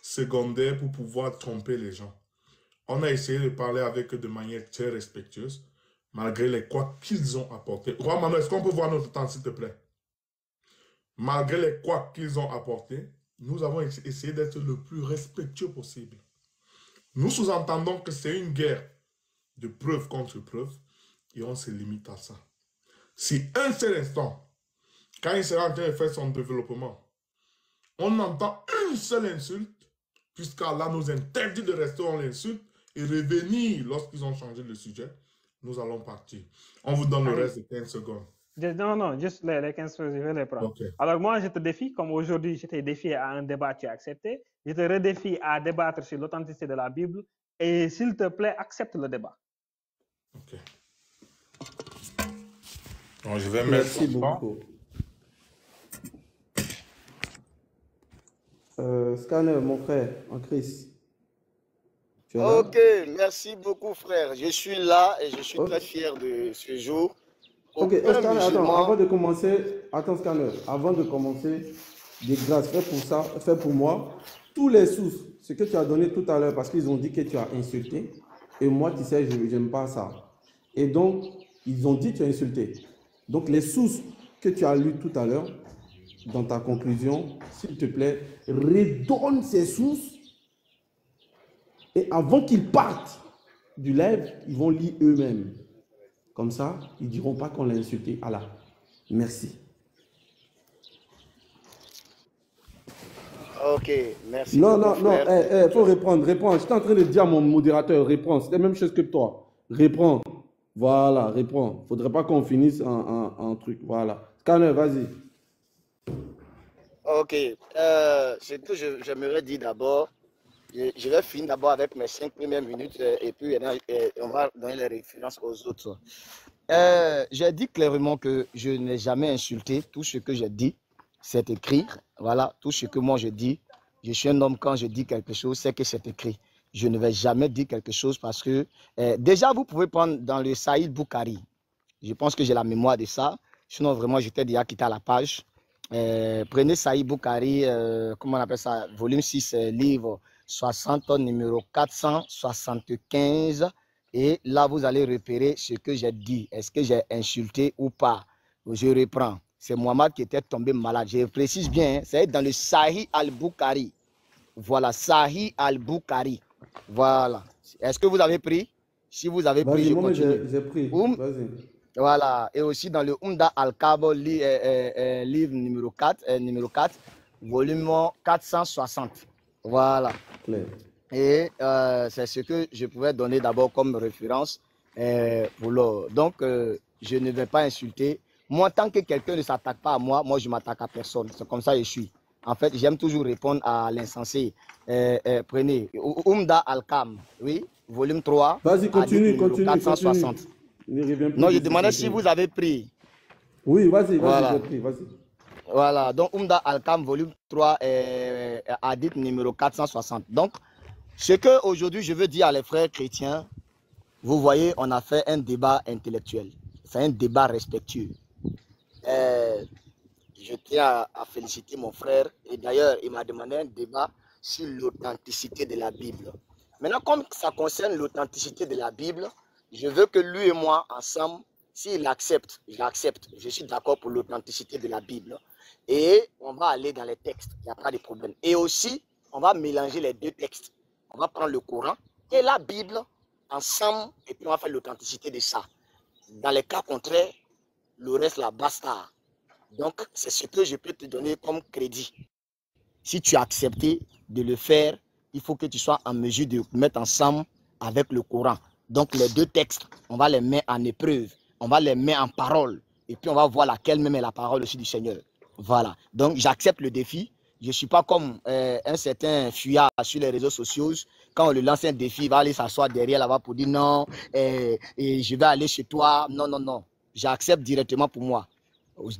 secondaires pour pouvoir tromper les gens. On a essayé de parler avec eux de manière très respectueuse, malgré les couacs qu'ils ont apportés. Roi Manuel, est-ce qu'on peut voir notre temps, s'il te plaît? Malgré les couacs qu'ils ont apportés, nous avons essayé d'être le plus respectueux possible. Nous sous-entendons que c'est une guerre de preuve contre preuve et on se limite à ça. Si un seul instant, quand il sera en train de faire son développement, on entend une seule insulte, puisqu'Allah nous interdit de rester en l'insulte et revenir lorsqu'ils ont changé le sujet, nous allons partir. On vous donne le reste de 15 secondes. Non, juste les 15 secondes, je vais les prendre. Okay. Alors moi, je te défie, comme aujourd'hui, je t'ai défié à un débat, tu as accepté. Je te redéfie à débattre sur l'authenticité de la Bible. Et s'il te plaît, accepte le débat. Ok. Donc, je vais Merci mettre beaucoup. Scanner, mon frère, en Christ. Tu es là? Ok, merci beaucoup, frère. Je suis là et je suis très fier de ce jour. Ok, Scanner, attends, avant de commencer, Scanner, avant de commencer, des grâces, fais pour moi, tous les sources, ce que tu as donné tout à l'heure, parce qu'ils ont dit que tu as insulté, et moi, tu sais, je n'aime pas ça. Et donc, ils ont dit que tu as insulté. Donc, les sources que tu as lues tout à l'heure, dans ta conclusion, s'il te plaît, redonne ces sources, et avant qu'ils partent du live, ils vont lire eux-mêmes. Comme ça, ils ne diront pas qu'on l'a insulté. Allah. Merci. Ok, merci. Non, faut répondre. J'étais en train de dire à mon modérateur, réponds. C'est la même chose que toi. Réponds. Voilà, réponds. Il ne faudrait pas qu'on finisse en truc. Voilà. Scanner, vas-y. Ok. Ce que j'aimerais dire d'abord, je vais finir d'abord avec mes 5 premières minutes et puis on va donner les références aux autres. J'ai dit clairement que je n'ai jamais insulté. Tout ce que j'ai dit, c'est écrit. Voilà, tout ce que moi je dis. Je suis un homme, quand je dis quelque chose, c'est que c'est écrit. Je ne vais jamais dire quelque chose parce que déjà, vous pouvez prendre dans le Sahih Bukhari. Je pense que j'ai la mémoire de ça. Sinon, vraiment, j'étais déjà quitté à la page. Prenez Sahih Bukhari, comment on appelle ça, volume 6, livre 60, numéro 475. Et là, vous allez repérer ce que j'ai dit. Est-ce que j'ai insulté ou pas? Je reprends. C'est Mohamed qui était tombé malade. Je précise bien, hein, c'est dans le Sahih al-Bukhari. Voilà, Sahih al-Bukhari. Voilà. Est-ce que vous avez pris? Si vous avez pris, je continue. J'ai pris. Vas-y. Voilà. Et aussi dans le Umda al-Kabo, livre numéro 4, volume 460. Voilà. Claire. Et c'est ce que je pouvais donner d'abord comme référence pour l'or. Donc, je ne vais pas insulter. Moi, tant que quelqu'un ne s'attaque pas à moi, moi, je ne m'attaque à personne. C'est comme ça que je suis. En fait, j'aime toujours répondre à l'insensé. Prenez Umda al-Kam, oui, volume 3. Vas-y, continue. 460. Non, je demandais si vous avez pris. Oui, vas-y, voilà. J'ai pris, vas-y. Voilà, donc Umda al-Kam, volume 3, hadith numéro 460. Donc, ce que aujourd'hui je veux dire à les frères chrétiens, vous voyez, on a fait un débat intellectuel. C'est un débat respectueux. Je tiens à féliciter mon frère. Et d'ailleurs, il m'a demandé un débat sur l'authenticité de la Bible. Maintenant, comme ça concerne l'authenticité de la Bible, je veux que lui et moi, ensemble, s'il accepte, j'accepte. Je suis d'accord pour l'authenticité de la Bible. Et on va aller dans les textes. Il n'y a pas de problème. Et aussi, on va mélanger les deux textes. On va prendre le Coran et la Bible ensemble et puis on va faire l'authenticité de ça. Dans les cas contraires, le reste là, basta. Donc, c'est ce que je peux te donner comme crédit. Si tu as accepté de le faire, il faut que tu sois en mesure de mettre ensemble avec le Coran. Donc, les deux textes, on va les mettre en épreuve, on va les mettre en parole, et puis on va voir laquelle même est la parole aussi du Seigneur. Voilà. Donc, j'accepte le défi. Je ne suis pas comme un certain fuyard sur les réseaux sociaux. Quand on lui lance un défi, il va aller s'asseoir derrière là-bas pour dire non, et je vais aller chez toi. Non, non, non. J'accepte directement pour moi.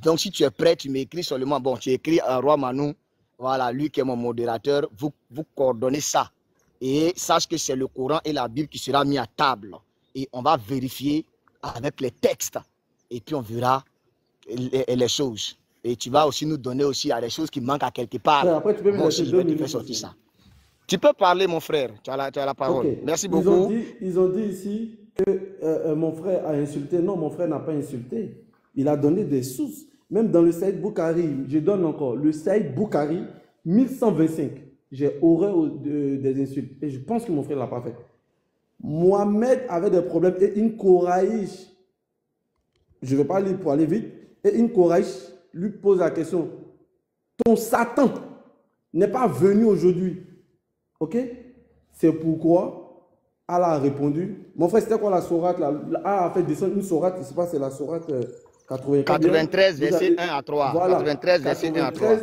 Donc, si tu es prêt, tu m'écris seulement. Bon, tu écris à Roi Manou. Voilà, lui qui est mon modérateur. Vous coordonnez ça. Et sache que c'est le Coran et la Bible qui sera mis à table. Et on va vérifier avec les textes. Et puis, on verra les choses. Et tu vas aussi nous donner aussi à des choses qui manquent à quelque part. Après, tu peux me laisser 2 minutes. Sortir ça. Tu peux parler, mon frère. Tu as la parole. Okay. Merci beaucoup. Ils ont dit ici que mon frère a insulté. Non, mon frère n'a pas insulté. Il a donné des sources. Même dans le Saïd Boukhari, je donne encore. Le Saïd Boukhari, 1125. J'ai horreur des insultes. Et je pense que mon frère ne l'a pas fait. Mohamed avait des problèmes. Et une Koraïch, je ne vais pas lire pour aller vite. Et une Koraïch lui pose la question. Ton Satan n'est pas venu aujourd'hui. Ok? C'est pourquoi Allah a répondu. Mon frère, c'était quoi la sourate là? Allah a fait descendre une sourate. Je ne sais pas, c'est la sourate 93, verset 1 à 3. Voilà, 93, verset 1 à 3.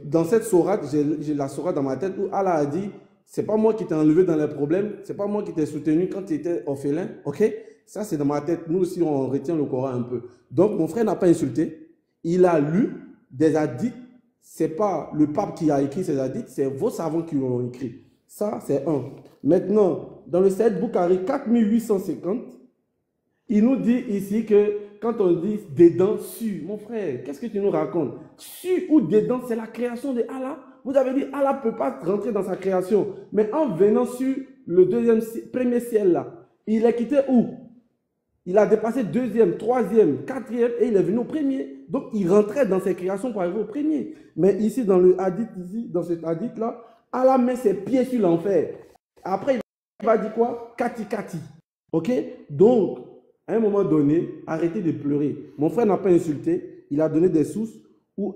Dans cette sourate, j'ai la sourate dans ma tête où Allah a dit, c'est pas moi qui t'ai enlevé dans les problèmes, c'est pas moi qui t'ai soutenu quand tu étais orphelin. Ok? Ça, c'est dans ma tête. Nous aussi, on retient le Coran un peu. Donc, mon frère n'a pas insulté. Il a lu des hadiths. C'est pas le pape qui a écrit ces hadiths, c'est vos savants qui l'ont écrit. Ça, c'est un. Maintenant, dans le Saïd Boukhari 4850, il nous dit ici que quand on dit dedans, su, mon frère, qu'est-ce que tu nous racontes? Su ou dedans, c'est la création de Allah. Vous avez dit Allah ne peut pas rentrer dans sa création. Mais en venant sur le premier ciel là, il est quitté où? Il a dépassé deuxième, troisième, quatrième et il est venu au premier. Donc, il rentrait dans ses créations pour arriver au premier. Mais ici, dans le hadith, dans cet hadith-là, Allah met ses pieds sur l'enfer. Après, il va dire quoi? Kati kati. Ok? Donc, à un moment donné, arrêtez de pleurer. Mon frère n'a pas insulté. Il a donné des sources où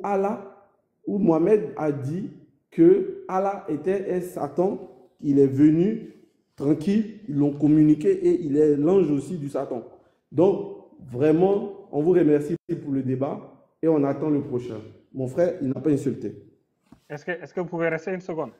Mohamed a dit que Allah était un Satan. Il est venu tranquille. Ils l'ont communiqué et il est l'ange aussi du Satan. Donc, vraiment, on vous remercie pour le débat et on attend le prochain. Mon frère, il n'a pas insulté. Est-ce que vous pouvez rester une seconde?